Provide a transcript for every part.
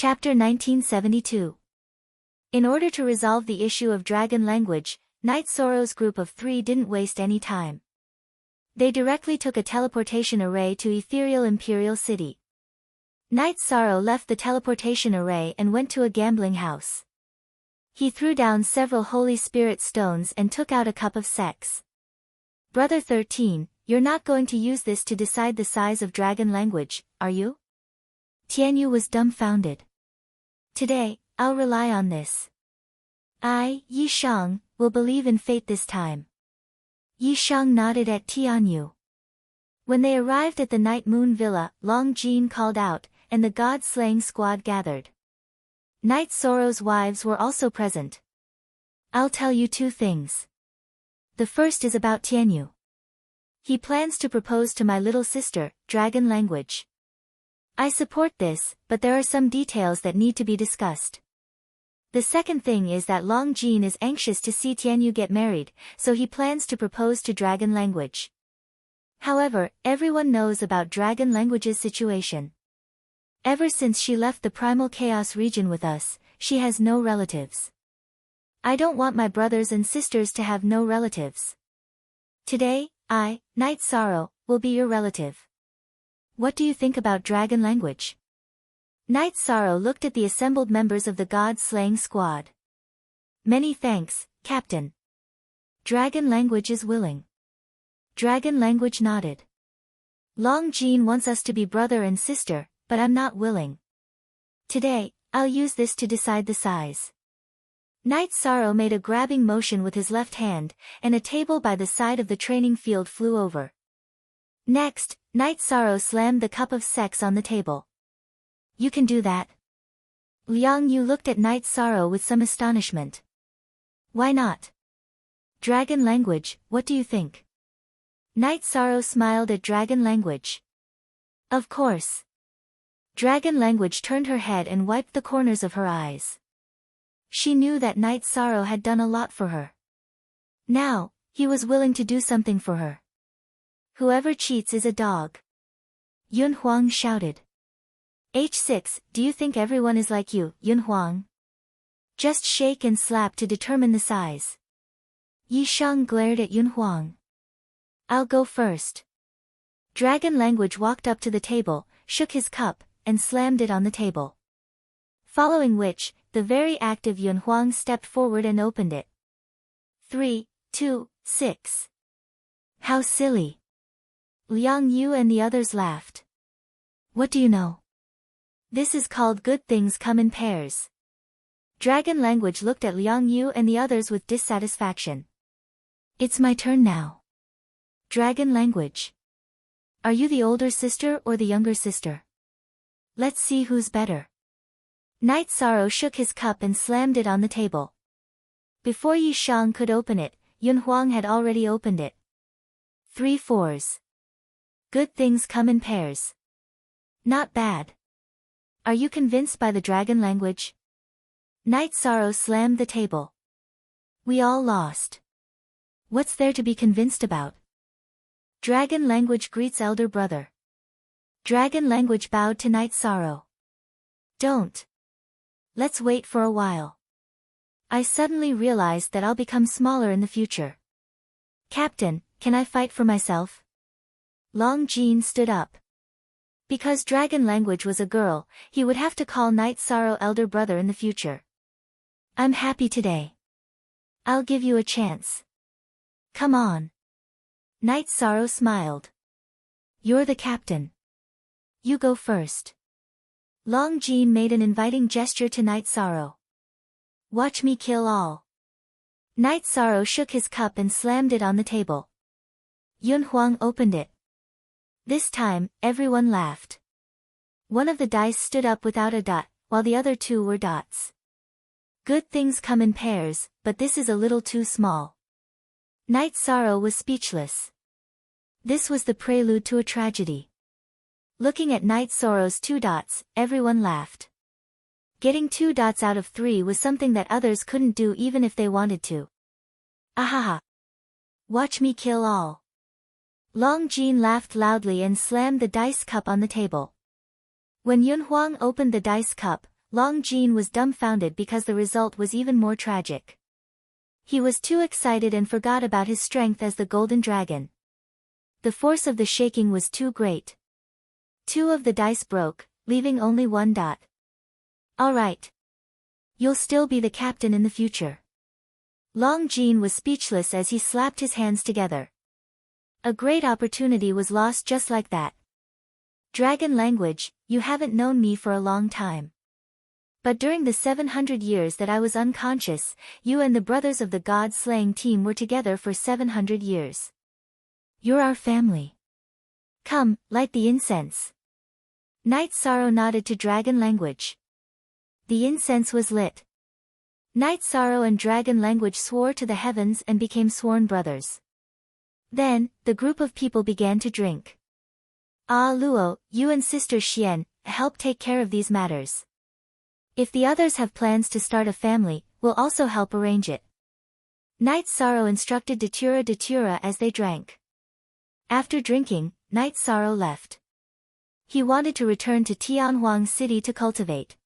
Chapter 1972. In order to resolve the issue of dragon language, Night Sorrow's group of 3 didn't waste any time. They directly took a teleportation array to Ethereal Imperial City. Night Sorrow left the teleportation array and went to a gambling house. He threw down several Holy Spirit stones and took out a cup of sex. Brother 13, you're not going to use this to decide the size of dragon language, are you? Tianyu was dumbfounded. Today, I'll rely on this. I, Yi Shang, will believe in fate this time. Yi Shang nodded at Tianyu. When they arrived at the Night Moon Villa, Long Jin called out, and the god-slaying squad gathered. Night Sorrow's wives were also present. I'll tell you 2 things. The first is about Tianyu. He plans to propose to my little sister, dragon language. I support this, but there are some details that need to be discussed. The second thing is that Long Jin is anxious to see Tianyu get married, so he plans to propose to dragon language. However, everyone knows about dragon language's situation. Ever since she left the Primal Chaos region with us, she has no relatives. I don't want my brothers and sisters to have no relatives. Today, I, Night Sorrow, will be your relative. What do you think about dragon language? Night Sorrow looked at the assembled members of the god-slaying squad. Many thanks, Captain. Dragon language is willing. Dragon language nodded. Long Jin wants us to be brother and sister, but I'm not willing. Today, I'll use this to decide the size. Night Sorrow made a grabbing motion with his left hand, and a table by the side of the training field flew over. Next, Night Sorrow slammed the cup of sex on the table. You can do that? Liang Yu looked at Night Sorrow with some astonishment. Why not? Dragon language, what do you think? Night Sorrow smiled at dragon language. Of course. Dragon language turned her head and wiped the corners of her eyes. She knew that Night Sorrow had done a lot for her. Now, he was willing to do something for her. Whoever cheats is a dog. Yun Huang shouted. H6, do you think everyone is like you, Yun Huang? Just shake and slap to determine the size. Yi Shang glared at Yun Huang. I'll go first. Dragon language walked up to the table, shook his cup, and slammed it on the table. Following which, the very active Yun Huang stepped forward and opened it. 3, 2, 6. How silly. Liang Yu and the others laughed. What do you know? This is called good things come in pairs. Dragon language looked at Liang Yu and the others with dissatisfaction. It's my turn now. Dragon language. Are you the older sister or the younger sister? Let's see who's better. Night Sorrow shook his cup and slammed it on the table. Before Yi Shang could open it, Yun Huang had already opened it. 3 4s. Good things come in pairs. Not bad. Are you convinced by the dragon language? Night Sorrow slammed the table. We all lost. What's there to be convinced about? Dragon language greets elder brother. Dragon language bowed to Night Sorrow. Don't. Let's wait for a while. I suddenly realized that I'll become smaller in the future. Captain, can I fight for myself? Long Jin stood up. Because dragon language was a girl, he would have to call Night Sorrow elder brother in the future. I'm happy today. I'll give you a chance. Come on. Night Sorrow smiled. You're the captain. You go first. Long Jin made an inviting gesture to Night Sorrow. Watch me kill all. Night Sorrow shook his cup and slammed it on the table. Yun Huang opened it. This time, everyone laughed. One of the dice stood up without a dot, while the other 2 were dots. Good things come in pairs, but this is a little too small. Night Sorrow was speechless. This was the prelude to a tragedy. Looking at Night Sorrow's 2 dots, everyone laughed. Getting 2 dots out of 3 was something that others couldn't do even if they wanted to. Ahaha. Watch me kill all. Long Jin laughed loudly and slammed the dice cup on the table. When Yun Huang opened the dice cup, Long Jin was dumbfounded because the result was even more tragic. He was too excited and forgot about his strength as the golden dragon. The force of the shaking was too great. 2 of the dice broke, leaving only 1 dot. All right. You'll still be the captain in the future. Long Jin was speechless as he slapped his hands together. A great opportunity was lost just like that. Dragon language, you haven't known me for a long time. But during the 700 years that I was unconscious, you and the brothers of the god-slaying team were together for 700 years. You're our family. Come, light the incense. Night Sorrow nodded to dragon language. The incense was lit. Night Sorrow and dragon language swore to the heavens and became sworn brothers. Then, the group of people began to drink. Ah Luo, you and Sister Xian, help take care of these matters. If the others have plans to start a family, we'll also help arrange it. Night Sorrow instructed Datura as they drank. After drinking, Night Sorrow left. He wanted to return to Tianhuang City to cultivate.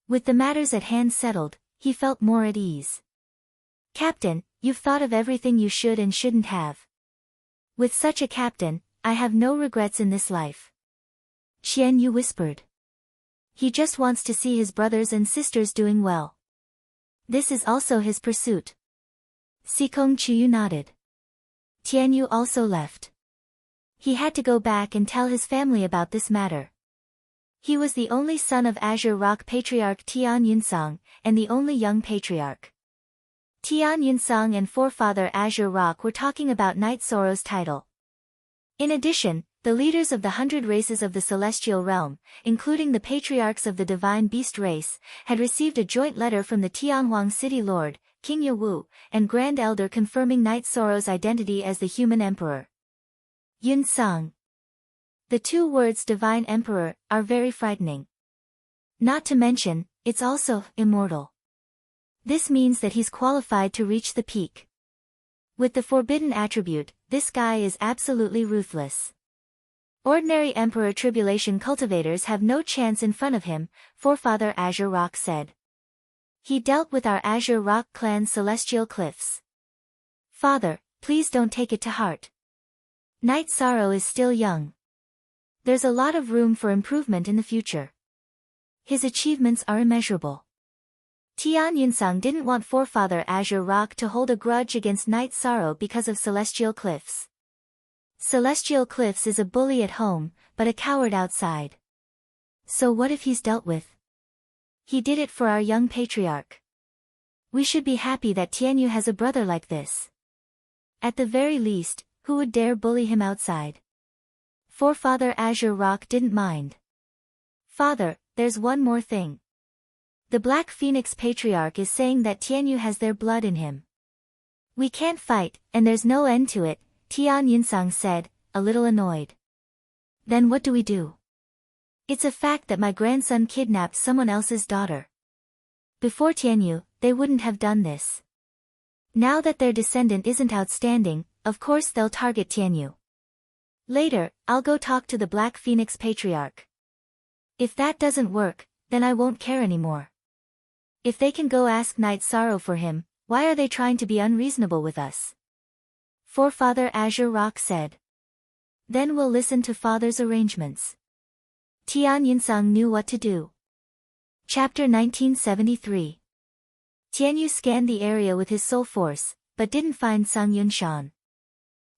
With the matters at hand settled, he felt more at ease. Captain, you've thought of everything you should and shouldn't have. With such a captain, I have no regrets in this life. Qian Yu whispered. He just wants to see his brothers and sisters doing well. This is also his pursuit. Sikong Chuyu nodded. Tian Yu also left. He had to go back and tell his family about this matter. He was the only son of Azure Rock Patriarch Tian Yunsong, and the only young patriarch. Tian Yunsong and forefather Azure Rock were talking about Night Sorrow's title. In addition, the leaders of the 100 races of the Celestial Realm, including the patriarchs of the Divine Beast race, had received a joint letter from the Tianhuang City Lord, King Yewu, and Grand Elder confirming Night Sorrow's identity as the human emperor. Yunsong. The 2 words Divine Emperor are very frightening. Not to mention, it's also immortal. This means that he's qualified to reach the peak. With the forbidden attribute, this guy is absolutely ruthless. Ordinary Emperor Tribulation cultivators have no chance in front of him, forefather Azure Rock said. He dealt with our Azure Rock clan's celestial cliffs. Father, please don't take it to heart. Night Sorrow is still young. There's a lot of room for improvement in the future. His achievements are immeasurable. Tian Yunsong didn't want forefather Azure Rock to hold a grudge against Night Sorrow because of Celestial Cliffs. Celestial Cliffs is a bully at home, but a coward outside. So what if he's dealt with? He did it for our young patriarch. We should be happy that Tianyu has a brother like this. At the very least, who would dare bully him outside? Forefather Azure Rock didn't mind. Father, there's one more thing. The Black Phoenix Patriarch is saying that Tianyu has their blood in him. We can't fight, and there's no end to it, Tian Yunsong said, a little annoyed. Then what do we do? It's a fact that my grandson kidnapped someone else's daughter. Before Tianyu, they wouldn't have done this. Now that their descendant isn't outstanding, of course they'll target Tianyu. Later, I'll go talk to the Black Phoenix Patriarch. If that doesn't work, then I won't care anymore. If they can go ask Night Sorrow for him, why are they trying to be unreasonable with us? Forefather Azure Rock said. Then we'll listen to father's arrangements. Tian Yunsong knew what to do. Chapter 1973. Tianyu scanned the area with his soul force, but didn't find Sang Yunshan.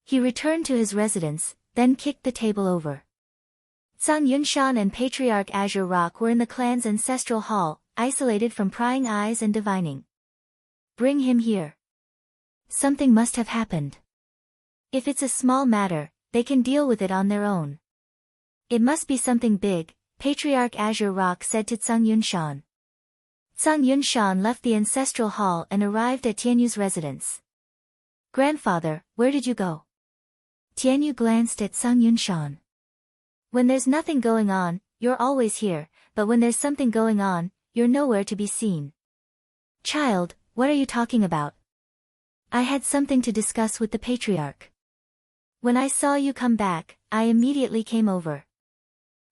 He returned to his residence, then kicked the table over. Sang Yunshan and Patriarch Azure Rock were in the clan's ancestral hall, isolated from prying eyes and divining. Bring him here. Something must have happened. If it's a small matter, they can deal with it on their own. It must be something big, Patriarch Azure Rock said to Sang Yunshan. Sang Yunshan left the ancestral hall and arrived at Tianyu's residence. Grandfather, where did you go? Tianyu glanced at Sang Yunshan. When there's nothing going on, you're always here, but when there's something going on, you're nowhere to be seen. Child, what are you talking about? I had something to discuss with the Patriarch. When I saw you come back, I immediately came over.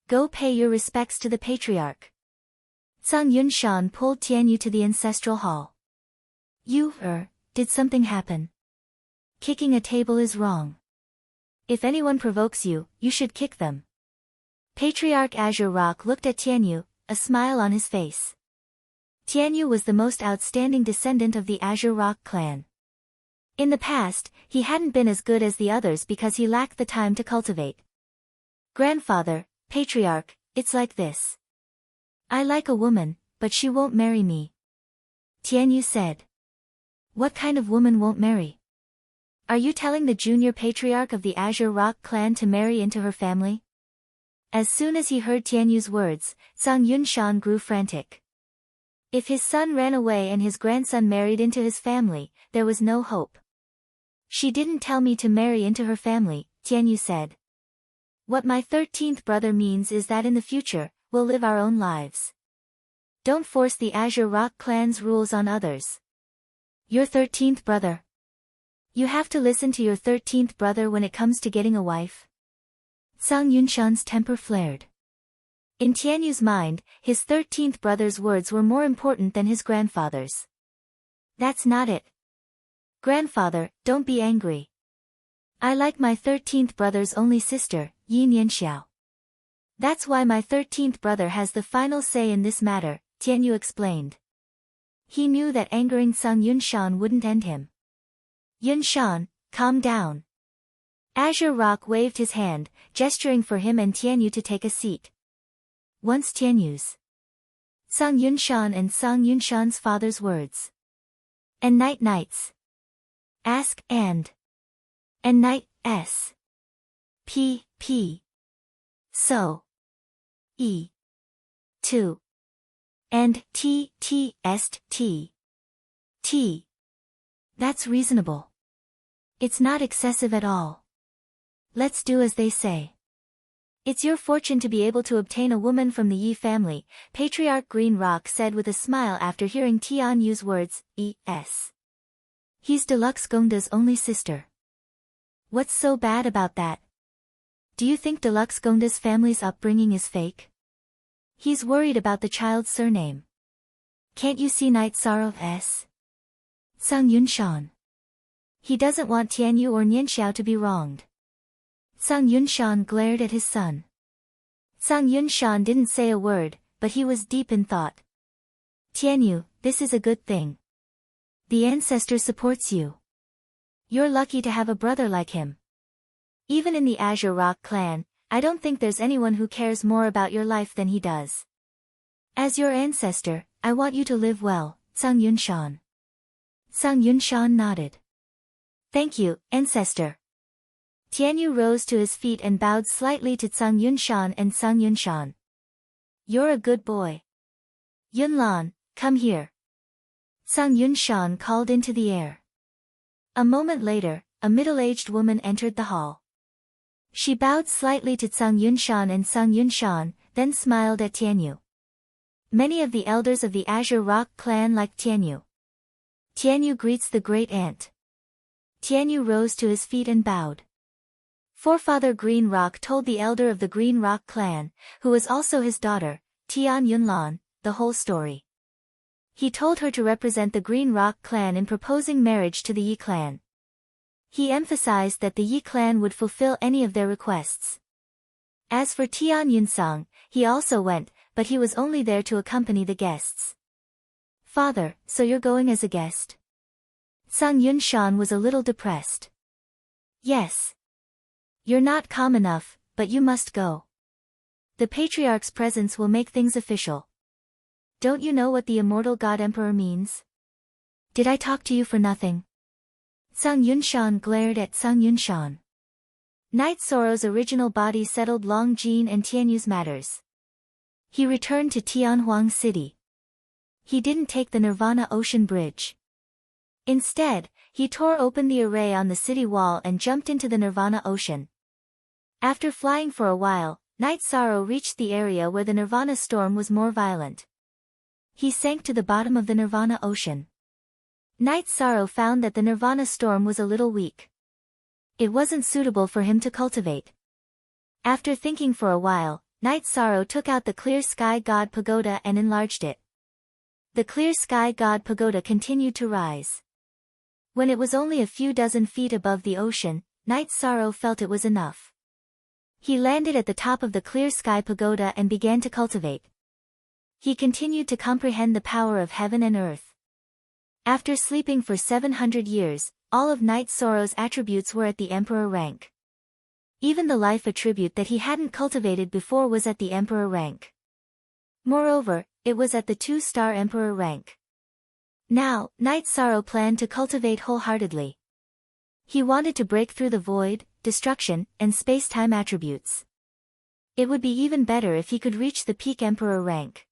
Go pay your respects to the Patriarch. Sang Yunshan pulled Tianyu to the ancestral hall. Did something happen? Kicking a table is wrong. If anyone provokes you, you should kick them. Patriarch Azure Rock looked at Tianyu, a smile on his face. Tianyu was the most outstanding descendant of the Azure Rock clan. In the past, he hadn't been as good as the others because he lacked the time to cultivate. Grandfather, Patriarch, it's like this. I like a woman, but she won't marry me. Tianyu said. What kind of woman won't marry? Are you telling the junior patriarch of the Azure Rock clan to marry into her family? As soon as he heard Tianyu's words, Sang Yunshan grew frantic. If his son ran away and his grandson married into his family, there was no hope. She didn't tell me to marry into her family, Tianyu said. What my 13th brother means is that in the future, we'll live our own lives. Don't force the Azure Rock clan's rules on others. Your 13th brother. You have to listen to your 13th brother when it comes to getting a wife? Sang Yunshan's temper flared. In Tianyu's mind, his 13th brother's words were more important than his grandfather's. That's not it. Grandfather, don't be angry. I like my 13th brother's only sister, Yi Nianxiao. That's why my 13th brother has the final say in this matter, Tianyu explained. He knew that angering Sang Yunshan wouldn't end him. Yunshan, calm down. Azure Rock waved his hand, gesturing for him and Tianyu to take a seat. Once Tianyu's. Sang Yunshan and Sang Yunshan's father's words. And nights. Ask and night s. P. So. E. 2. And T. That's reasonable. It's not excessive at all. Let's do as they say. It's your fortune to be able to obtain a woman from the Yi family, Patriarch Green Rock said with a smile after hearing Tianyu's words, E.S. He's Deluxe Gongda's only sister. What's so bad about that? Do you think Deluxe Gongda's family's upbringing is fake? He's worried about the child's surname. Can't you see Night Sorrow S? Sang Yunshan. He doesn't want Tianyu or Nianxiao to be wronged. Sang Yunshan glared at his son. Sang Yunshan didn't say a word, but he was deep in thought. Tianyu, this is a good thing. The ancestor supports you. You're lucky to have a brother like him. Even in the Azure Rock clan, I don't think there's anyone who cares more about your life than he does. As your ancestor, I want you to live well, Sang Yunshan. Sang Yunshan nodded. Thank you, ancestor. Tianyu rose to his feet and bowed slightly to Sang Yunshan and Sang Yunshan. You're a good boy. Yunlan, come here. Sang Yunshan called into the air. A moment later, a middle-aged woman entered the hall. She bowed slightly to Sang Yunshan and Sang Yunshan, then smiled at Tianyu. Many of the elders of the Azure Rock clan like Tianyu. Tianyu greets the great aunt. Tianyu rose to his feet and bowed. Forefather Green Rock told the elder of the Green Rock clan, who was also his daughter, Tian Yunlan, the whole story. He told her to represent the Green Rock clan in proposing marriage to the Yi clan. He emphasized that the Yi clan would fulfill any of their requests. As for Tian Yunsang, he also went, but he was only there to accompany the guests. Father, so you're going as a guest? Sang Yunshan was a little depressed. Yes. You're not calm enough, but you must go. The patriarch's presence will make things official. Don't you know what the immortal God Emperor means? Did I talk to you for nothing? Sang Yunshan glared at Sang Yunshan. Night Sorrow's original body settled Long Jin and Tianyu's matters. He returned to Tianhuang City. He didn't take the Nirvana Ocean Bridge. Instead, he tore open the array on the city wall and jumped into the Nirvana Ocean. After flying for a while, Night Sorrow reached the area where the Nirvana storm was more violent. He sank to the bottom of the Nirvana Ocean. Night Sorrow found that the Nirvana storm was a little weak. It wasn't suitable for him to cultivate. After thinking for a while, Night Sorrow took out the Clear Sky God Pagoda and enlarged it. The Clear Sky God Pagoda continued to rise. When it was only a few dozen feet above the ocean, Night Sorrow felt it was enough. He landed at the top of the Clear Sky Pagoda and began to cultivate. He continued to comprehend the power of heaven and earth. After sleeping for 700 years, all of Night Sorrow's attributes were at the Emperor rank. Even the life attribute that he hadn't cultivated before was at the Emperor rank. Moreover, it was at the 2-star Emperor rank. Now, Night Sorrow planned to cultivate wholeheartedly. He wanted to break through the void, destruction, and space-time attributes. It would be even better if he could reach the peak Emperor rank.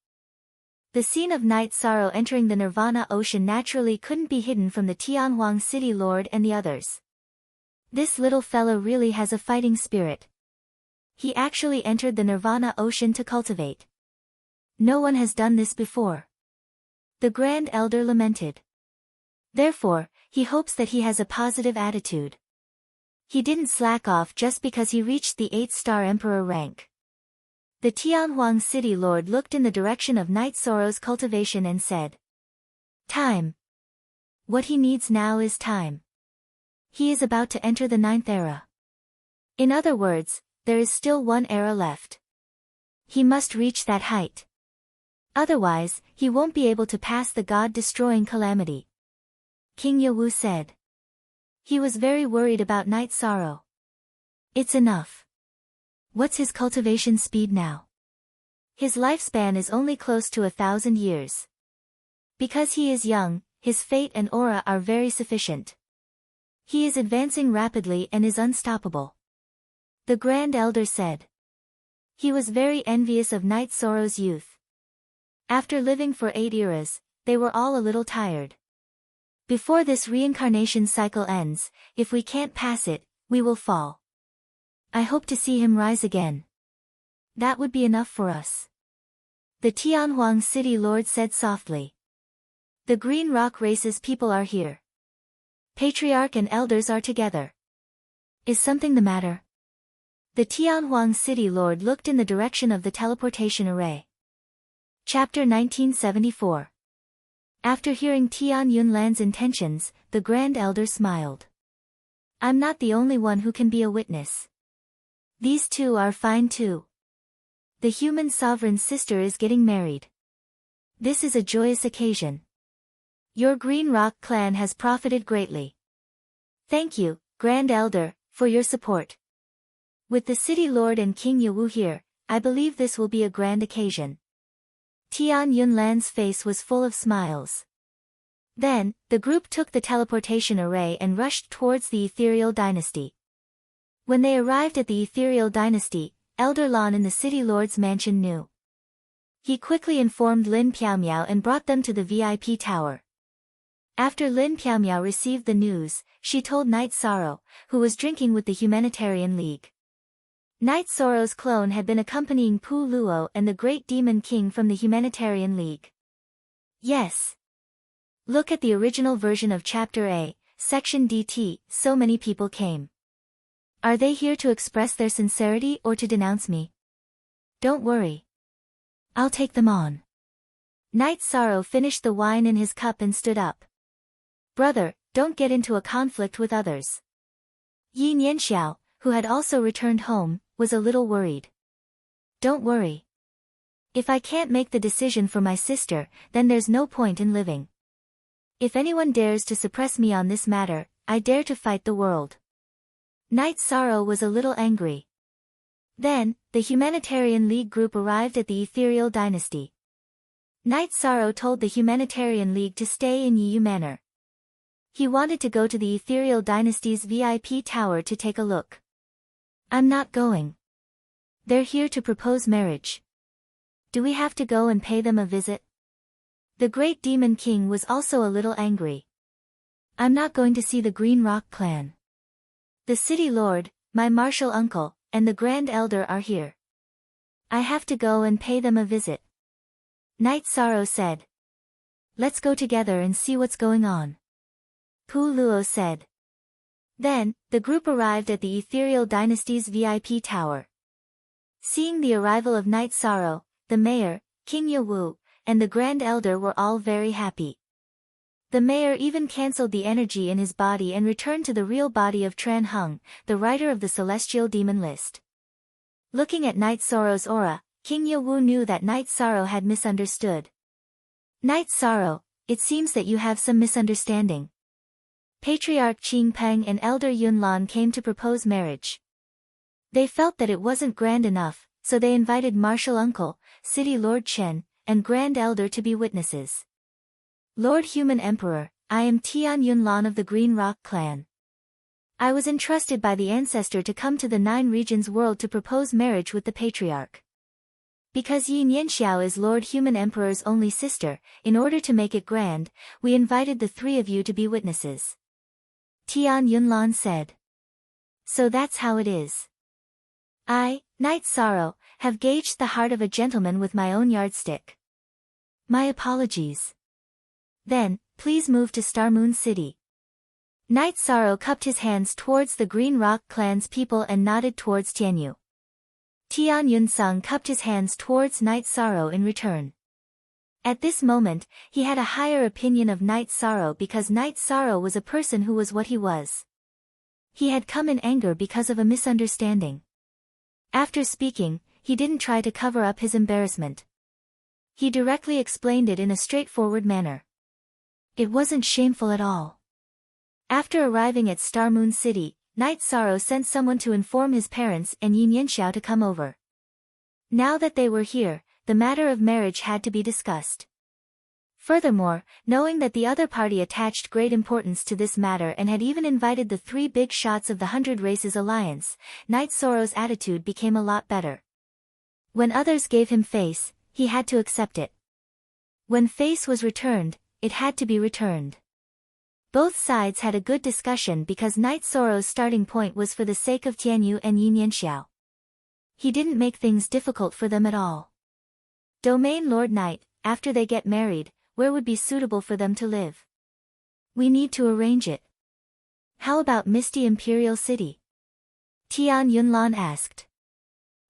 The scene of Night Sorrow entering the Nirvana Ocean naturally couldn't be hidden from the Tianhuang City Lord and the others. This little fella really has a fighting spirit. He actually entered the Nirvana Ocean to cultivate. No one has done this before. The Grand Elder lamented. Therefore, he hopes that he has a positive attitude. He didn't slack off just because he reached the 8-star Emperor rank. The Tianhuang City Lord looked in the direction of Night Sorrow's cultivation and said, "Time. What he needs now is time. He is about to enter the 9th era. In other words, there is still one era left. He must reach that height. Otherwise, he won't be able to pass the God-destroying calamity." King Yawu said. He was very worried about Night Sorrow. It's enough. What's his cultivation speed now? His lifespan is only close to 1,000 years. Because he is young, his fate and aura are very sufficient. He is advancing rapidly and is unstoppable. The Grand Elder said. He was very envious of Night Sorrow's youth. After living for 8 eras, they were all a little tired. Before this reincarnation cycle ends, if we can't pass it, we will fall. I hope to see him rise again. That would be enough for us. The Tianhuang City Lord said softly. The Green Rock Race's people are here. Patriarch and elders are together. Is something the matter? The Tianhuang City Lord looked in the direction of the teleportation array. Chapter 1974. After hearing Tian Yunlan's intentions, the Grand Elder smiled. I'm not the only one who can be a witness. These two are fine too. The human sovereign's sister is getting married. This is a joyous occasion. Your Green Rock clan has profited greatly. Thank you, Grand Elder, for your support. With the City Lord and King Yawu here, I believe this will be a grand occasion. Tian Yunlan's face was full of smiles. Then, the group took the teleportation array and rushed towards the Ethereal Dynasty. When they arrived at the Ethereal Dynasty, Elder Lan in the City Lord's mansion knew. He quickly informed Lin Piaomiao and brought them to the VIP tower. After Lin Piaomiao received the news, she told Night Sorrow, who was drinking with the Humanitarian League. Night Sorrow's clone had been accompanying Pu Luo and the Great Demon King from the Humanitarian League. Yes. Look at the original version of Chapter A, Section DT, so many people came. Are they here to express their sincerity or to denounce me? Don't worry. I'll take them on. Night Sorrow finished the wine in his cup and stood up. Brother, don't get into a conflict with others. Yi Nianxiao, who had also returned home, was a little worried. Don't worry. If I can't make the decision for my sister, then there's no point in living. If anyone dares to suppress me on this matter, I dare to fight the world. Night Sorrow was a little angry. Then, the Humanitarian League group arrived at the Ethereal Dynasty. Night Sorrow told the Humanitarian League to stay in Yiyu Manor. He wanted to go to the Ethereal Dynasty's VIP tower to take a look. I'm not going. They're here to propose marriage. Do we have to go and pay them a visit? The Great Demon King was also a little angry. I'm not going to see the Green Rock clan. The City Lord, my martial uncle, and the Grand Elder are here. I have to go and pay them a visit. Night Sorrow said. Let's go together and see what's going on. Pu Luo said. Then, the group arrived at the Ethereal Dynasty's VIP tower. Seeing the arrival of Night Sorrow, the mayor, King Yawu, and the Grand Elder were all very happy. The mayor even cancelled the energy in his body and returned to the real body of Tran Hung, the writer of the celestial demon list. Looking at Night Sorrow's aura, King Yawu knew that Night Sorrow had misunderstood. Night Sorrow, it seems that you have some misunderstanding. Patriarch Qing Peng and Elder Yunlan came to propose marriage. They felt that it wasn't grand enough, so they invited Martial Uncle, City Lord Chen, and Grand Elder to be witnesses. Lord Human Emperor, I am Tian Yunlan of the Green Rock clan. I was entrusted by the ancestor to come to the Nine Regions world to propose marriage with the Patriarch. Because Yi Nianxiao is Lord Human Emperor's only sister, in order to make it grand, we invited the three of you to be witnesses. Tian Yunlan said. So that's how it is. I, Night Sorrow, have gauged the heart of a gentleman with my own yardstick. My apologies. Then, please move to Star Moon City. Night Sorrow cupped his hands towards the Green Rock clan's people and nodded towards Tianyu. Tian Yunsung cupped his hands towards Night Sorrow in return. At this moment, he had a higher opinion of Night Sorrow because Night Sorrow was a person who was what he was. He had come in anger because of a misunderstanding. After speaking, he didn't try to cover up his embarrassment. He directly explained it in a straightforward manner. It wasn't shameful at all. After arriving at Star Moon City, Night Sorrow sent someone to inform his parents and Yi Nianxiao to come over. Now that they were here, the matter of marriage had to be discussed. Furthermore, knowing that the other party attached great importance to this matter and had even invited the three big shots of the 100 Races Alliance, Night Sorrow's attitude became a lot better. When others gave him face, he had to accept it. When face was returned, it had to be returned. Both sides had a good discussion because Night Sorrow's starting point was for the sake of Tianyu and Yi Nianxiao. He didn't make things difficult for them at all. Domain Lord Knight, after they get married, where would be suitable for them to live? We need to arrange it. How about Misty Imperial City? Tian Yunlan asked.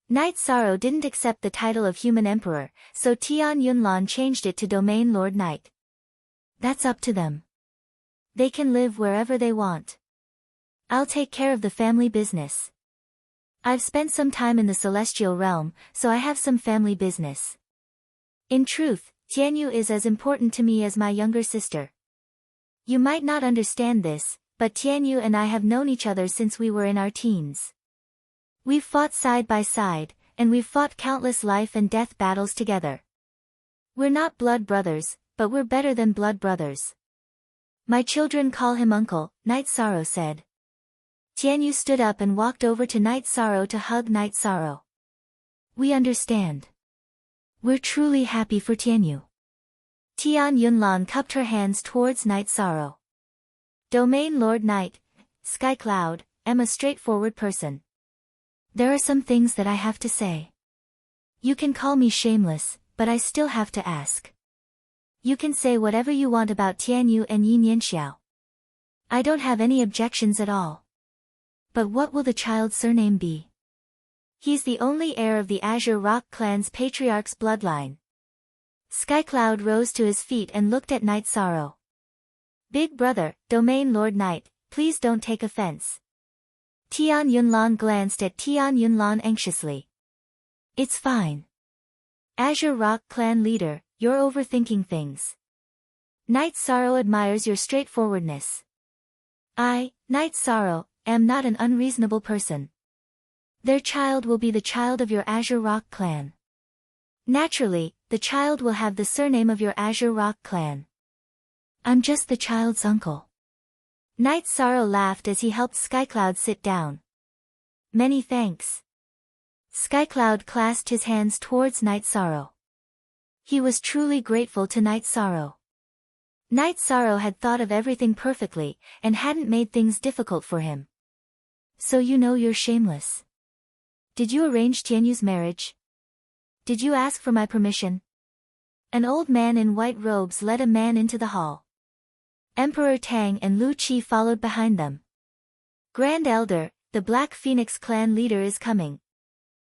Night Sorrow didn't accept the title of Human Emperor, so Tian Yunlan changed it to Domain Lord Knight. That's up to them. They can live wherever they want. I'll take care of the family business. I've spent some time in the celestial realm, so I have some family business. In truth, Tianyu is as important to me as my younger sister. You might not understand this, but Tianyu and I have known each other since we were in our teens. We've fought side by side, and we've fought countless life and death battles together. We're not blood brothers, but we're better than blood brothers. My children call him Uncle, Night Sorrow said. Tianyu stood up and walked over to Night Sorrow to hug Night Sorrow. We understand. We're truly happy for Tianyu. Tian Yunlan cupped her hands towards Night Sorrow. Domain Lord Knight, Sky Cloud, am a straightforward person. There are some things that I have to say. You can call me shameless, but I still have to ask. You can say whatever you want about Tianyu and Yi Nianxiao. I don't have any objections at all. But what will the child's surname be? He's the only heir of the Azure Rock clan's patriarch's bloodline. Skycloud rose to his feet and looked at Night Sorrow. Big brother, Domain Lord Knight, please don't take offense. Tian Yunlan glanced at Tian Yunlan anxiously. It's fine. Azure Rock clan leader, you're overthinking things. Night Sorrow admires your straightforwardness. I, Night Sorrow, am not an unreasonable person. Their child will be the child of your Azure Rock clan. Naturally, the child will have the surname of your Azure Rock clan. I'm just the child's uncle. Night Sorrow laughed as he helped Skycloud sit down. Many thanks. Skycloud clasped his hands towards Night Sorrow. He was truly grateful to Night Sorrow. Night Sorrow had thought of everything perfectly, and hadn't made things difficult for him. So you know you're shameless. Did you arrange Tianyu's marriage? Did you ask for my permission? An old man in white robes led a man into the hall. Emperor Tang and Lu Qi followed behind them. Grand Elder, the Black Phoenix clan leader is coming.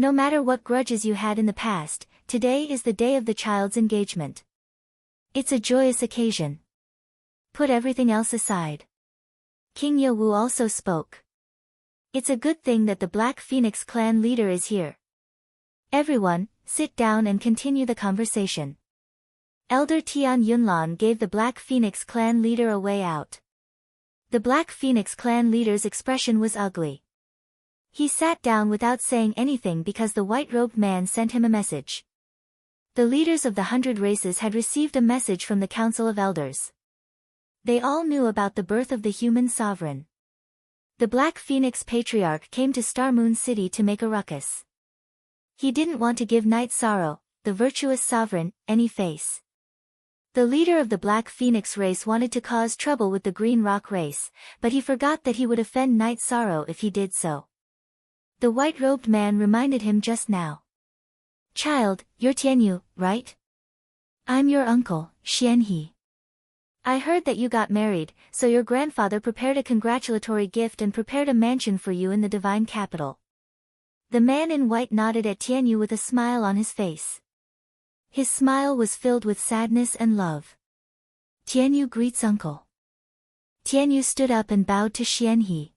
No matter what grudges you had in the past, today is the day of the child's engagement. It's a joyous occasion. Put everything else aside. King Yewu also spoke. It's a good thing that the Black Phoenix clan leader is here. Everyone, sit down and continue the conversation. Elder Tian Yunlan gave the Black Phoenix clan leader a way out. The Black Phoenix clan leader's expression was ugly. He sat down without saying anything because the white-robed man sent him a message. The leaders of the 100 races had received a message from the Council of Elders. They all knew about the birth of the human sovereign. The Black Phoenix Patriarch came to Star Moon City to make a ruckus. He didn't want to give Night Sorrow, the virtuous sovereign, any face. The leader of the Black Phoenix race wanted to cause trouble with the Green Rock race, but he forgot that he would offend Night Sorrow if he did so. The white-robed man reminded him just now. Child, you're Tianyu, right? I'm your uncle, Xianhe. I heard that you got married, so your grandfather prepared a congratulatory gift and prepared a mansion for you in the divine capital. The man in white nodded at Tianyu with a smile on his face. His smile was filled with sadness and love. Tianyu greets uncle. Tianyu stood up and bowed to Xianhe.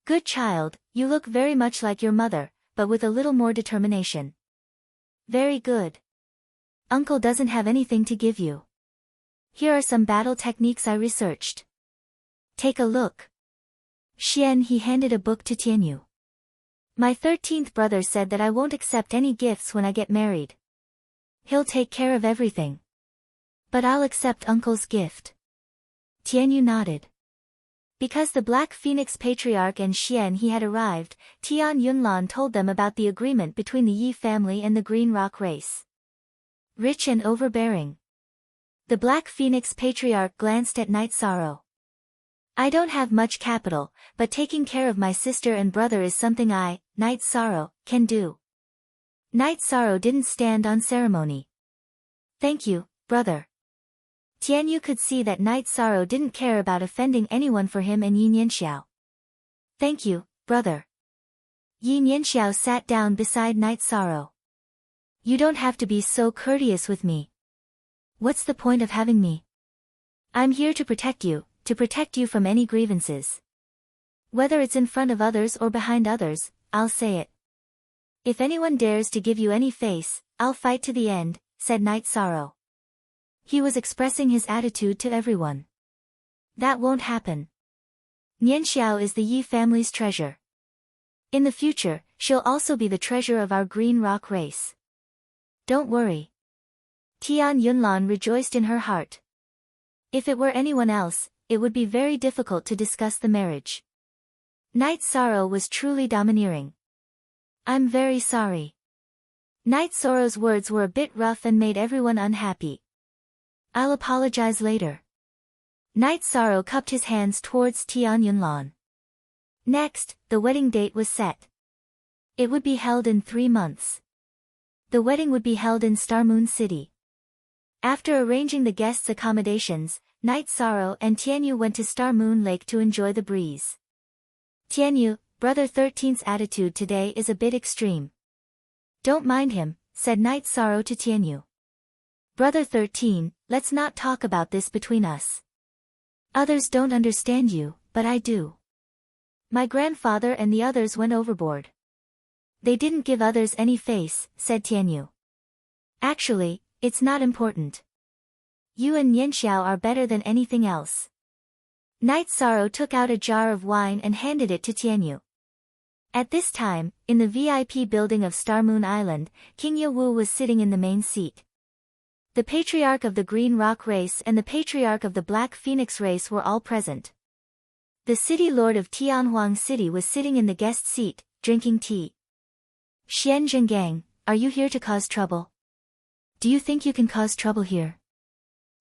Good child, you look very much like your mother, but with a little more determination. Very good. Uncle doesn't have anything to give you. Here are some battle techniques I researched. Take a look. Xianhe handed a book to Tianyu. My 13th brother said that I won't accept any gifts when I get married. He'll take care of everything. But I'll accept uncle's gift. Tianyu nodded. Because the Black Phoenix Patriarch and Xianhe had arrived, Tian Yunlan told them about the agreement between the Yi family and the Green Rock race. Rich and overbearing. The Black Phoenix Patriarch glanced at Night Sorrow. I don't have much capital, but taking care of my sister and brother is something I, Night Sorrow, can do. Night Sorrow didn't stand on ceremony. Thank you, brother. Tianyu could see that Night Sorrow didn't care about offending anyone for him and Yin Yanxiao. Thank you, brother. Yin Yanxiao sat down beside Night Sorrow. You don't have to be so courteous with me. What's the point of having me? I'm here to protect you from any grievances. Whether it's in front of others or behind others, I'll say it. If anyone dares to give you any face, I'll fight to the end, said Night Sorrow. He was expressing his attitude to everyone. That won't happen. Nian Xiao is the Yi family's treasure. In the future, she'll also be the treasure of our Green Rock race. Don't worry. Tian Yunlan rejoiced in her heart. If it were anyone else, it would be very difficult to discuss the marriage. Night Sorrow was truly domineering. I'm very sorry. Night Sorrow's words were a bit rough and made everyone unhappy. I'll apologize later. Night Sorrow cupped his hands towards Tian Yunlan. Next, the wedding date was set. It would be held in 3 months. The wedding would be held in Star Moon City. After arranging the guests' accommodations, Night Sorrow and Tianyu went to Star Moon Lake to enjoy the breeze. Tianyu, Brother 13's attitude today is a bit extreme. Don't mind him, said Night Sorrow to Tianyu. Brother 13, let's not talk about this between us. Others don't understand you, but I do. My grandfather and the others went overboard. They didn't give others any face, said Tianyu. Actually, it's not important. You and Yanxiao are better than anything else. Night Sorrow took out a jar of wine and handed it to Tianyu. At this time, in the VIP building of Star Moon Island, King Yewu was sitting in the main seat. The Patriarch of the Green Rock race and the Patriarch of the Black Phoenix race were all present. The City Lord of Tianhuang City was sitting in the guest seat, drinking tea. Xian Zhengang, are you here to cause trouble? Do you think you can cause trouble here?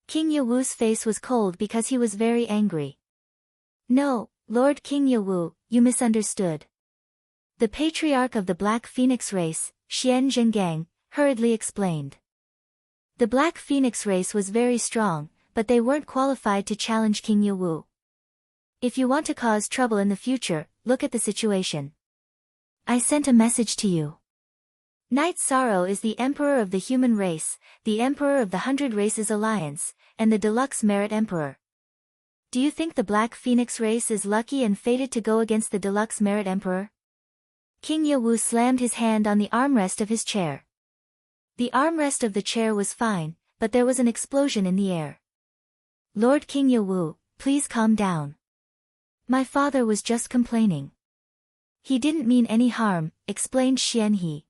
King Yewu's face was cold because he was very angry. No, Lord King Yewu, you misunderstood. The Patriarch of the Black Phoenix race, Xian Zhengang, hurriedly explained. The Black Phoenix race was very strong, but they weren't qualified to challenge King Yewu. If you want to cause trouble in the future, look at the situation. I sent a message to you. Night Sorrow is the Emperor of the human race, the Emperor of the Hundred Races Alliance, and the Deluxe Merit Emperor. Do you think the Black Phoenix race is lucky and fated to go against the Deluxe Merit Emperor? King Yewu slammed his hand on the armrest of his chair. The armrest of the chair was fine, but there was an explosion in the air. Lord King Yewu, please calm down. My father was just complaining. He didn't mean any harm, explained Xian He.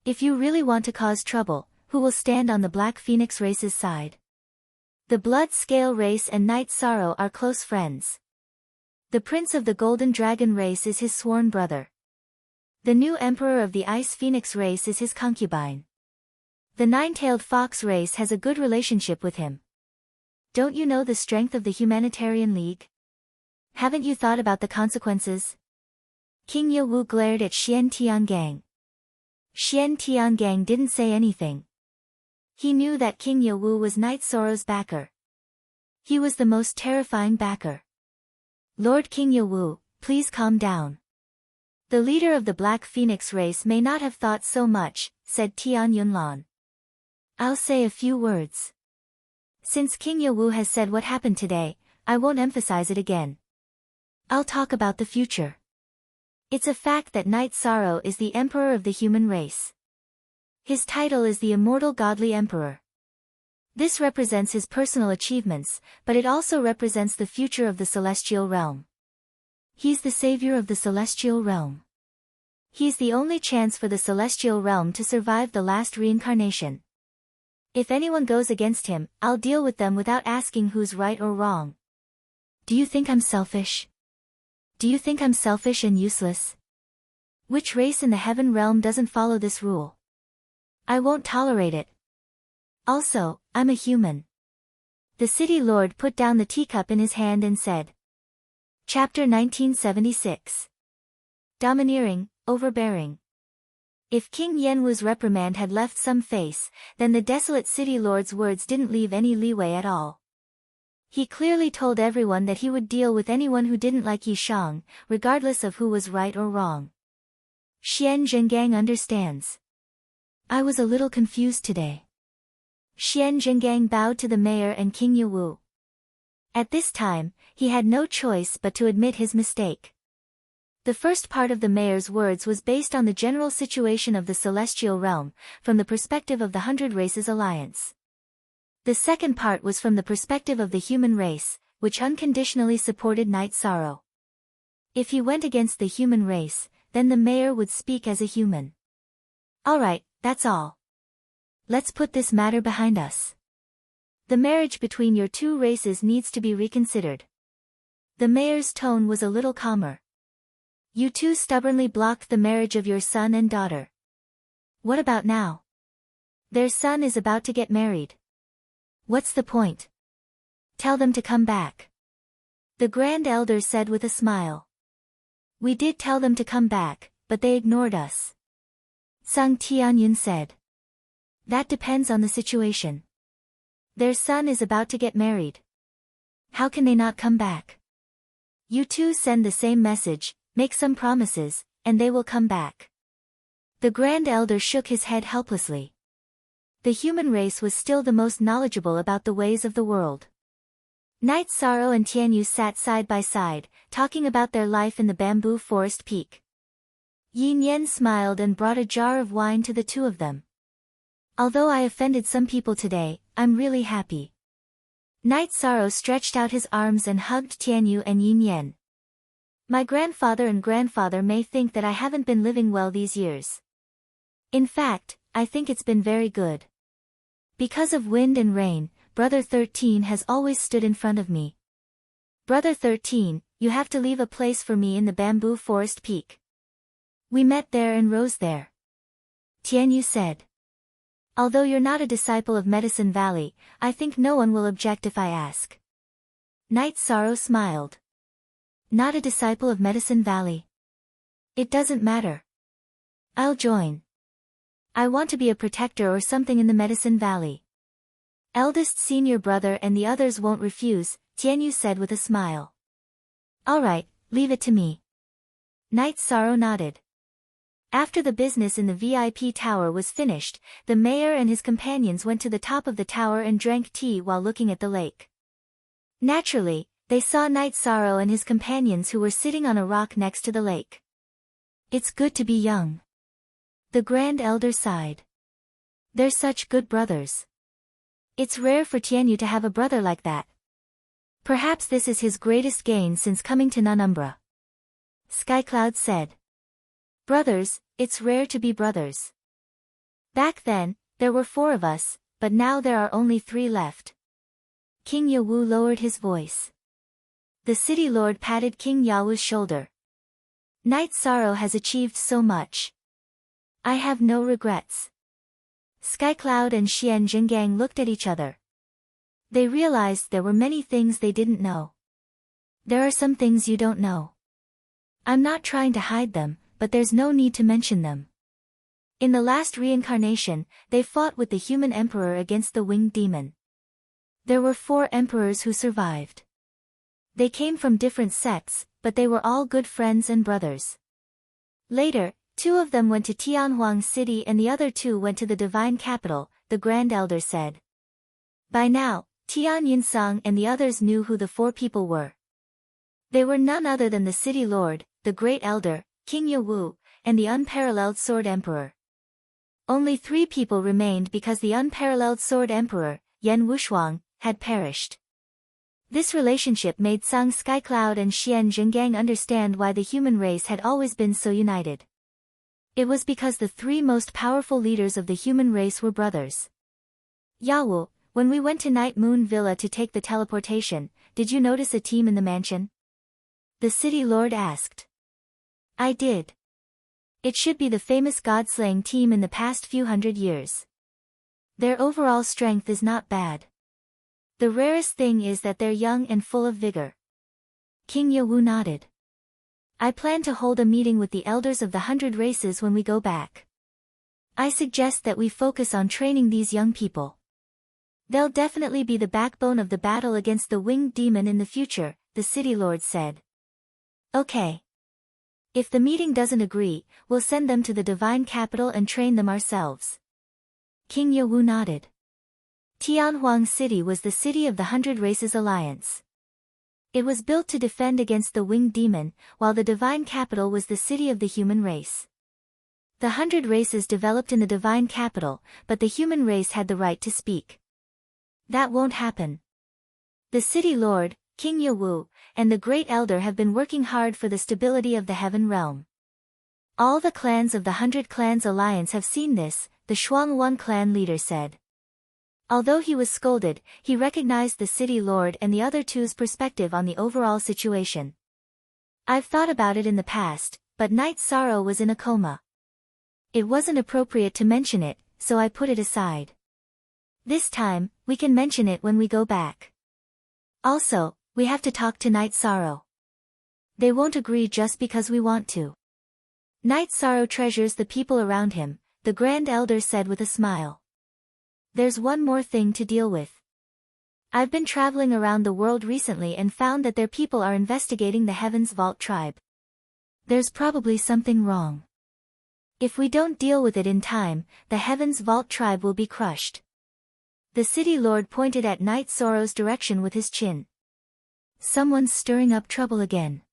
If you really want to cause trouble, who will stand on the Black Phoenix race's side? The Blood Scale race and Night Sorrow are close friends. The Prince of the Golden Dragon race is his sworn brother. The new Emperor of the Ice Phoenix race is his concubine. The Nine-Tailed Fox race has a good relationship with him. Don't you know the strength of the Humanitarian League? Haven't you thought about the consequences? King Yewu glared at Xian Tiangang. Xian Tiangang didn't say anything. He knew that King Yewu was Night Sorrow's backer. He was the most terrifying backer. Lord King Yewu, please calm down. The leader of the Black Phoenix race may not have thought so much, said Tian Yunlan. I'll say a few words. Since King Yewu has said what happened today, I won't emphasize it again. I'll talk about the future. It's a fact that Night Sorrow is the Emperor of the human race. His title is the Immortal Godly Emperor. This represents his personal achievements, but it also represents the future of the celestial realm. He's the savior of the celestial realm. He's the only chance for the celestial realm to survive the last reincarnation. If anyone goes against him, I'll deal with them without asking who's right or wrong. Do you think I'm selfish? Do you think I'm selfish and useless? Which race in the heaven realm doesn't follow this rule? I won't tolerate it. Also, I'm a human. The city lord put down the teacup in his hand and said. Chapter 1976. Domineering, overbearing. If King Yenwu's reprimand had left some face, then the desolate city lord's words didn't leave any leeway at all. He clearly told everyone that he would deal with anyone who didn't like Yishang, regardless of who was right or wrong. Xian Zhengang understands. I was a little confused today. Xian Zhengang bowed to the mayor and King Yewu. At this time, he had no choice but to admit his mistake. The first part of the mayor's words was based on the general situation of the celestial realm, from the perspective of the Hundred Races Alliance. The second part was from the perspective of the human race, which unconditionally supported Night Sorrow. If he went against the human race, then the mayor would speak as a human. Alright, that's all. Let's put this matter behind us. The marriage between your two races needs to be reconsidered. The mayor's tone was a little calmer. You two stubbornly blocked the marriage of your son and daughter. What about now? Their son is about to get married. What's the point? Tell them to come back. The Grand Elder said with a smile. We did tell them to come back, but they ignored us. Sung Tianyun said. That depends on the situation. Their son is about to get married. How can they not come back? You two send the same message, make some promises, and they will come back. The Grand Elder shook his head helplessly. The human race was still the most knowledgeable about the ways of the world. Night Sorrow and Tianyu sat side by side, talking about their life in the bamboo forest peak. Yin Yen smiled and brought a jar of wine to the two of them. Although I offended some people today, I'm really happy. Night Sorrow stretched out his arms and hugged Tianyu and Yin Yen. My grandfather and grandfather may think that I haven't been living well these years. In fact, I think it's been very good. Because of wind and rain, Brother 13 has always stood in front of me. Brother 13, you have to leave a place for me in the bamboo forest peak. We met there and rose there. Tianyu said. Although you're not a disciple of Medicine Valley, I think no one will object if I ask. Night Sorrow smiled. Not a disciple of Medicine Valley. It doesn't matter. I'll join. I want to be a protector or something in the Medicine Valley. Eldest senior brother and the others won't refuse, Tianyu said with a smile. Alright, leave it to me. Night Sorrow nodded. After the business in the VIP tower was finished, the mayor and his companions went to the top of the tower and drank tea while looking at the lake. Naturally, they saw Knight Sorrow and his companions who were sitting on a rock next to the lake. It's good to be young. The Grand Elder sighed. They're such good brothers. It's rare for Tianyu to have a brother like that. Perhaps this is his greatest gain since coming to Nunumbra. Skycloud said. Brothers, it's rare to be brothers. Back then, there were 4 of us, but now there are only 3 left. King Yawu lowered his voice. The city lord patted King Yawu's shoulder. Knight Sorrow has achieved so much. I have no regrets. Skycloud and Xian Jinggang looked at each other. They realized there were many things they didn't know. There are some things you don't know. I'm not trying to hide them, but there's no need to mention them. In the last reincarnation, they fought with the human emperor against the winged demon. There were 4 emperors who survived. They came from different sects, but they were all good friends and brothers. Later, 2 of them went to Tianhuang City and the other 2 went to the divine capital, the Grand Elder said. By now, Tian Yinsang and the others knew who the 4 people were. They were none other than the city lord, the great elder, King Yawu, and the unparalleled sword emperor. Only 3 people remained because the unparalleled sword emperor, Yan Wushuang, had perished. This relationship made Sang Skycloud and Xian Jinggang understand why the human race had always been so united. It was because the 3 most powerful leaders of the human race were brothers. Yawu, when we went to Night Moon Villa to take the teleportation, did you notice a team in the mansion? The city lord asked. I did. It should be the famous god-slaying team in the past few hundred years. Their overall strength is not bad. The rarest thing is that they're young and full of vigor. King Yawu nodded. I plan to hold a meeting with the elders of the 100 races when we go back. I suggest that we focus on training these young people. They'll definitely be the backbone of the battle against the winged demon in the future, the city lord said. Okay. If the meeting doesn't agree, we'll send them to the divine capital and train them ourselves. King Yawu nodded. Tianhuang City was the city of the 100 Races Alliance. It was built to defend against the winged demon, while the divine capital was the city of the human race. The 100 races developed in the divine capital, but the human race had the right to speak. That won't happen. The city lord, King Yawu, and the great elder have been working hard for the stability of the heaven realm. All the clans of the 100 Clans Alliance have seen this, the Shuangwan clan leader said. Although he was scolded, he recognized the city lord and the other 2's perspective on the overall situation. I've thought about it in the past, but Knight Sorrow was in a coma. It wasn't appropriate to mention it, so I put it aside. This time, we can mention it when we go back. Also, we have to talk to Knight Sorrow. They won't agree just because we want to. Knight Sorrow treasures the people around him, the Grand Elder said with a smile. There's one more thing to deal with. I've been traveling around the world recently and found that their people are investigating the Heaven's Vault tribe. There's probably something wrong. If we don't deal with it in time, the Heaven's Vault tribe will be crushed. The city lord pointed at Knight Sorrow's direction with his chin. Someone's stirring up trouble again.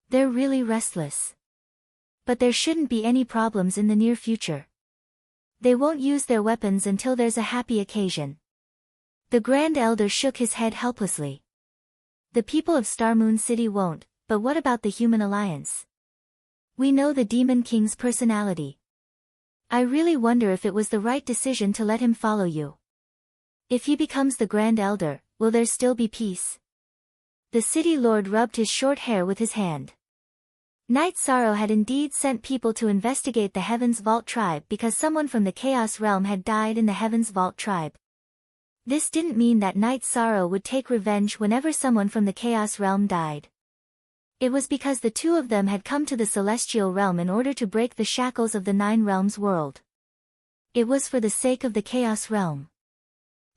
They're really restless. But there shouldn't be any problems in the near future. They won't use their weapons until there's a happy occasion. The Grand Elder shook his head helplessly. The people of Star Moon City won't, but what about the Human Alliance? We know the Demon King's personality. I really wonder if it was the right decision to let him follow you. If he becomes the Grand Elder, will there still be peace? The city lord rubbed his short hair with his hand. Knight Sorrow had indeed sent people to investigate the Heaven's Vault tribe because someone from the Chaos Realm had died in the Heaven's Vault tribe. This didn't mean that Knight Sorrow would take revenge whenever someone from the Chaos Realm died. It was because the 2 of them had come to the Celestial Realm in order to break the shackles of the 9 Realms world. It was for the sake of the Chaos Realm.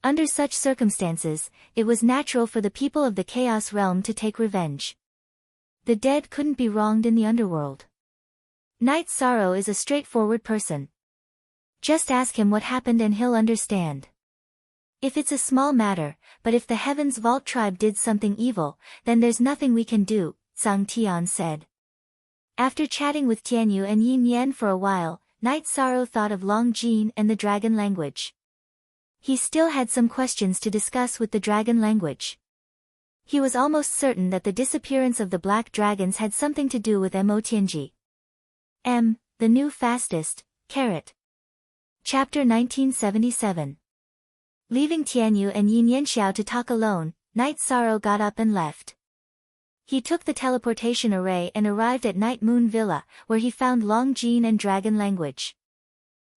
Under such circumstances, it was natural for the people of the Chaos Realm to take revenge. The dead couldn't be wronged in the underworld. Night Sorrow is a straightforward person. Just ask him what happened and he'll understand. If it's a small matter, but if the Heaven's Vault tribe did something evil, then there's nothing we can do, Zhang Tian said. After chatting with Tianyu and Yin Yan for a while, Night Sorrow thought of Long Jin and the dragon language. He still had some questions to discuss with the dragon language. He was almost certain that the disappearance of the black dragons had something to do with Mo Tianji. The new fastest, carrot. Chapter 1977. Leaving Tianyu and Yin Yanxiao to talk alone, Night Sorrow got up and left. He took the teleportation array and arrived at Night Moon Villa, where he found Long Jin and Dragon Language.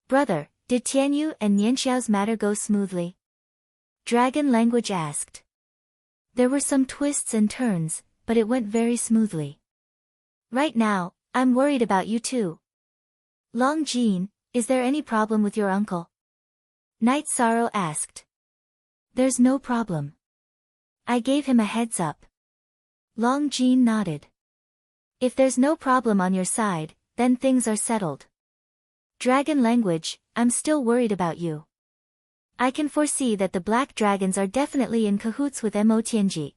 Brother, did Tianyu and Yanxiao's matter go smoothly? Dragon Language asked. There were some twists and turns, but it went very smoothly. Right now, I'm worried about you too. Long Jin, is there any problem with your uncle? Night Sorrow asked. There's no problem. I gave him a heads up. Long Jin nodded. If there's no problem on your side, then things are settled. Dragon Language, I'm still worried about you. I can foresee that the black dragons are definitely in cahoots with Mo Tianji.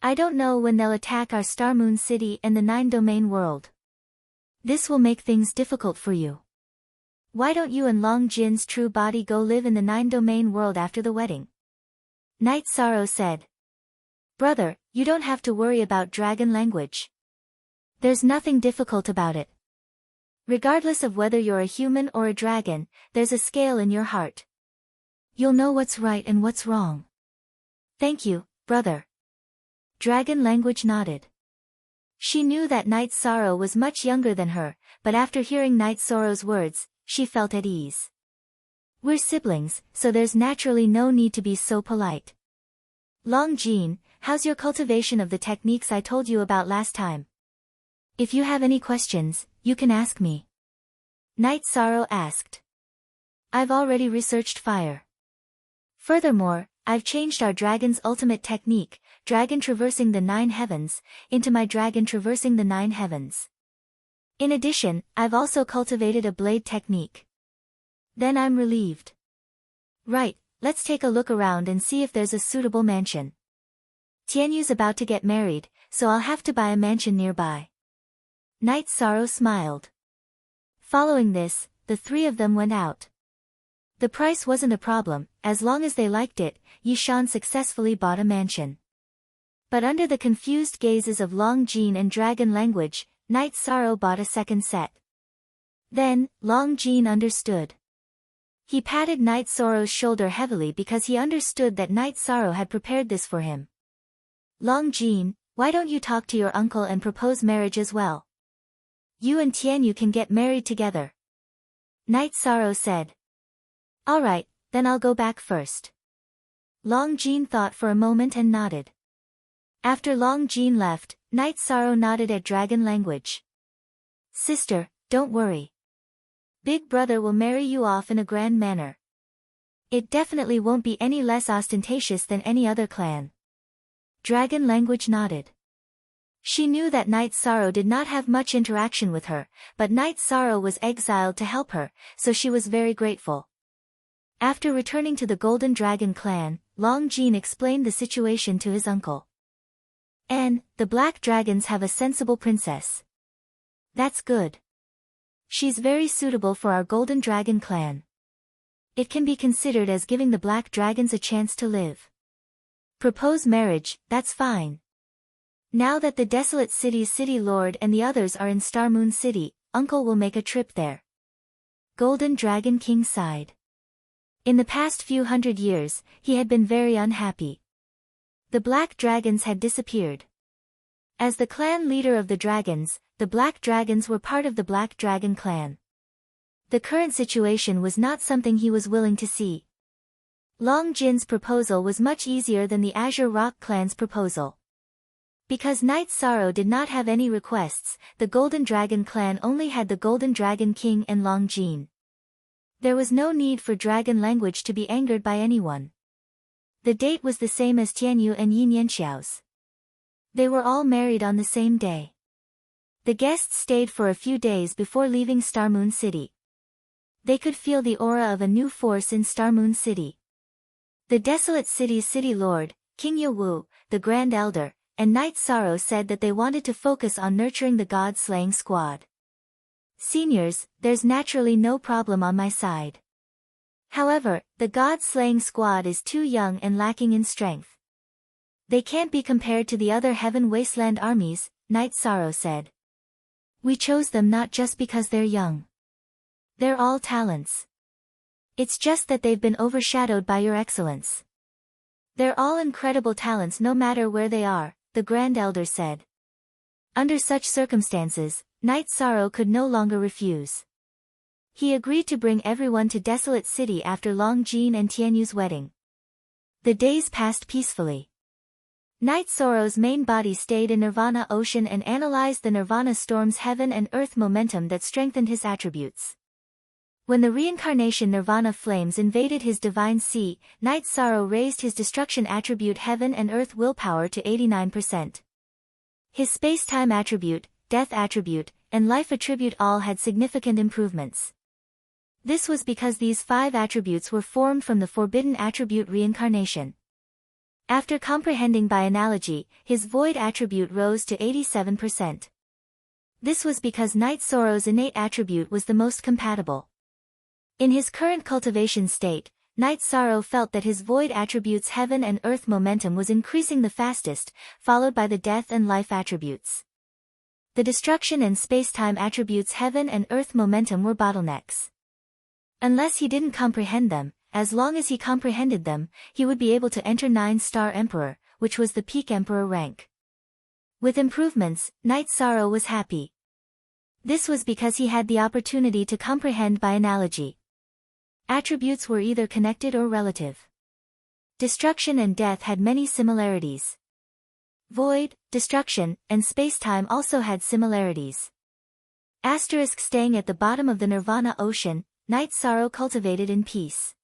I don't know when they'll attack our Star Moon City and the 9-domain world. This will make things difficult for you. Why don't you and Long Jin's true body go live in the 9-domain world after the wedding? Night Sorrow said. Brother, you don't have to worry about Dragon Language. There's nothing difficult about it. Regardless of whether you're a human or a dragon, there's a scale in your heart. You'll know what's right and what's wrong. Thank you, brother. Dragon Language nodded. She knew that Night Sorrow was much younger than her, but after hearing Night Sorrow's words, she felt at ease. We're siblings, so there's naturally no need to be so polite. Long Jin, how's your cultivation of the techniques I told you about last time? If you have any questions, you can ask me. Night Sorrow asked. I've already researched fire. Furthermore, I've changed our dragon's ultimate technique, Dragon Traversing the 9 Heavens, into my Dragon Traversing the 9 Heavens. In addition, I've also cultivated a blade technique. Then I'm relieved. Right, let's take a look around and see if there's a suitable mansion. Tianyu's about to get married, so I'll have to buy a mansion nearby. Night Sorrow smiled. Following this, the three of them went out. The price wasn't a problem, as long as they liked it. Yishan successfully bought a mansion. But under the confused gazes of Long Jin and Dragon Language, Night Sorrow bought a second set. Then, Long Jin understood. He patted Night Sorrow's shoulder heavily because he understood that Night Sorrow had prepared this for him. Long Jin, why don't you talk to your uncle and propose marriage as well? You and Tianyu can get married together. Night Sorrow said. Alright, then I'll go back first. Long Jin thought for a moment and nodded. After Long Jin left, Night Sorrow nodded at Dragon Language. Sister, don't worry. Big brother will marry you off in a grand manner. It definitely won't be any less ostentatious than any other clan. Dragon Language nodded. She knew that Night Sorrow did not have much interaction with her, but Night Sorrow was exiled to help her, so she was very grateful. After returning to the Golden Dragon clan, Long Jin explained the situation to his uncle. The Black Dragons have a sensible princess. That's good. She's very suitable for our Golden Dragon clan. It can be considered as giving the Black Dragons a chance to live. Propose marriage, that's fine. Now that the Desolate City's City Lord and the others are in Star Moon City, Uncle will make a trip there. Golden Dragon King sighed. In the past few hundred years, he had been very unhappy. The Black Dragons had disappeared. As the clan leader of the dragons, the Black Dragons were part of the Black Dragon clan. The current situation was not something he was willing to see. Long Jin's proposal was much easier than the Azure Rock clan's proposal. Because Night Sorrow did not have any requests, the Golden Dragon clan only had the Golden Dragon King and Long Jin. There was no need for Dragon Language to be angered by anyone. The date was the same as Tianyu and Yin Yanxiao's. They were all married on the same day. The guests stayed for a few days before leaving Star Moon City. They could feel the aura of a new force in Star Moon City. The desolate city's city lord, King Yawu, the Grand Elder, and Night Sorrow said that they wanted to focus on nurturing the god-slaying squad. Seniors, there's naturally no problem on my side. However, the god-slaying squad is too young and lacking in strength. They can't be compared to the other Heaven Wasteland armies, Night Sorrow said. We chose them not just because they're young. They're all talents. It's just that they've been overshadowed by your excellence. They're all incredible talents no matter where they are, the Grand Elder said. Under such circumstances, Night Sorrow could no longer refuse. He agreed to bring everyone to Desolate City after Long Jin and Tianyu's wedding. The days passed peacefully. Night Sorrow's main body stayed in Nirvana Ocean and analyzed the Nirvana Storm's heaven and earth momentum that strengthened his attributes. When the reincarnation Nirvana flames invaded his divine sea, Night Sorrow raised his destruction attribute heaven and earth willpower to 89%. His space-time attribute, death attribute, and life attribute all had significant improvements. This was because these 5 attributes were formed from the forbidden attribute reincarnation. After comprehending by analogy, his void attribute rose to 87%. This was because Night Sorrow's innate attribute was the most compatible. In his current cultivation state, Night Sorrow felt that his void attribute's heaven and earth momentum was increasing the fastest, followed by the death and life attributes. The destruction and space-time attributes heaven and earth momentum were bottlenecks. Unless he didn't comprehend them, as long as he comprehended them, he would be able to enter 9-star Emperor, which was the peak Emperor rank. With improvements, Night Sorrow was happy. This was because he had the opportunity to comprehend by analogy. Attributes were either connected or relative. Destruction and death had many similarities. Void, destruction, and space-time also had similarities. Asterisk staying at the bottom of the Nirvana Ocean, Night Sorrow cultivated in peace.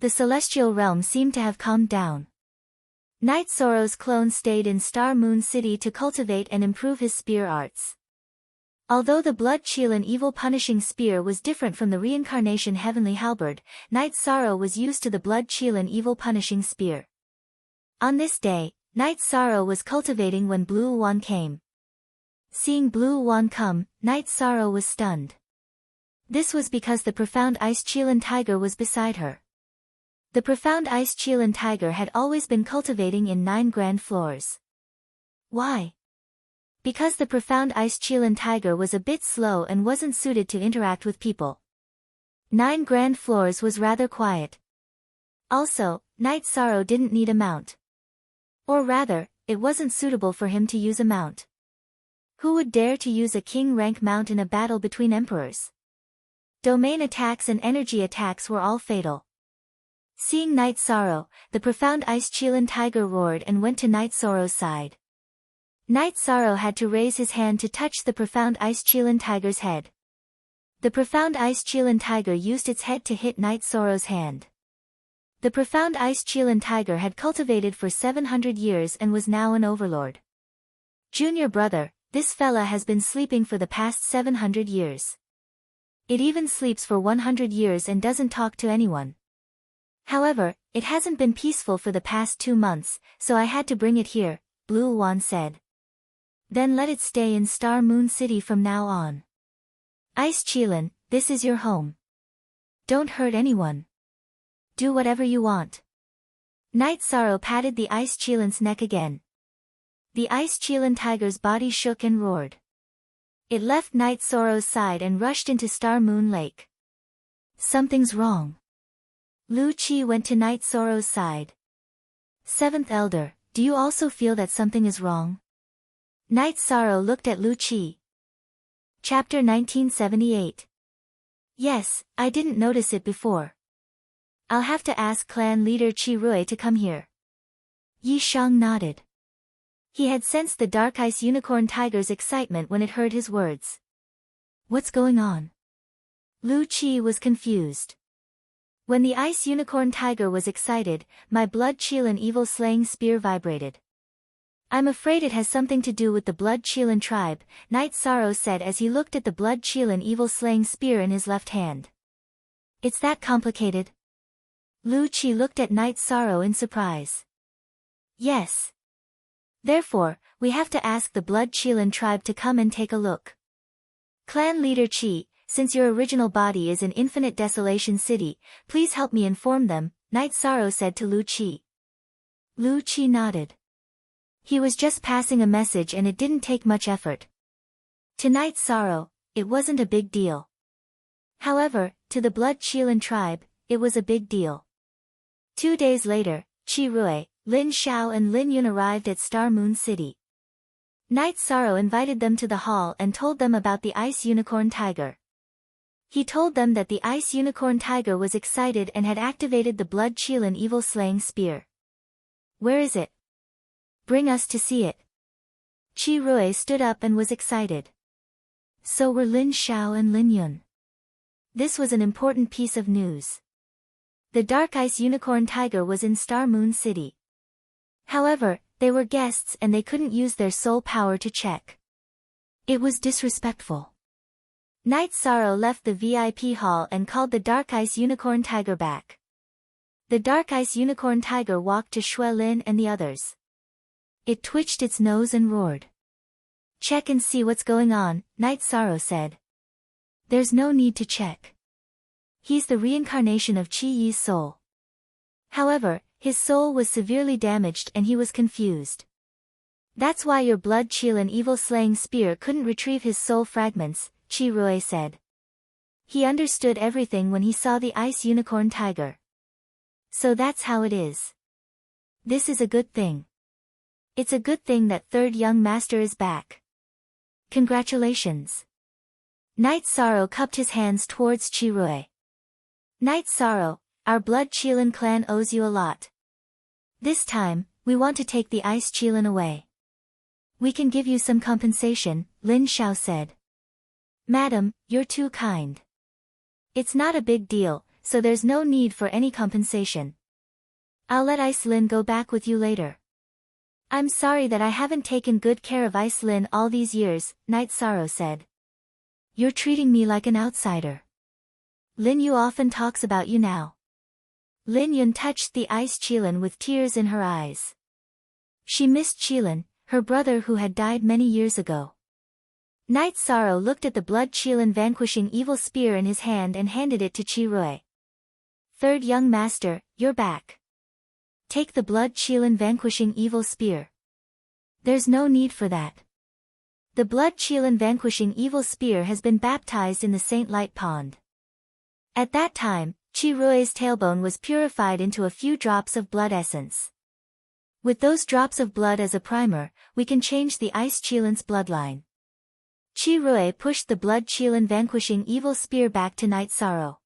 The celestial realm seemed to have calmed down. Night Sorrow's clone stayed in Star Moon City to cultivate and improve his spear arts. Although the Blood Chilan evil punishing spear was different from the reincarnation heavenly halberd, Night Sorrow was used to the Blood Chilan evil punishing spear. On this day, Night Sorrow was cultivating when Blue Wan came. Seeing Blue Wan come, Night Sorrow was stunned. This was because the profound Ice Chilan tiger was beside her. The profound Ice Chilan tiger had always been cultivating in 9 grand floors. Why? Because the profound Ice Chilan tiger was a bit slow and wasn't suited to interact with people. 9 grand floors was rather quiet. Also, Night Sorrow didn't need a mount. Or rather, it wasn't suitable for him to use a mount. Who would dare to use a king rank mount in a battle between emperors? Domain attacks and energy attacks were all fatal. Seeing Night Sorrow, the profound Ice Chilan tiger roared and went to Night Sorrow's side. Night Sorrow had to raise his hand to touch the profound Ice Chilan tiger's head. The profound Ice Chilan tiger used its head to hit Night Sorrow's hand. The profound Ice Chilan tiger had cultivated for 700 years and was now an overlord. Junior brother, this fella has been sleeping for the past 700 years. It even sleeps for 100 years and doesn't talk to anyone. However, it hasn't been peaceful for the past 2 months, so I had to bring it here, Blue Wan said. Then let it stay in Star Moon City from now on. Ice Chilan, this is your home. Don't hurt anyone. Do whatever you want. Night Sorrow patted the Ice Chilan's neck again. The Ice Chilan tiger's body shook and roared. It left Night Sorrow's side and rushed into Star Moon Lake. Something's wrong. Lu Chi went to Night Sorrow's side. 7th Elder, do you also feel that something is wrong? Night Sorrow looked at Lu Chi. Chapter 1978. Yes, I didn't notice it before. I'll have to ask clan leader Chi Rui to come here. Yi Shang nodded. He had sensed the dark ice unicorn tiger's excitement when it heard his words. What's going on? Lu Chi was confused. When the ice unicorn tiger was excited, my blood Chilan evil slaying spear vibrated. I'm afraid it has something to do with the Blood Qilin tribe, Knight Sorrow said as he looked at the Blood Qilin evil-slaying spear in his left hand. It's that complicated? Lu Qi looked at Knight Sorrow in surprise. Yes. Therefore, we have to ask the Blood Qilin tribe to come and take a look. Clan leader Qi, since your original body is in Infinite Desolation City, please help me inform them, Knight Sorrow said to Lu Qi. Lu Qi nodded. He was just passing a message and it didn't take much effort. To Knight Sorrow, it wasn't a big deal. However, to the Blood Qilin tribe, it was a big deal. 2 days later, Qi Rui, Lin Xiao and Lin Yun arrived at Star Moon City. Knight Sorrow invited them to the hall and told them about the Ice Unicorn Tiger. He told them that the Ice Unicorn Tiger was excited and had activated the Blood Qilin evil-slaying spear. Where is it? Bring us to see it. Qi Rui stood up and was excited. So were Lin Xiao and Lin Yun. This was an important piece of news. The Dark Ice Unicorn Tiger was in Star Moon City. However, they were guests and they couldn't use their soul power to check. It was disrespectful. Knight Sorrow left the VIP hall and called the Dark Ice Unicorn Tiger back. The Dark Ice Unicorn Tiger walked to Shui Lin and the others. It twitched its nose and roared. Check and see what's going on, Knight Sorrow said. There's no need to check. He's the reincarnation of Qi Yi's soul. However, his soul was severely damaged and he was confused. That's why your Blood Qilin evil-slaying spear couldn't retrieve his soul fragments, Qi Rui said. He understood everything when he saw the Ice Unicorn Tiger. So that's how it is. This is a good thing. It's a good thing that third young master is back. Congratulations. Knight Sorrow cupped his hands towards Qi Rui. Knight Sorrow, our Blood Qilin clan owes you a lot. This time, we want to take the Ice Qilin away. We can give you some compensation, Lin Xiao said. Madam, you're too kind. It's not a big deal, so there's no need for any compensation. I'll let Ice Lin go back with you later. I'm sorry that I haven't taken good care of Ice Lin all these years, Knight Sorrow said. You're treating me like an outsider. Lin Yu often talks about you now. Lin Yun touched the Ice Qilin with tears in her eyes. She missed Qilin, her brother who had died many years ago. Knight Sorrow looked at the Blood Qilin vanquishing evil spear in his hand and handed it to Qi Rui. Third young master, you're back. Take the Blood Qilin vanquishing evil spear. There's no need for that. The Blood Qilin vanquishing evil spear has been baptized in the Saint Light Pond. At that time, Qi Rui's tailbone was purified into a few drops of blood essence. With those drops of blood as a primer, we can change the Ice Qilin's bloodline. Qi Rui pushed the Blood Qilin vanquishing evil spear back to Knight Sorrow.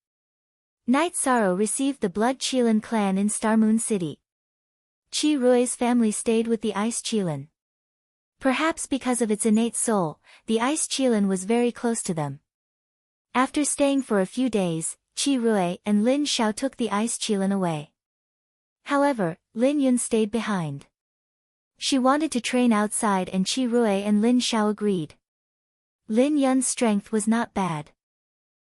Knight Sorrow received the Blood Qilin clan in Star Moon City. Qi Rui's family stayed with the Ice Qilin. Perhaps because of its innate soul, the Ice Qilin was very close to them. After staying for a few days, Qi Rui and Lin Xiao took the Ice Qilin away. However, Lin Yun stayed behind. She wanted to train outside and Qi Rui and Lin Xiao agreed. Lin Yun's strength was not bad.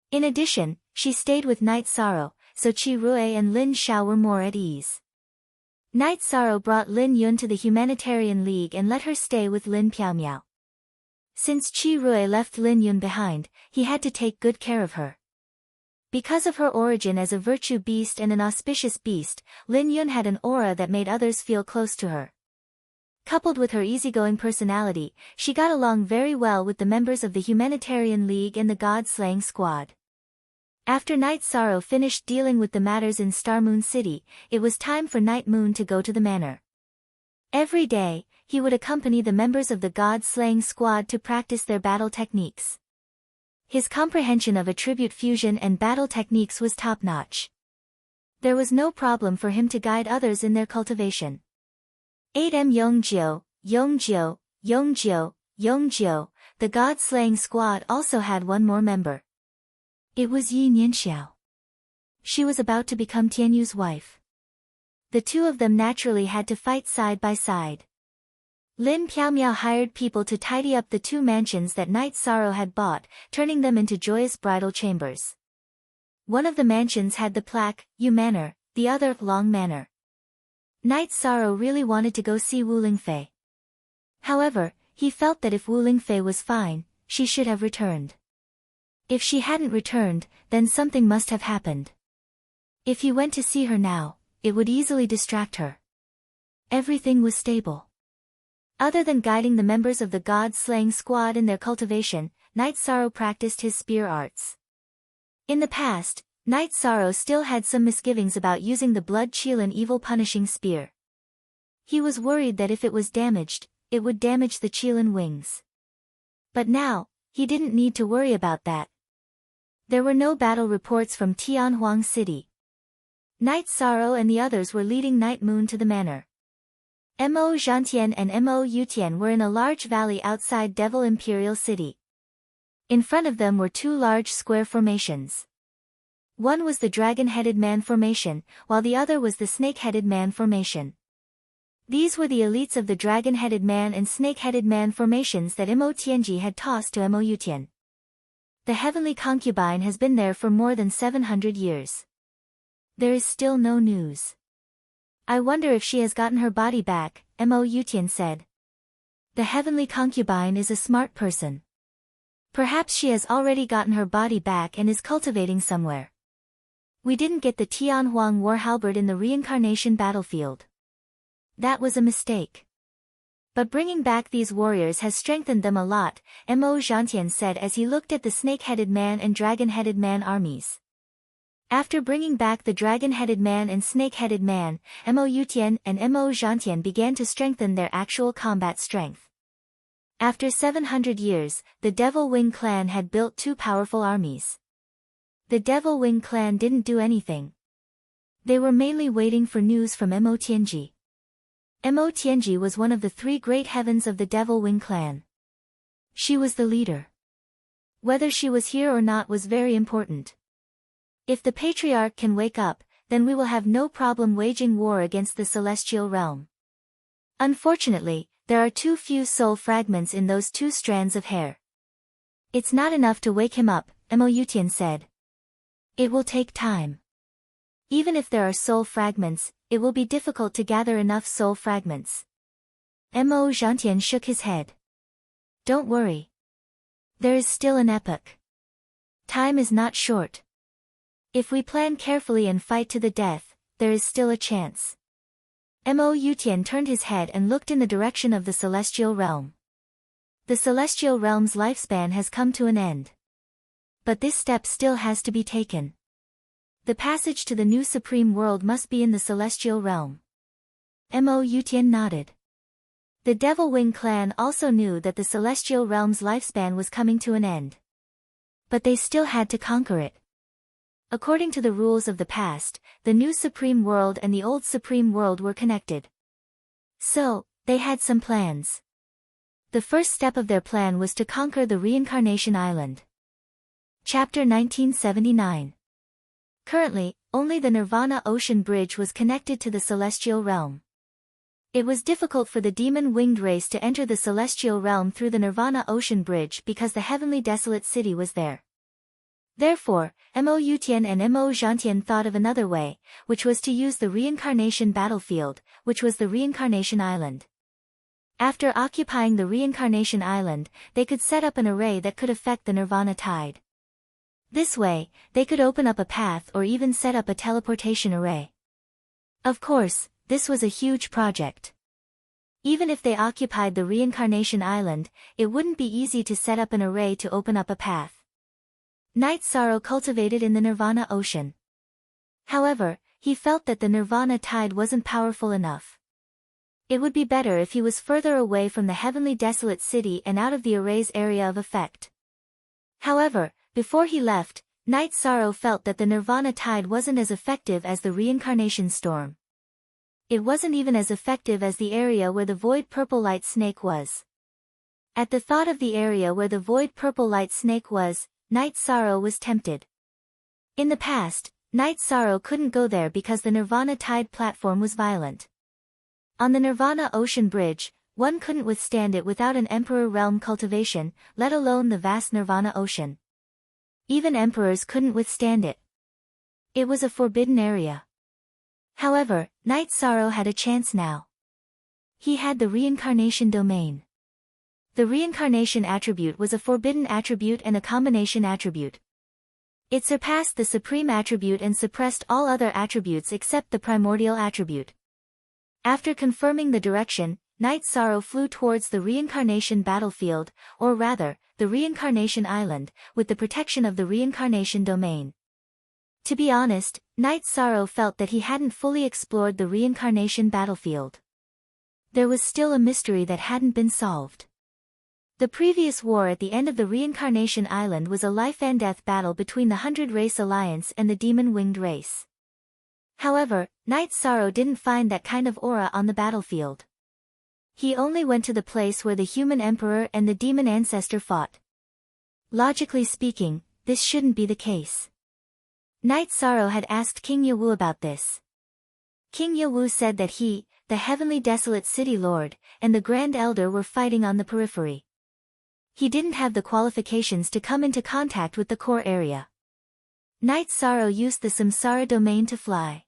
In addition, she stayed with Knight Sorrow, so Qi Rui and Lin Xiao were more at ease. Knight Sorrow brought Lin Yun to the Humanitarian League and let her stay with Lin Piaomiao. Since Qi Rui left Lin Yun behind, he had to take good care of her. Because of her origin as a virtue beast and an auspicious beast, Lin Yun had an aura that made others feel close to her. Coupled with her easygoing personality, she got along very well with the members of the Humanitarian League and the God-Slaying Squad. After Knight Sorrow finished dealing with the matters in Star Moon City, it was time for Night Moon to go to the manor. Every day, he would accompany the members of the God-Slaying Squad to practice their battle techniques. His comprehension of attribute fusion and battle techniques was top-notch. There was no problem for him to guide others in their cultivation. 8M Yongjio, Yongjio, Yongjio, Yongjio, the God-Slaying Squad also had one more member. It was Yi Nianxiao. She was about to become Tianyu's wife. The two of them naturally had to fight side by side. Lin Piaomiao hired people to tidy up the two mansions that Night Sorrow had bought, turning them into joyous bridal chambers. One of the mansions had the plaque, Yu Manor, the other, Long Manor. Night Sorrow really wanted to go see Wu Lingfei. However, he felt that if Wu Lingfei was fine, she should have returned. If she hadn't returned, then something must have happened. If he went to see her now, it would easily distract her. Everything was stable. Other than guiding the members of the god-slaying squad in their cultivation, Night Sorrow practiced his spear arts. In the past, Night Sorrow still had some misgivings about using the blood Qilin evil punishing spear. He was worried that if it was damaged, it would damage the Qilin wings. But now, he didn't need to worry about that. There were no battle reports from Tianhuang City. Night Sorrow and the others were leading Night Moon to the manor. Mo Zhantian and Mo Yutian were in a large valley outside Devil Imperial City. In front of them were two large square formations. One was the Dragon-Headed Man formation, while the other was the Snake-Headed Man formation. These were the elites of the Dragon-Headed Man and Snake-Headed Man formations that Mo Tianji had tossed to Mo Yutian. The Heavenly Concubine has been there for more than 700 years. There is still no news. I wonder if she has gotten her body back, Mo Yutian said. The Heavenly Concubine is a smart person. Perhaps she has already gotten her body back and is cultivating somewhere. We didn't get the Tianhuang war halberd in the reincarnation battlefield. That was a mistake. But bringing back these warriors has strengthened them a lot, Mo Zhantian said as he looked at the Snake-Headed Man and Dragon-Headed Man armies. After bringing back the Dragon-Headed Man and Snake-Headed Man, Mo Yutian and Mo Zhantian began to strengthen their actual combat strength. After 700 years, the Devil Wing clan had built two powerful armies. The Devil Wing clan didn't do anything. They were mainly waiting for news from Mo Tianji. Mo Tianji was one of the three great heavens of the Devil Wing clan. She was the leader. Whether she was here or not was very important. If the Patriarch can wake up, then we will have no problem waging war against the Celestial Realm. Unfortunately, there are too few soul fragments in those two strands of hair. It's not enough to wake him up, Mo Yutian said. It will take time. Even if there are soul fragments, it will be difficult to gather enough soul fragments. Mo Zhantian shook his head. Don't worry. There is still an epoch. Time is not short. If we plan carefully and fight to the death, there is still a chance. Mo Yutian turned his head and looked in the direction of the Celestial Realm. The Celestial Realm's lifespan has come to an end. But this step still has to be taken. The passage to the new Supreme World must be in the Celestial Realm. Mo Yutian nodded. The Devil Wing clan also knew that the Celestial Realm's lifespan was coming to an end. But they still had to conquer it. According to the rules of the past, the new Supreme World and the old Supreme World were connected. So, they had some plans. The first step of their plan was to conquer the Reincarnation Island. Chapter 1979. Currently, only the Nirvana Ocean Bridge was connected to the Celestial Realm. It was difficult for the demon-winged race to enter the Celestial Realm through the Nirvana Ocean Bridge because the Heavenly Desolate City was there. Therefore, Mo Yutian and Mo Zhantian thought of another way, which was to use the reincarnation battlefield, which was the Reincarnation Island. After occupying the Reincarnation Island, they could set up an array that could affect the Nirvana Tide. This way, they could open up a path or even set up a teleportation array. Of course, this was a huge project. Even if they occupied the Reincarnation Island, it wouldn't be easy to set up an array to open up a path. Night Sorrow cultivated in the Nirvana Ocean. However, he felt that the Nirvana Tide wasn't powerful enough. It would be better if he was further away from the Heavenly Desolate City and out of the array's area of effect. However, before he left, Night Sorrow felt that the Nirvana Tide wasn't as effective as the Reincarnation Storm. It wasn't even as effective as the area where the Void Purple Light Snake was. At the thought of the area where the Void Purple Light Snake was, Night Sorrow was tempted. In the past, Night Sorrow couldn't go there because the Nirvana Tide platform was violent. On the Nirvana Ocean Bridge, One couldn't withstand it without an emperor realm cultivation, let alone the vast nirvana ocean. Even emperors couldn't withstand it. It was a forbidden area. However, Night Sorrow had a chance now. He had the reincarnation domain. The reincarnation attribute was a forbidden attribute and a combination attribute. It surpassed the supreme attribute and suppressed all other attributes except the primordial attribute. After confirming the direction, Night Sorrow flew towards the reincarnation battlefield, or rather, the reincarnation island, with the protection of the reincarnation domain. To be honest, Night Sorrow felt that he hadn't fully explored the reincarnation battlefield. There was still a mystery that hadn't been solved. The previous war at the end of the Reincarnation Island was a life-and-death battle between the 100 Race Alliance and the Demon-Winged Race. However, Night Sorrow didn't find that kind of aura on the battlefield. He only went to the place where the human emperor and the demon ancestor fought. Logically speaking, this shouldn't be the case. Night Sorrow had asked King Yawu about this. King Yawu said that he, the Heavenly Desolate City Lord, and the Grand Elder were fighting on the periphery. He didn't have the qualifications to come into contact with the core area. Night Sorrow used the Samsara domain to fly.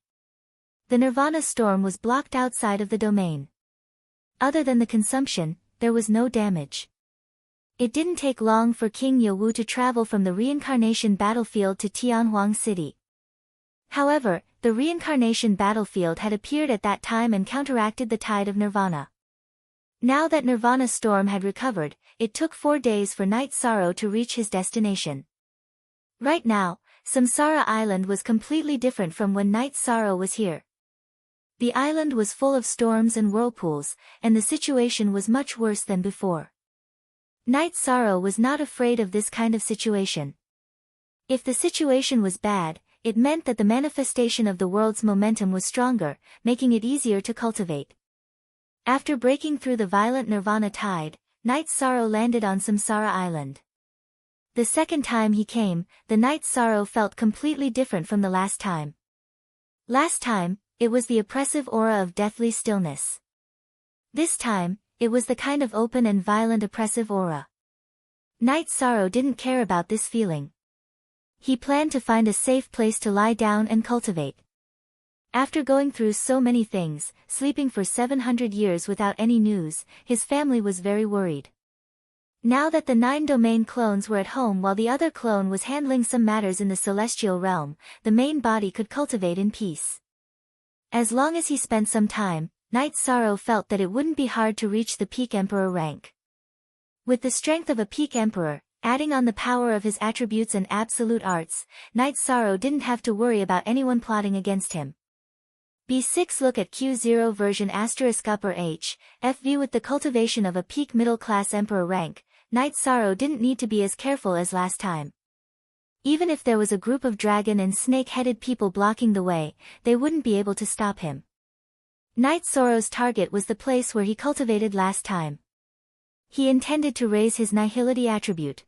The Nirvana storm was blocked outside of the domain. Other than the consumption, there was no damage. It didn't take long for King Yawu to travel from the reincarnation battlefield to Tianhuang City. However, the reincarnation battlefield had appeared at that time and counteracted the tide of Nirvana. Now that Nirvana storm had recovered, it took 4 days for Night Sorrow to reach his destination. Right now, Samsara Island was completely different from when Night Sorrow was here. The island was full of storms and whirlpools, and the situation was much worse than before. Night Sorrow was not afraid of this kind of situation. If the situation was bad, it meant that the manifestation of the world's momentum was stronger, making it easier to cultivate. After breaking through the violent Nirvana tide, Night Sorrow landed on Samsara Island. The second time he came, the Night Sorrow felt completely different from the last time. Last time, it was the oppressive aura of deathly stillness. This time, it was the kind of open and violent oppressive aura. Night Sorrow didn't care about this feeling. He planned to find a safe place to lie down and cultivate. After going through so many things, sleeping for 700 years without any news, his family was very worried. Now that the 9 domain clones were at home while the other clone was handling some matters in the celestial realm, the main body could cultivate in peace. As long as he spent some time, Night Sorrow felt that it wouldn't be hard to reach the peak emperor rank. With the strength of a peak emperor, adding on the power of his attributes and absolute arts, Night Sorrow didn't have to worry about anyone plotting against him. B6 Look at Q0 version *upper H, FV. With the cultivation of a peak middle-class emperor rank, Night Sorrow didn't need to be as careful as last time. Even if there was a group of dragon and snake-headed people blocking the way, they wouldn't be able to stop him. Night Sorrow's target was the place where he cultivated last time. He intended to raise his nihility attribute.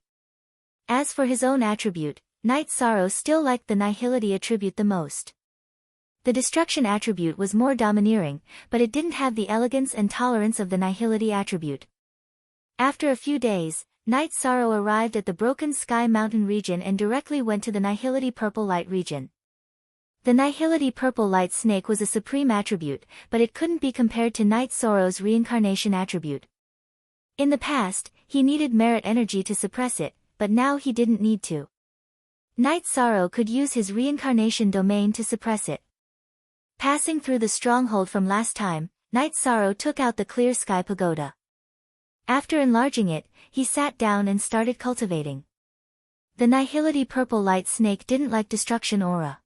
As for his own attribute, Night Sorrow still liked the nihility attribute the most. The destruction attribute was more domineering, but it didn't have the elegance and tolerance of the nihility attribute. After a few days, Night Sorrow arrived at the Broken Sky Mountain region and directly went to the nihility purple light region. The nihility purple light snake was a supreme attribute, but it couldn't be compared to Night Sorrow's reincarnation attribute. In the past, he needed merit energy to suppress it, but now he didn't need to. Night Sorrow could use his reincarnation domain to suppress it. Passing through the stronghold from last time, Night Sorrow took out the clear sky pagoda. After enlarging it, he sat down and started cultivating. The nihility purple light snake didn't like destruction aura.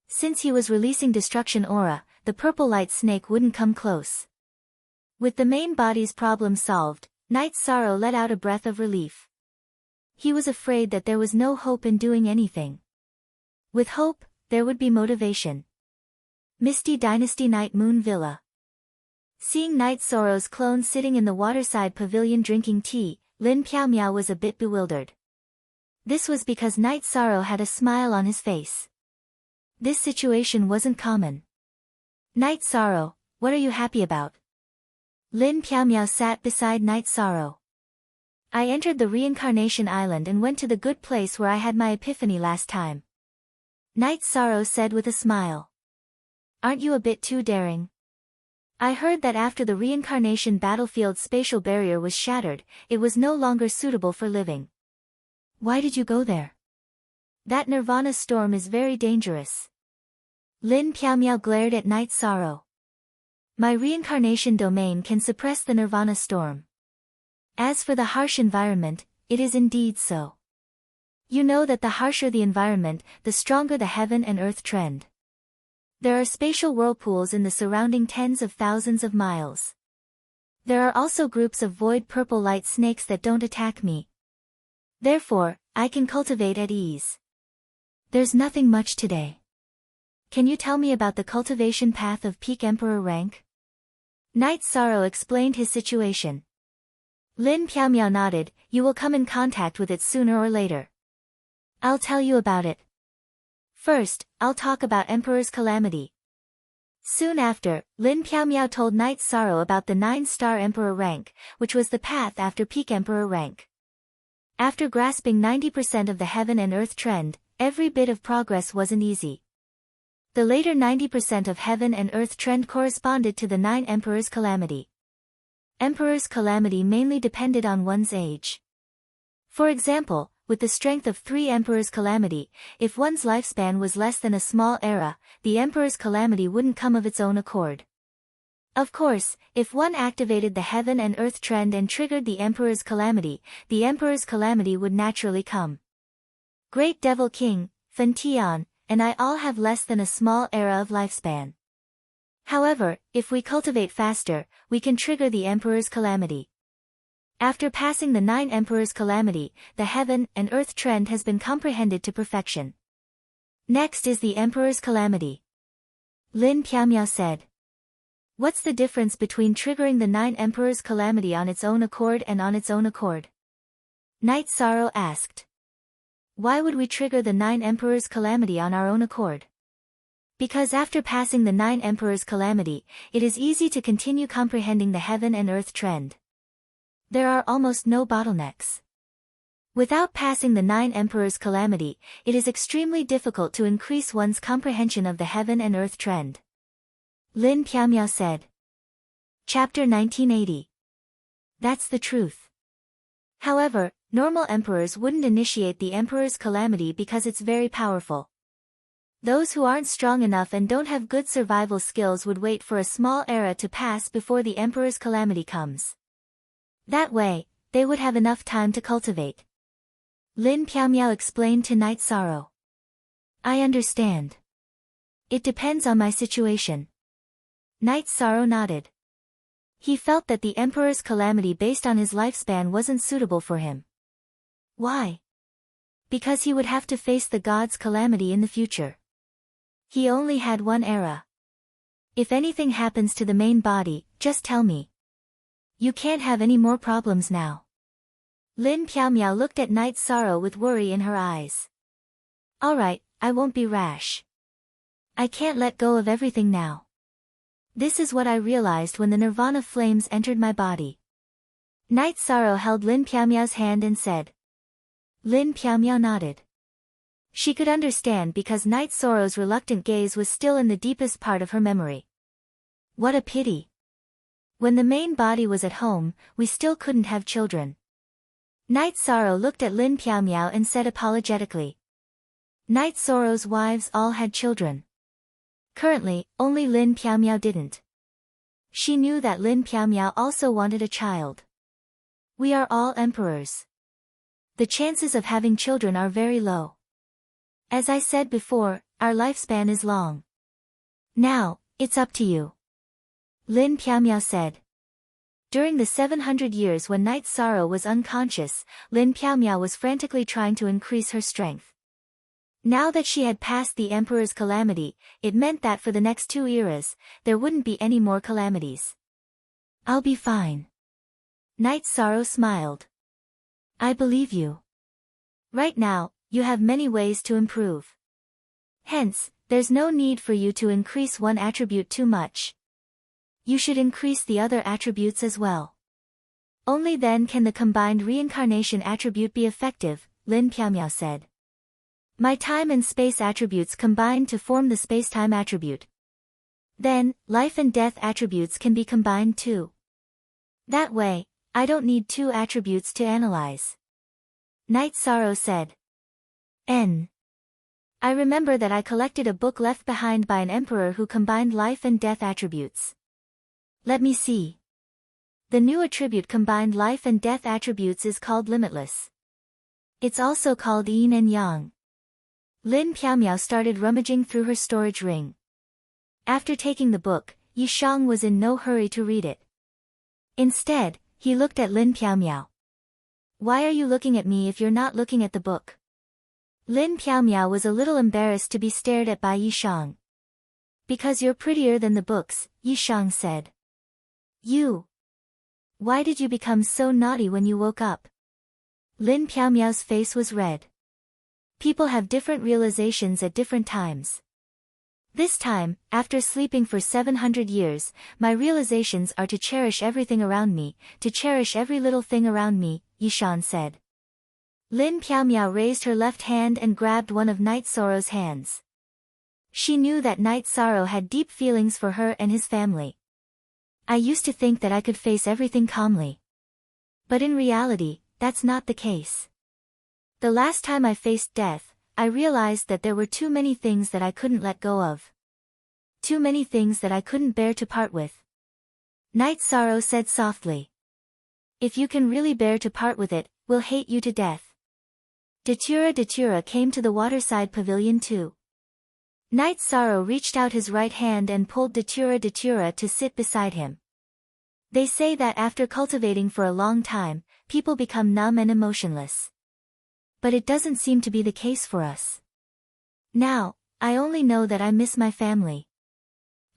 Since he was releasing destruction aura, the purple light snake wouldn't come close. With the main body's problem solved, Night Sorrow let out a breath of relief. He was afraid that there was no hope in doing anything. With hope, there would be motivation. Misty Dynasty Night Moon Villa. Seeing Night Sorrow's clone sitting in the waterside pavilion drinking tea, Lin Piao was a bit bewildered. This was because Night Sorrow had a smile on his face. This situation wasn't common. Night Sorrow, what are you happy about? Lin Piaomiao sat beside Night Sorrow. I entered the reincarnation island and went to the good place where I had my epiphany last time. Night Sorrow said with a smile. Aren't you a bit too daring? I heard that after the reincarnation battlefield's spatial barrier was shattered, it was no longer suitable for living. Why did you go there? That Nirvana storm is very dangerous. Lin Piaomiao glared at Night Sorrow. My reincarnation domain can suppress the Nirvana storm. As for the harsh environment, it is indeed so. You know that the harsher the environment, the stronger the heaven and earth trend. There are spatial whirlpools in the surrounding tens of thousands of miles. There are also groups of void purple light snakes that don't attack me. Therefore, I can cultivate at ease. There's nothing much today. Can you tell me about the cultivation path of peak emperor rank? Night Sorrow explained his situation. Lin Piaomiao nodded. You will come in contact with it sooner or later. I'll tell you about it. First, I'll talk about Emperor's Calamity. Soon after, Lin Piaomiao told Night Sorrow about the 9-star Emperor rank, which was the path after peak Emperor rank. After grasping 90% of the heaven and earth trend, every bit of progress wasn't easy. The later 90% of heaven and earth trend corresponded to the 9 Emperor's Calamity. Emperor's Calamity mainly depended on one's age. For example, with the strength of 3 Emperor's Calamity, if one's lifespan was less than a small era, the Emperor's Calamity wouldn't come of its own accord. Of course, if one activated the heaven and earth trend and triggered the Emperor's Calamity would naturally come. Great Devil King, Fen Tian, and I all have less than a small era of lifespan. However, if we cultivate faster, we can trigger the Emperor's Calamity. After passing the 9 Emperor's Calamity, the heaven and earth trend has been comprehended to perfection. Next is the Emperor's Calamity. Lin Piaomiao said. What's the difference between triggering the 9 Emperor's Calamity on its own accord and on its own accord? Night Sorrow asked. Why would we trigger the 9 Emperor's Calamity on our own accord? Because after passing the 9 Emperor's Calamity, it is easy to continue comprehending the heaven and earth trend. There are almost no bottlenecks. Without passing the 9 Emperor's Calamity, it is extremely difficult to increase one's comprehension of the heaven and earth trend. Lin Piaomiao said. Chapter 1980. That's the truth. However, normal emperors wouldn't initiate the Emperor's Calamity because it's very powerful. Those who aren't strong enough and don't have good survival skills would wait for a small era to pass before the Emperor's Calamity comes. That way, they would have enough time to cultivate. Lin Piaomiao explained to Night Sorrow. I understand. It depends on my situation. Night Sorrow nodded. He felt that the Emperor's Calamity based on his lifespan wasn't suitable for him. Why? Because he would have to face the God's Calamity in the future. He only had one era. If anything happens to the main body, just tell me. You can't have any more problems now. Lin Piaomiao looked at Night Sorrow with worry in her eyes. Alright, I won't be rash. I can't let go of everything now. This is what I realized when the Nirvana flames entered my body. Night Sorrow held Lin Piaomiao's hand and said. Lin Piaomiao nodded. She could understand because Night Sorrow's reluctant gaze was still in the deepest part of her memory. What a pity. When the main body was at home, we still couldn't have children. Night Sorrow looked at Lin Piaomiao and said apologetically. Night Sorrow's wives all had children. Currently, only Lin Piaomiao didn't. She knew that Lin Piaomiao also wanted a child. We are all emperors. The chances of having children are very low. As I said before, our lifespan is long. Now, it's up to you. Lin Piaomiao said. During the 700 years when Night Sorrow was unconscious, Lin Piaomiao was frantically trying to increase her strength. Now that she had passed the Emperor's Calamity, it meant that for the next 2 eras, there wouldn't be any more calamities. I'll be fine. Night Sorrow smiled. I believe you. Right now, you have many ways to improve. Hence, there's no need for you to increase one attribute too much. you should increase the other attributes as well. Only then can the combined reincarnation attribute be effective, Lin Piaomiao said. My time and space attributes combine to form the spacetime attribute. Then, life and death attributes can be combined too. That way, I don't need two attributes to analyze. Night Sorrow said. I remember that I collected a book left behind by an emperor who combined life and death attributes. Let me see. The new attribute combined life and death attributes is called limitless. It's also called yin and yang. Lin Piaomiao started rummaging through her storage ring. After taking the book, Yi Shang was in no hurry to read it. Instead, he looked at Lin Piaomiao. Why are you looking at me if you're not looking at the book? Lin Piaomiao was a little embarrassed to be stared at by Yi Shang. Because you're prettier than the books, Yi Shang said. You. Why did you become so naughty when you woke up? Lin Piaomiao's face was red. People have different realizations at different times. This time, after sleeping for 700 years, my realizations are to cherish everything around me, to cherish every little thing around me, Yi Shang said. Lin Piaomiao raised her left hand and grabbed one of Night Sorrow's hands. She knew that Night Sorrow had deep feelings for her and his family. I used to think that I could face everything calmly. But in reality, that's not the case. The last time I faced death, I realized that there were too many things that I couldn't let go of. Too many things that I couldn't bear to part with. Night Sorrow said softly. If you can really bear to part with it, we'll hate you to death. Datura came to the waterside pavilion too. Night Sorrow reached out his right hand and pulled Datura to sit beside him. They say that after cultivating for a long time, people become numb and emotionless. But it doesn't seem to be the case for us. Now, I only know that I miss my family.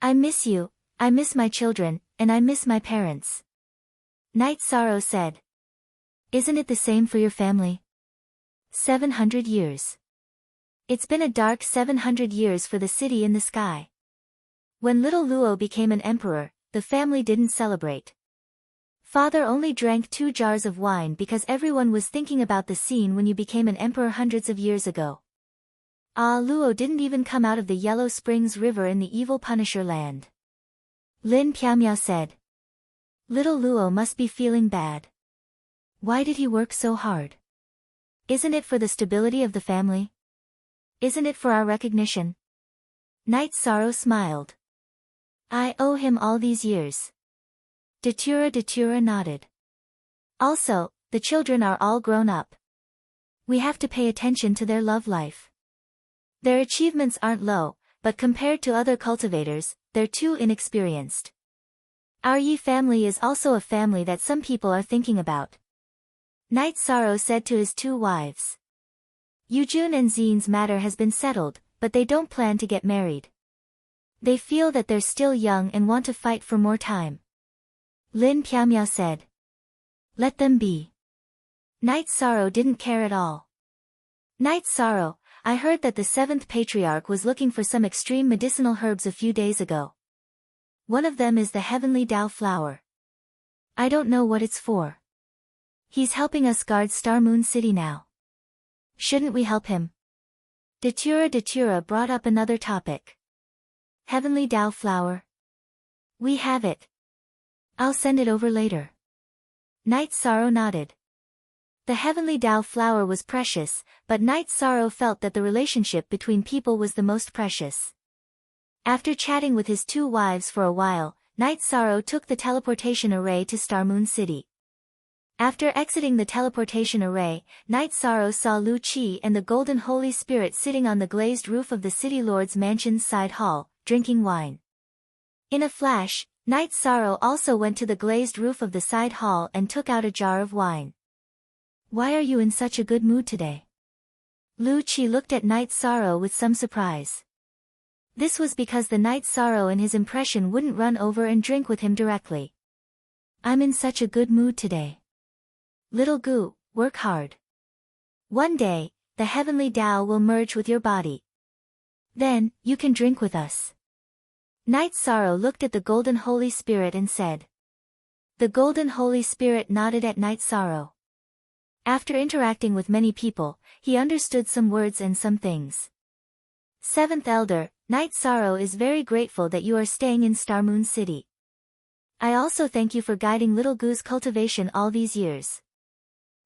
I miss you, I miss my children, and I miss my parents. Night Sorrow said. Isn't it the same for your family? 700 years. It's been a dark 700 years for the city in the sky. When little Luo became an emperor, the family didn't celebrate. Father only drank 2 jars of wine because everyone was thinking about the scene when you became an emperor hundreds of years ago. Luo didn't even come out of the Yellow Springs River in the evil Punisher land. Lin Piaomiao said. Little Luo must be feeling bad. Why did he work so hard? Isn't it for the stability of the family? Isn't it for our recognition? Night Sorrow smiled. I owe him all these years. Datura nodded. Also, the children are all grown up. We have to pay attention to their love life. Their achievements aren't low, but compared to other cultivators, they're too inexperienced. Our Yi family is also a family that some people are thinking about. Night Sorrow said to his 2 wives. Yujun and Xian's matter has been settled, but they don't plan to get married. They feel that they're still young and want to fight for more time. Lin Piaomiao said. Let them be. Night Sorrow didn't care at all. Night Sorrow, I heard that the 7th patriarch was looking for some extreme medicinal herbs a few days ago. One of them is the heavenly Dao flower. I don't know what it's for. He's helping us guard Star Moon City now. Shouldn't we help him? Datura brought up another topic. Heavenly Dao flower. We have it. I'll send it over later. Night Sorrow nodded. The heavenly Dao flower was precious, but Night Sorrow felt that the relationship between people was the most precious. After chatting with his 2 wives for a while, Night Sorrow took the teleportation array to Star Moon City. After exiting the teleportation array, Night Sorrow saw Lu Qi and the Golden Holy Spirit sitting on the glazed roof of the City Lord's mansion's side hall, drinking wine. In a flash, Night Sorrow also went to the glazed roof of the side hall and took out a jar of wine. Why are you in such a good mood today? Lu Qi looked at Night Sorrow with some surprise. This was because the Night Sorrow in his impression wouldn't run over and drink with him directly. I'm in such a good mood today. Little Gu, work hard. One day, the heavenly Tao will merge with your body. Then, you can drink with us. Night Sorrow looked at the Golden Holy Spirit and said. The Golden Holy Spirit nodded at Night Sorrow. After interacting with many people, he understood some words and some things. Seventh Elder, Night Sorrow is very grateful that you are staying in Starmoon City. I also thank you for guiding Little Goo's cultivation all these years.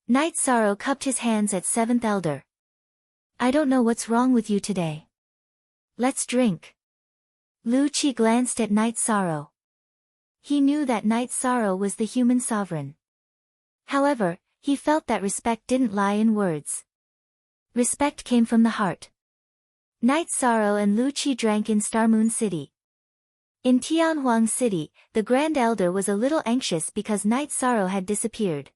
Night Sorrow cupped his hands at Seventh Elder. I don't know what's wrong with you today. Let's drink. Lu Qi glanced at Night Sorrow. He knew that Night Sorrow was the human sovereign. However, he felt that respect didn't lie in words. Respect came from the heart. Night Sorrow and Lu Qi drank in Starmoon City. In Tianhuang City, the Grand Elder was a little anxious because Night Sorrow had disappeared.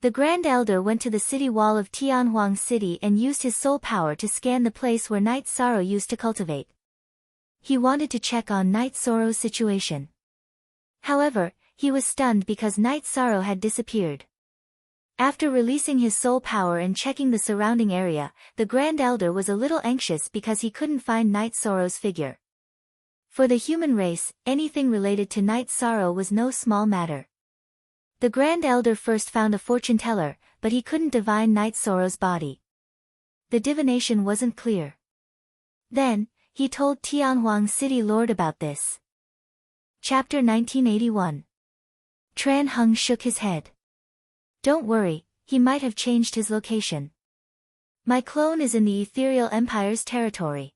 The Grand Elder went to the city wall of Tianhuang City and used his soul power to scan the place where Night Sorrow used to cultivate. He wanted to check on Night Sorrow's situation. However, he was stunned because Night Sorrow had disappeared. After releasing his soul power and checking the surrounding area, the Grand Elder was a little anxious because he couldn't find Night Sorrow's figure. For the human race, anything related to Night Sorrow was no small matter. The Grand Elder first found a fortune teller, but he couldn't divine Night Sorrow's body. The divination wasn't clear. Then, he told Tianhuang City Lord about this. Chapter 1981. Tran Hung shook his head. Don't worry, he might have changed his location. My clone is in the Ethereal Empire's territory.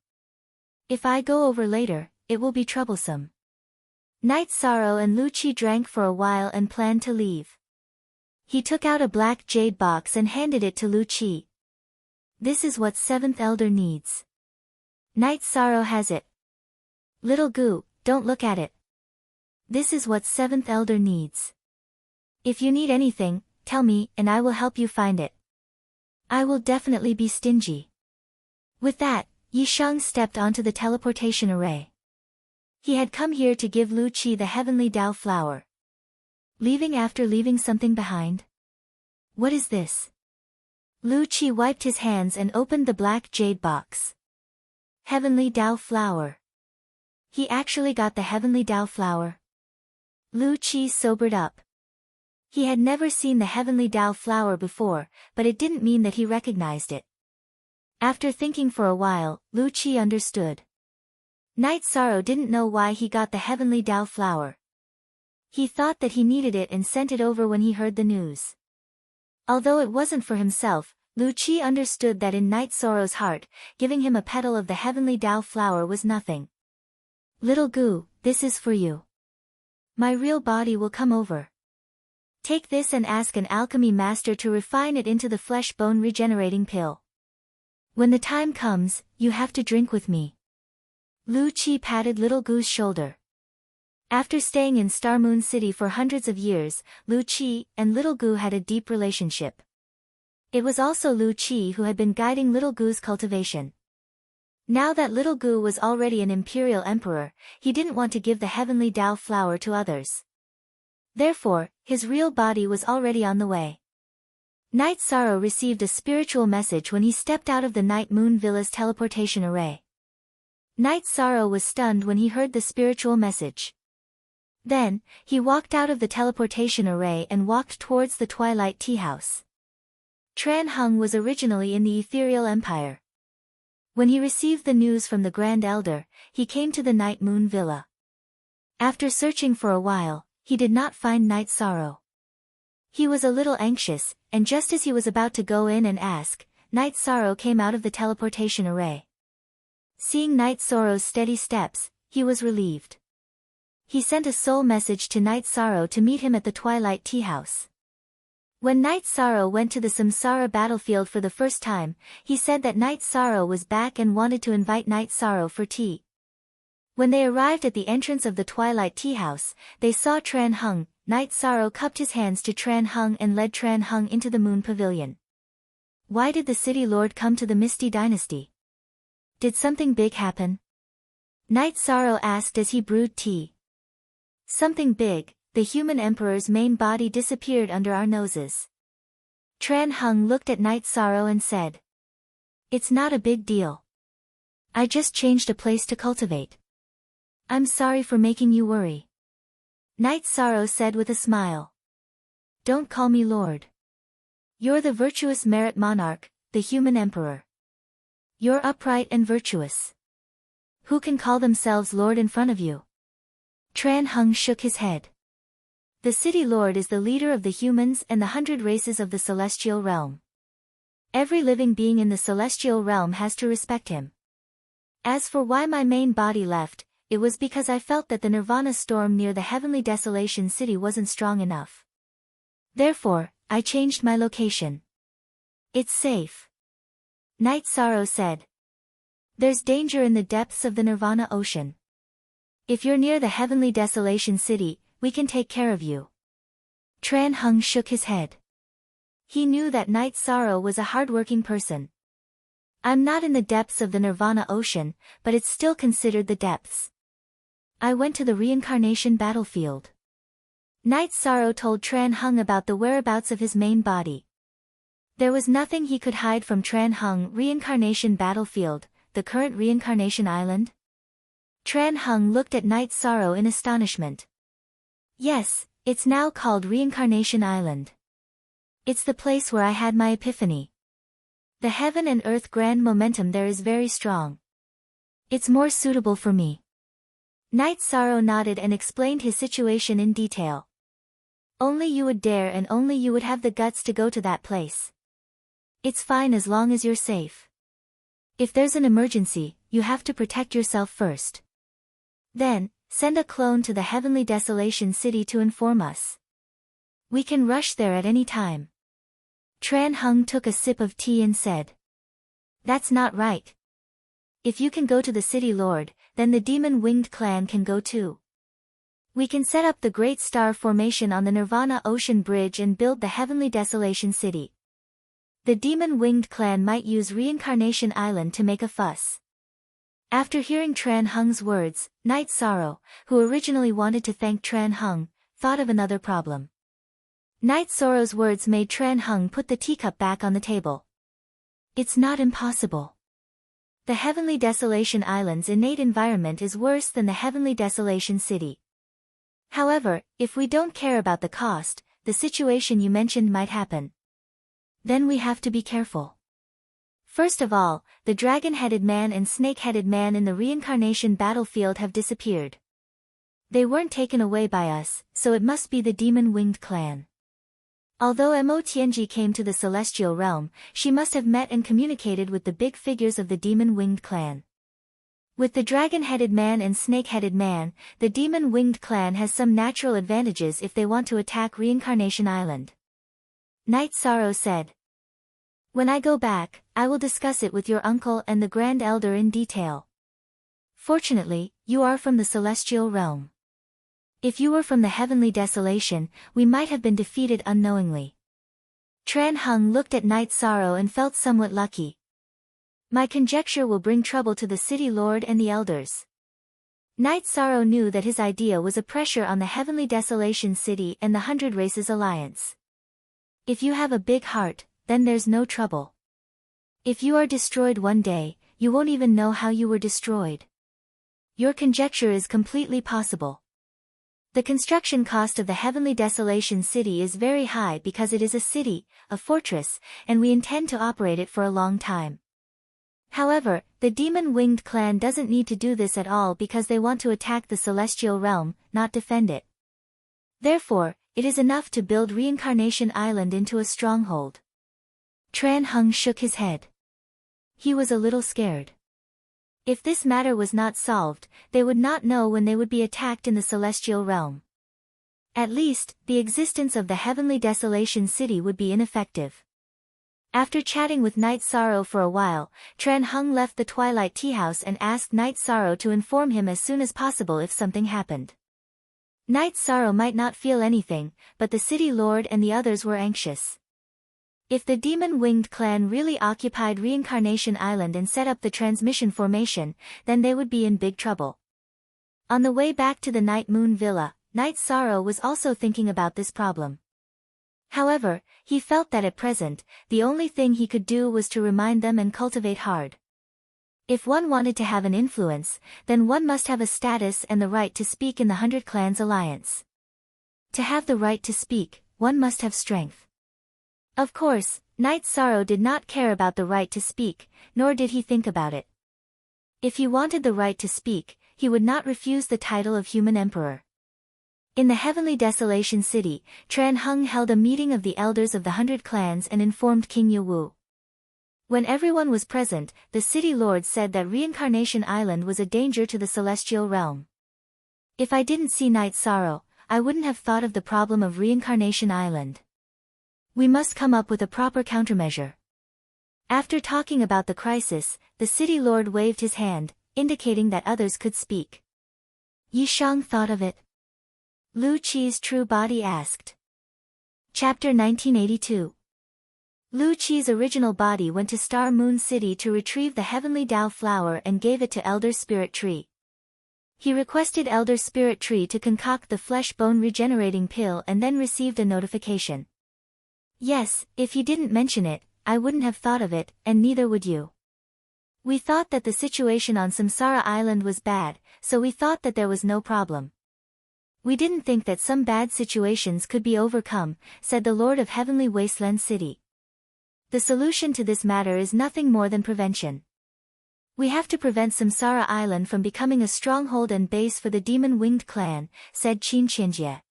If I go over later, it will be troublesome. Night Sorrow and Lu Qi drank for a while and planned to leave. He took out a black jade box and handed it to Lu Qi. This is what Seventh Elder needs. Night Sorrow has it. Little Goo, don't look at it. This is what Seventh Elder needs. If you need anything, tell me and I will help you find it. I will definitely be stingy. With that, Yisheng stepped onto the teleportation array. He had come here to give Lu Qi the heavenly Dao flower. Leaving after leaving something behind? What is this? Lu Qi wiped his hands and opened the black jade box. Heavenly Dao flower. He actually got the heavenly Dao flower. Lu Qi sobered up. He had never seen the heavenly Dao flower before, but it didn't mean that he recognized it. After thinking for a while, Lu Qi understood. Night Sorrow didn't know why he got the heavenly Dao flower. He thought that he needed it and sent it over when he heard the news. Although it wasn't for himself, Lu Qi understood that in Night Sorrow's heart, giving him a petal of the heavenly Dao flower was nothing. Little Goo, this is for you. My real body will come over. Take this and ask an alchemy master to refine it into the flesh-bone regenerating pill. When the time comes, you have to drink with me. Lu Qi patted Little Goo's shoulder. After staying in Starmoon City for hundreds of years, Lu Qi and Little Goo had a deep relationship. It was also Lu Qi who had been guiding Little Goo's cultivation. Now that Little Goo was already an imperial emperor, he didn't want to give the heavenly Dao flower to others. Therefore, his real body was already on the way. Night Sorrow received a spiritual message when he stepped out of the Night Moon Villa's teleportation array. Night Sorrow was stunned when he heard the spiritual message. Then, he walked out of the teleportation array and walked towards the Twilight Tea House. Tran Hung was originally in the Ethereal Empire. When he received the news from the Grand Elder, he came to the Night Moon Villa. After searching for a while, he did not find Night Sorrow. He was a little anxious, and just as he was about to go in and ask, Night Sorrow came out of the teleportation array. Seeing Night Sorrow's steady steps, he was relieved. He sent a soul message to Night Sorrow to meet him at the Twilight Tea House. When Night Sorrow went to the Samsara battlefield for the first time, he said that Night Sorrow was back and wanted to invite Night Sorrow for tea. When they arrived at the entrance of the Twilight Tea House, they saw Tran Hung. Night Sorrow cupped his hands to Tran Hung and led Tran Hung into the Moon Pavilion. Why did the City Lord come to the Misty Dynasty? Did something big happen? Night Sorrow asked as he brewed tea. Something big. The human emperor's main body disappeared under our noses. Tran Hung looked at Night Sorrow and said. It's not a big deal. I just changed a place to cultivate. I'm sorry for making you worry. Night Sorrow said with a smile. Don't call me Lord. You're the virtuous merit monarch, the human emperor. You're upright and virtuous. Who can call themselves Lord in front of you? Tran Hung shook his head. The City Lord is the leader of the humans and the 100 races of the celestial realm. Every living being in the celestial realm has to respect him. As for why my main body left, it was because I felt that the Nirvana storm near the Heavenly Desolation City wasn't strong enough. Therefore, I changed my location. It's safe. Night Sorrow said. There's danger in the depths of the Nirvana ocean. If you're near the Heavenly Desolation City, we can take care of you. Tran Hung shook his head. He knew that Night Sorrow was a hardworking person. I'm not in the depths of the Nirvana ocean, but it's still considered the depths. I went to the reincarnation battlefield. Night Sorrow told Tran Hung about the whereabouts of his main body. There was nothing he could hide from Tran Hung. Reincarnation battlefield, the current reincarnation island? Tran Hung looked at Night Sorrow in astonishment. Yes, it's now called Reincarnation Island. It's the place where I had my epiphany. The heaven and earth grand momentum there is very strong. It's more suitable for me. Night Sorrow nodded and explained his situation in detail. Only you would dare and only you would have the guts to go to that place. It's fine as long as you're safe. If there's an emergency, you have to protect yourself first. Then, send a clone to the Heavenly Desolation City to inform us. We can rush there at any time. Tran Hung took a sip of tea and said. That's not right. If you can go to the City Lord, then the Demon-Winged Clan can go too. We can set up the Great Star Formation on the Nirvana Ocean Bridge and build the Heavenly Desolation City. The Demon-Winged Clan might use Reincarnation Island to make a fuss. After hearing Tran Hung's words, Night Sorrow, who originally wanted to thank Tran Hung, thought of another problem. Night Sorrow's words made Tran Hung put the teacup back on the table. It's not impossible. The Heavenly Desolation Island's innate environment is worse than the Heavenly Desolation City. However, if we don't care about the cost, the situation you mentioned might happen. Then we have to be careful. First of all, the dragon-headed man and snake-headed man in the reincarnation battlefield have disappeared. They weren't taken away by us, so it must be the Demon-Winged Clan. Although Mo Tianji came to the celestial realm, she must have met and communicated with the big figures of the Demon-Winged Clan. With the dragon-headed man and snake-headed man, the Demon-Winged Clan has some natural advantages if they want to attack Reincarnation Island. Night Sorrow said. When I go back, I will discuss it with your uncle and the Grand Elder in detail. Fortunately, you are from the celestial realm. If you were from the Heavenly Desolation, we might have been defeated unknowingly. Tran Hung looked at Night Sorrow and felt somewhat lucky. My conjecture will bring trouble to the City Lord and the Elders. Night Sorrow knew that his idea was a pressure on the Heavenly Desolation City and the 100 Races Alliance. If you have a big heart, then there's no trouble. If you are destroyed one day, you won't even know how you were destroyed. Your conjecture is completely possible. The construction cost of the Heavenly Desolation City is very high because it is a city, a fortress, and we intend to operate it for a long time. However, the Demon-Winged Clan doesn't need to do this at all because they want to attack the celestial realm, not defend it. Therefore, it is enough to build Reincarnation Island into a stronghold. Tran Hung shook his head. He was a little scared. If this matter was not solved, they would not know when they would be attacked in the celestial realm. At least, the existence of the Heavenly Desolation City would be ineffective. After chatting with Night Sorrow for a while, Tran Hung left the Twilight Tea House and asked Night Sorrow to inform him as soon as possible if something happened. Night Sorrow might not feel anything, but the City Lord and the others were anxious. If the Demon-Winged Clan really occupied Reincarnation Island and set up the transmission formation, then they would be in big trouble. On the way back to the Night Moon Villa, Night Sorrow was also thinking about this problem. However, he felt that at present, the only thing he could do was to remind them and cultivate hard. If one wanted to have an influence, then one must have a status and the right to speak in the 100 Clans Alliance. To have the right to speak, one must have strength. Of course, Knight Sorrow did not care about the right to speak, nor did he think about it. If he wanted the right to speak, he would not refuse the title of Human Emperor. In the Heavenly Desolation City, Tran Hung held a meeting of the elders of the 100 clans and informed King Yewu. When everyone was present, the city lord said that Reincarnation Island was a danger to the celestial realm. If I didn't see Knight Sorrow, I wouldn't have thought of the problem of Reincarnation Island. We must come up with a proper countermeasure. After talking about the crisis, the city lord waved his hand, indicating that others could speak. Yi Shang thought of it. Lu Qi's true body asked. Chapter 1982. Lu Qi's original body went to Star Moon City to retrieve the Heavenly Dao flower and gave it to Elder Spirit Tree. He requested Elder Spirit Tree to concoct the flesh-bone regenerating pill and then received a notification. Yes, if he didn't mention it, I wouldn't have thought of it, and neither would you. We thought that the situation on Samsara Island was bad, so we thought that there was no problem. We didn't think that some bad situations could be overcome, said the Lord of Heavenly Wasteland City. The solution to this matter is nothing more than prevention. We have to prevent Samsara Island from becoming a stronghold and base for the demon-winged clan, said Qin Qianjie.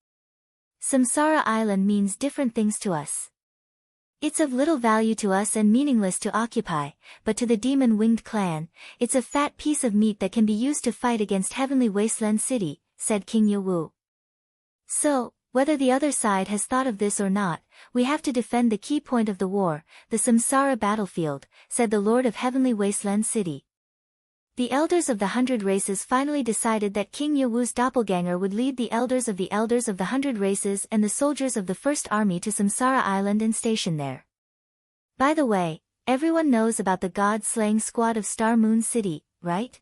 Samsara Island means different things to us. It's of little value to us and meaningless to occupy, but to the demon-winged clan, it's a fat piece of meat that can be used to fight against Heavenly Wasteland City, said King Yewu. So, whether the other side has thought of this or not, we have to defend the key point of the war, the Samsara battlefield, said the Lord of Heavenly Wasteland City. The elders of the 100 races finally decided that King Yewu's doppelganger would lead the elders of the 100 races and the soldiers of the First Army to Samsara Island and station there. By the way, everyone knows about the god-slaying squad of Star Moon City, right?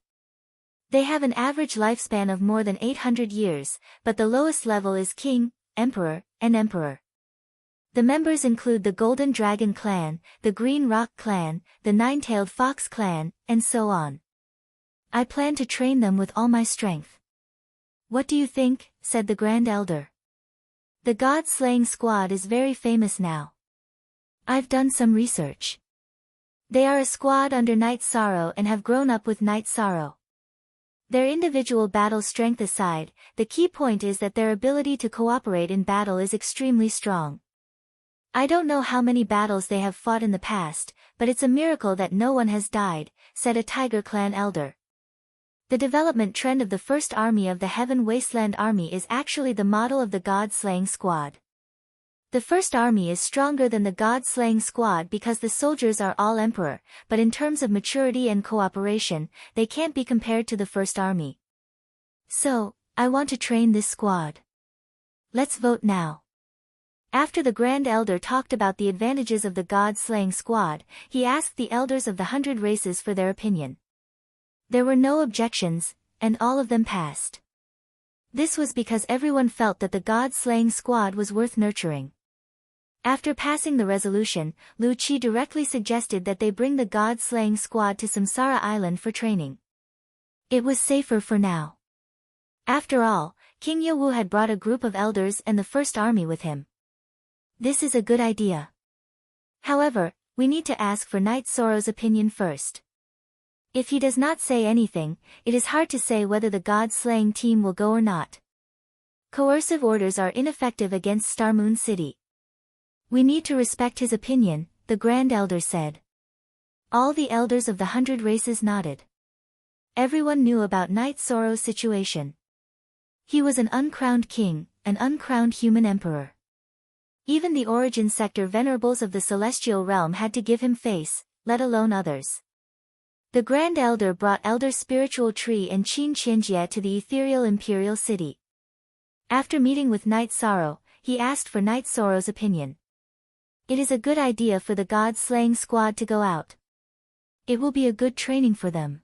They have an average lifespan of more than 800 years, but the lowest level is King, Emperor, and Emperor. The members include the Golden Dragon Clan, the Green Rock Clan, the Nine-Tailed Fox Clan, and so on. I plan to train them with all my strength. What do you think? Said the Grand Elder. The god-slaying squad is very famous now. I've done some research. They are a squad under Knight Sorrow and have grown up with Knight Sorrow. Their individual battle strength aside, the key point is that their ability to cooperate in battle is extremely strong. I don't know how many battles they have fought in the past, but it's a miracle that no one has died, said a Tiger Clan elder. The development trend of the First Army of the Heaven Wasteland Army is actually the model of the God-slaying squad. The First Army is stronger than the God-slaying squad because the soldiers are all Emperor, but in terms of maturity and cooperation, they can't be compared to the First Army. So, I want to train this squad. Let's vote now. After the Grand Elder talked about the advantages of the God-slaying squad, he asked the elders of the 100 races for their opinion. There were no objections, and all of them passed. This was because everyone felt that the God-slaying squad was worth nurturing. After passing the resolution, Lu Qi directly suggested that they bring the god-slaying squad to Samsara Island for training. It was safer for now. After all, King Yewu had brought a group of elders and the First Army with him. This is a good idea. However, we need to ask for Knight Sorrow's opinion first. If he does not say anything, it is hard to say whether the god-slaying team will go or not. Coercive orders are ineffective against Star Moon City. We need to respect his opinion, the Grand Elder said. All the elders of the 100 races nodded. Everyone knew about Knight Sorrow's situation. He was an uncrowned king, an uncrowned human emperor. Even the origin sector venerables of the celestial realm had to give him face, let alone others. The Grand Elder brought Elder Spiritual Tree and Qin Qianjie to the ethereal imperial city. After meeting with Knight Sorrow, he asked for Knight Sorrow's opinion. It is a good idea for the god-slaying squad to go out. It will be a good training for them.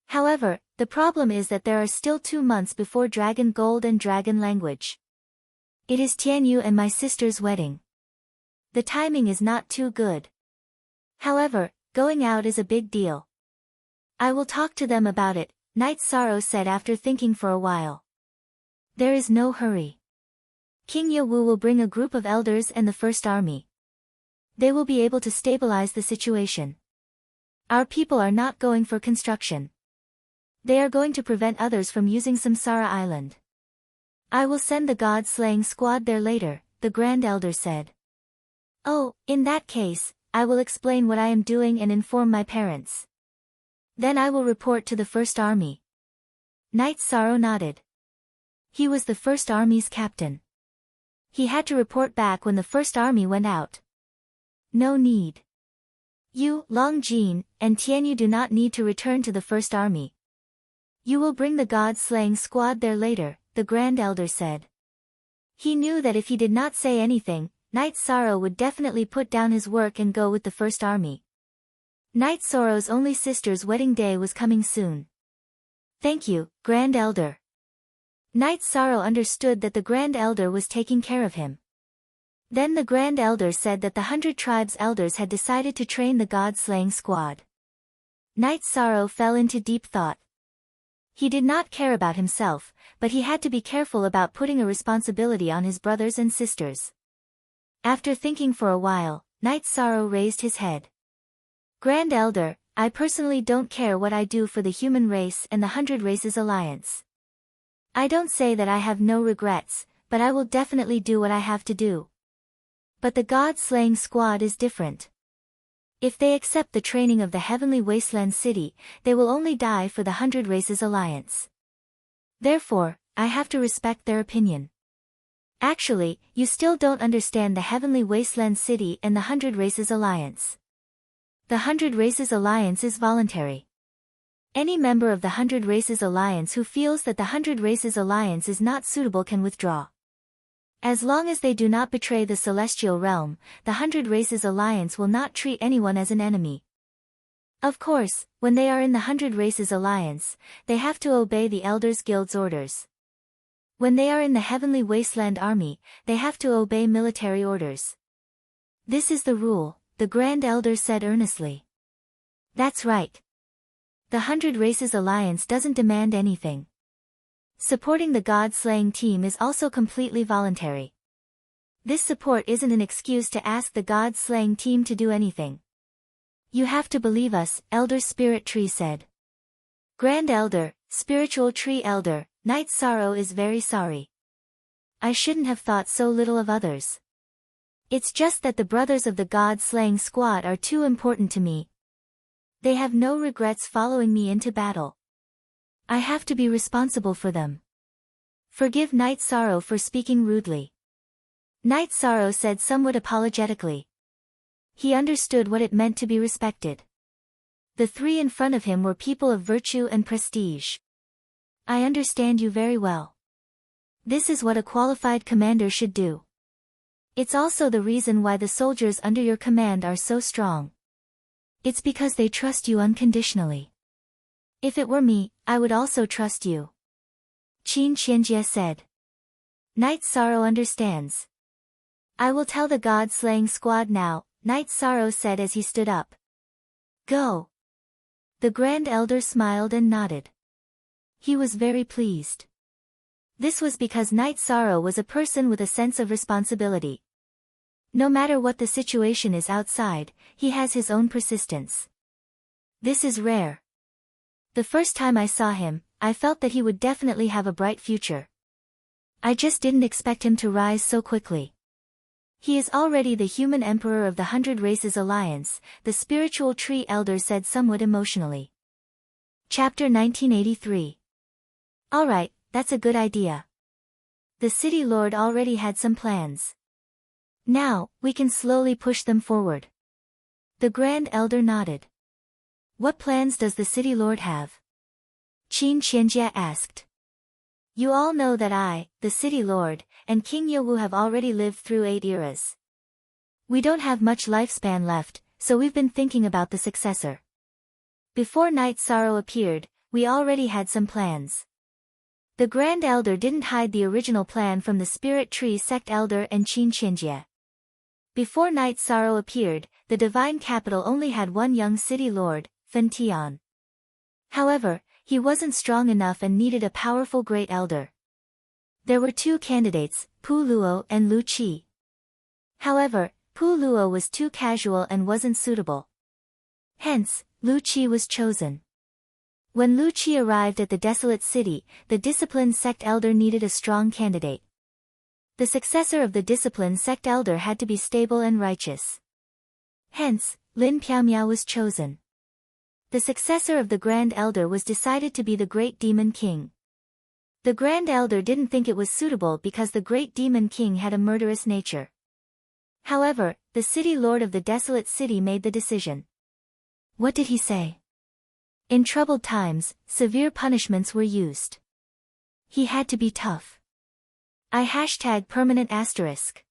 However, the problem is that there are still 2 months before Dragon Gold and Dragon Language. It is Tianyu and my sister's wedding. The timing is not too good. However, going out is a big deal. I will talk to them about it, Night Sorrow said after thinking for a while. There is no hurry. King Yewu will bring a group of elders and the first army. They will be able to stabilize the situation. Our people are not going for construction. They are going to prevent others from using Samsara Island. I will send the god-slaying squad there later, the Grand Elder said. Oh, in that case, I will explain what I am doing and inform my parents. Then I will report to the First Army. Night Sorrow nodded. He was the First Army's captain. He had to report back when the First Army went out. No need. You, Long Jin, and Tianyu do not need to return to the First Army. You will bring the god-slaying squad there later, the Grand Elder said. He knew that if he did not say anything, Night Sorrow would definitely put down his work and go with the First Army. Night Sorrow's only sister's wedding day was coming soon. Thank you, Grand Elder. Night Sorrow understood that the Grand Elder was taking care of him. Then the Grand Elder said that the 100 Tribes elders had decided to train the god-slaying squad. Night Sorrow fell into deep thought. He did not care about himself, but he had to be careful about putting a responsibility on his brothers and sisters. After thinking for a while, Night Sorrow raised his head. Grand Elder, I personally don't care what I do for the human race and the 100 Races Alliance. I don't say that I have no regrets, but I will definitely do what I have to do. But the god-slaying squad is different. If they accept the training of the Heavenly Wasteland City, they will only die for the 100 Races Alliance. Therefore, I have to respect their opinion. Actually, you still don't understand the Heavenly Wasteland City and the 100 Races Alliance. The 100 Races Alliance is voluntary. Any member of the 100 Races Alliance who feels that the 100 Races Alliance is not suitable can withdraw. As long as they do not betray the Celestial Realm, the 100 Races Alliance will not treat anyone as an enemy. Of course, when they are in the 100 Races Alliance, they have to obey the Elders Guild's orders. When they are in the Heavenly Wasteland Army, they have to obey military orders. This is the rule, the Grand Elder said earnestly. That's right. The 100 Races Alliance doesn't demand anything. Supporting the god-slaying team is also completely voluntary. This support isn't an excuse to ask the god-slaying team to do anything. You have to believe us, Elder Spirit Tree said. Grand Elder, Spiritual Tree Elder, Night Sorrow is very sorry. I shouldn't have thought so little of others. It's just that the brothers of the god-slaying squad are too important to me. They have no regrets following me into battle. I have to be responsible for them. Forgive Night Sorrow for speaking rudely. Night Sorrow said somewhat apologetically. He understood what it meant to be respected. The three in front of him were people of virtue and prestige. I understand you very well. This is what a qualified commander should do. It's also the reason why the soldiers under your command are so strong. It's because they trust you unconditionally. If it were me, I would also trust you. Qin Qianjie said. Night Sorrow understands. I will tell the god-slaying squad now, Night Sorrow said as he stood up. Go. The Grand Elder smiled and nodded. He was very pleased. This was because Night Sorrow was a person with a sense of responsibility. No matter what the situation is outside, he has his own persistence. This is rare. The first time I saw him, I felt that he would definitely have a bright future. I just didn't expect him to rise so quickly. He is already the human emperor of the 100 Races Alliance, the Spiritual Tree Elder said somewhat emotionally. Chapter 1983. Alright, that's a good idea. The City Lord already had some plans. Now, we can slowly push them forward. The Grand Elder nodded. What plans does the City Lord have? Qin Qianjie asked. You all know that I, the City Lord, and King Yewu have already lived through 8 eras. We don't have much lifespan left, so we've been thinking about the successor. Before Night Sorrow appeared, we already had some plans. The Grand Elder didn't hide the original plan from the Spirit Tree Sect Elder and Qin Qianjie. Before Night Sorrow appeared, the Divine Capital only had one young City Lord, Fen Tian. However, he wasn't strong enough and needed a powerful great elder. There were two candidates, Pu Luo and Lu Qi. However, Pu Luo was too casual and wasn't suitable. Hence, Lu Qi was chosen. When Lu Qi arrived at the desolate city, the disciplined sect elder needed a strong candidate. The successor of the disciplined sect elder had to be stable and righteous. Hence, Lin Piaomiao was chosen. The successor of the Grand Elder was decided to be the Great Demon King. The Grand Elder didn't think it was suitable because the Great Demon King had a murderous nature. However, the city lord of the desolate city made the decision. What did he say? In troubled times, severe punishments were used. He had to be tough. #permanent asterisk.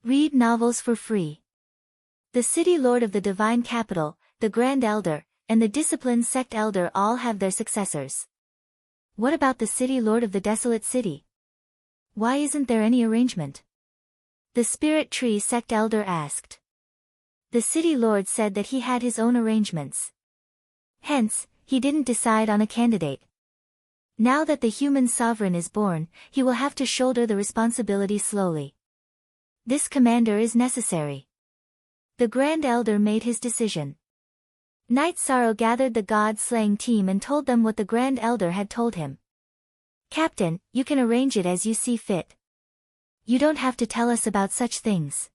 Read novels for free. The city lord of the divine capital, the Grand Elder, and the disciplined sect elder all have their successors. What about the city lord of the desolate city? Why isn't there any arrangement? The spirit tree sect elder asked. The city lord said that he had his own arrangements. Hence, he didn't decide on a candidate. Now that the human sovereign is born, he will have to shoulder the responsibility slowly. This commander is necessary. The Grand Elder made his decision. Night Sorrow gathered the god-slaying team and told them what the Grand Elder had told him. Captain, you can arrange it as you see fit. You don't have to tell us about such things.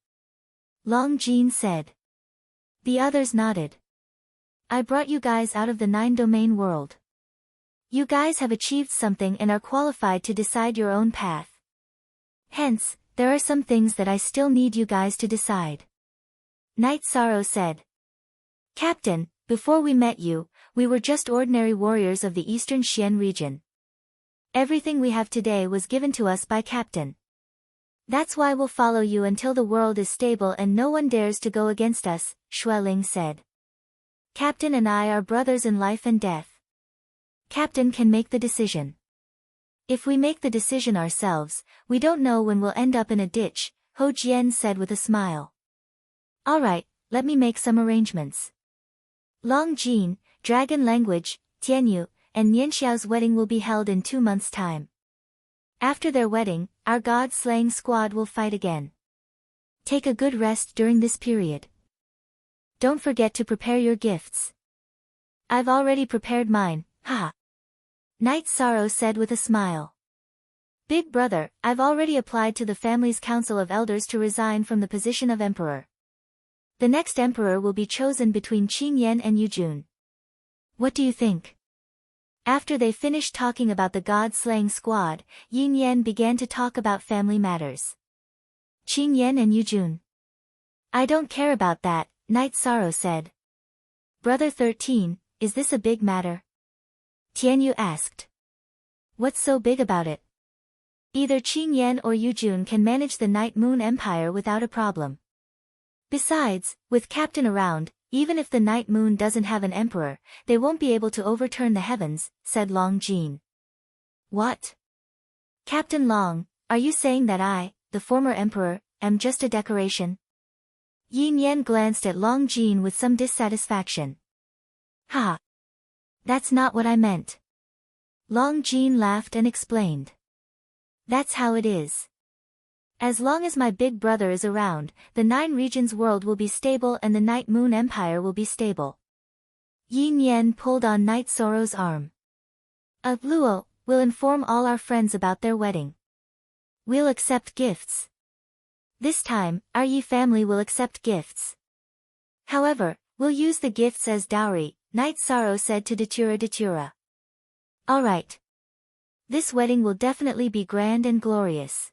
Long Jean said. The others nodded. I brought you guys out of the 9-domain world. You guys have achieved something and are qualified to decide your own path. Hence, there are some things that I still need you guys to decide. Night Sorrow said. Captain, before we met you, we were just ordinary warriors of the eastern Xian region. Everything we have today was given to us by Captain. That's why we'll follow you until the world is stable and no one dares to go against us, Xueling said. Captain and I are brothers in life and death. Captain can make the decision. If we make the decision ourselves, we don't know when we'll end up in a ditch, Ho Jian said with a smile. Alright, let me make some arrangements. Long Jin, Dragon Language, Tianyu, and Nianxiao's wedding will be held in 2 months' time. After their wedding, our god-slaying squad will fight again. Take a good rest during this period. Don't forget to prepare your gifts. I've already prepared mine, haha. Night Sorrow said with a smile. Big brother, I've already applied to the family's council of elders to resign from the position of emperor. The next emperor will be chosen between Qing Yan and Yu Jun. What do you think? After they finished talking about the god-slaying squad, Yin Yan began to talk about family matters. Qing Yan and Yu Jun. I don't care about that, Night Sorrow said. Brother 13, is this a big matter? Tianyu asked. What's so big about it? Either Qing Yan or Yu Jun can manage the Night Moon Empire without a problem. Besides, with Captain around, even if the Night Moon doesn't have an emperor, they won't be able to overturn the heavens, said Long Jin. What? Captain Long, are you saying that I, the former emperor, am just a decoration? Yin Yan glanced at Long Jin with some dissatisfaction. Ha! That's not what I meant. Long Jin laughed and explained. That's how it is. As long as my big brother is around, the 9 regions world will be stable and the Night Moon Empire will be stable. Yin Yan pulled on Night Sorrow's arm. Luo, we'll inform all our friends about their wedding. We'll accept gifts. This time, our Yi family will accept gifts. However, we'll use the gifts as dowry, Night Sorrow said to Datura. Alright. This wedding will definitely be grand and glorious.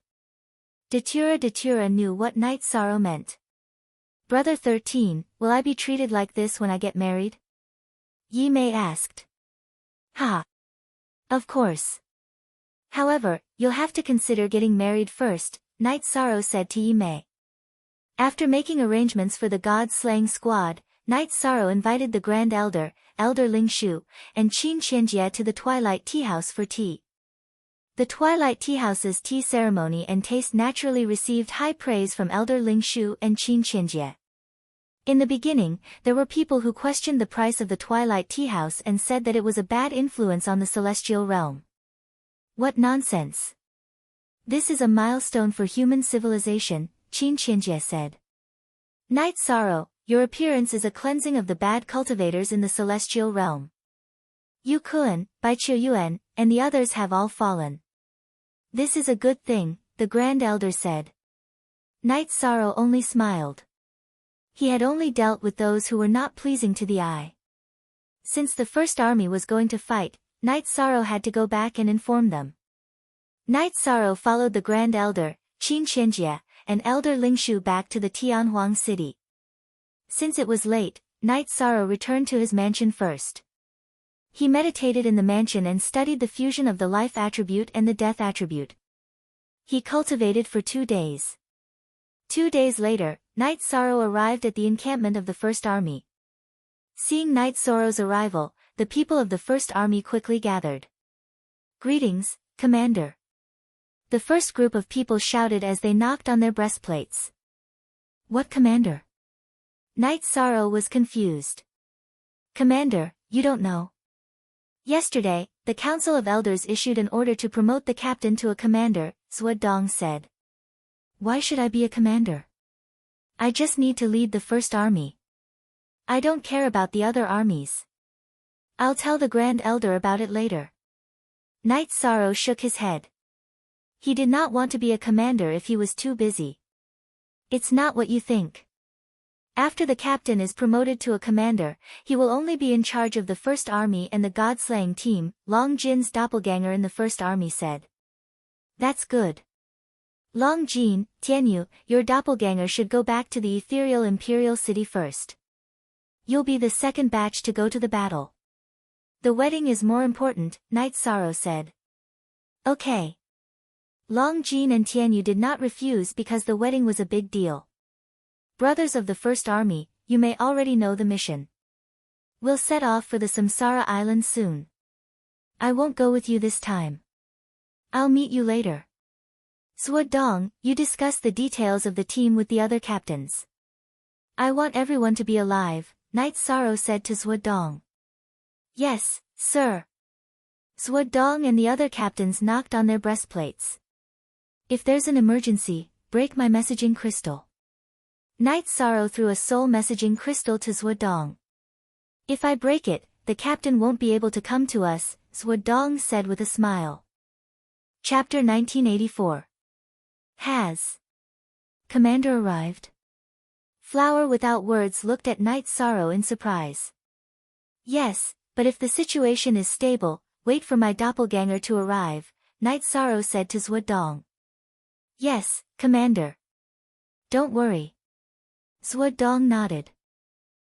Datura knew what Night Sorrow meant. Brother 13, will I be treated like this when I get married? Yi Mei asked. Ha! Of course. However, you'll have to consider getting married first, Night Sorrow said to Yi Mei. After making arrangements for the god-slaying squad, Night Sorrow invited the Grand Elder, Elder Ling Shu, and Qin Qianjie to the Twilight Tea House for tea. The Twilight Tea House's tea ceremony and taste naturally received high praise from Elder Ling Shu and Qin Qianjie. In the beginning, there were people who questioned the price of the Twilight Tea House and said that it was a bad influence on the celestial realm. What nonsense! This is a milestone for human civilization, Qin Qianjie said. Night Sorrow, your appearance is a cleansing of the bad cultivators in the celestial realm. Yu Kuan, Bai Qiu Yuan, and the others have all fallen. This is a good thing, the Grand Elder said. Night Sorrow only smiled. He had only dealt with those who were not pleasing to the eye. Since the first army was going to fight, Night Sorrow had to go back and inform them. Night Sorrow followed the Grand Elder, Qin Qianjie, and Elder Lingshu back to the Tianhuang city. Since it was late, Night Sorrow returned to his mansion first. He meditated in the mansion and studied the fusion of the life attribute and the death attribute. He cultivated for 2 days. 2 days later, Night Sorrow arrived at the encampment of the First Army. Seeing Night Sorrow's arrival, the people of the First Army quickly gathered. "Greetings, Commander." The first group of people shouted as they knocked on their breastplates. "What commander?" Night Sorrow was confused. "Commander, you don't know?" "Yesterday, the Council of Elders issued an order to promote the captain to a commander," Zhuo Dong said. "Why should I be a commander? I just need to lead the First Army. I don't care about the other armies. I'll tell the Grand Elder about it later." Night Sorrow shook his head. He did not want to be a commander if he was too busy. "It's not what you think. After the captain is promoted to a commander, he will only be in charge of the First Army and the God-slaying team," Long Jin's doppelganger in the First Army said. "That's good. Long Jin, Tianyu, your doppelganger should go back to the ethereal imperial city first. You'll be the second batch to go to the battle. The wedding is more important," Night Sorrow said. "Okay." Long Jin and Tianyu did not refuse because the wedding was a big deal. "Brothers of the First Army, you may already know the mission. We'll set off for the Samsara Island soon. I won't go with you this time. I'll meet you later." "Zhuo Dong, you discuss the details of the team with the other captains. I want everyone to be alive," Night Sorrow said to Zhuo Dong. "Yes, sir." Zhuo Dong and the other captains knocked on their breastplates. "If there's an emergency, break my messaging crystal." Night Sorrow threw a soul messaging crystal to Zhuo Dong. "If I break it, the captain won't be able to come to us," Zhuo Dong said with a smile. Chapter 1984. Has Commander arrived? Flower Without Words looked at Night Sorrow in surprise. "Yes, but if the situation is stable, wait for my doppelganger to arrive," Night Sorrow said to Zhuo Dong. "Yes, Commander. Don't worry." Zhuo Dong nodded.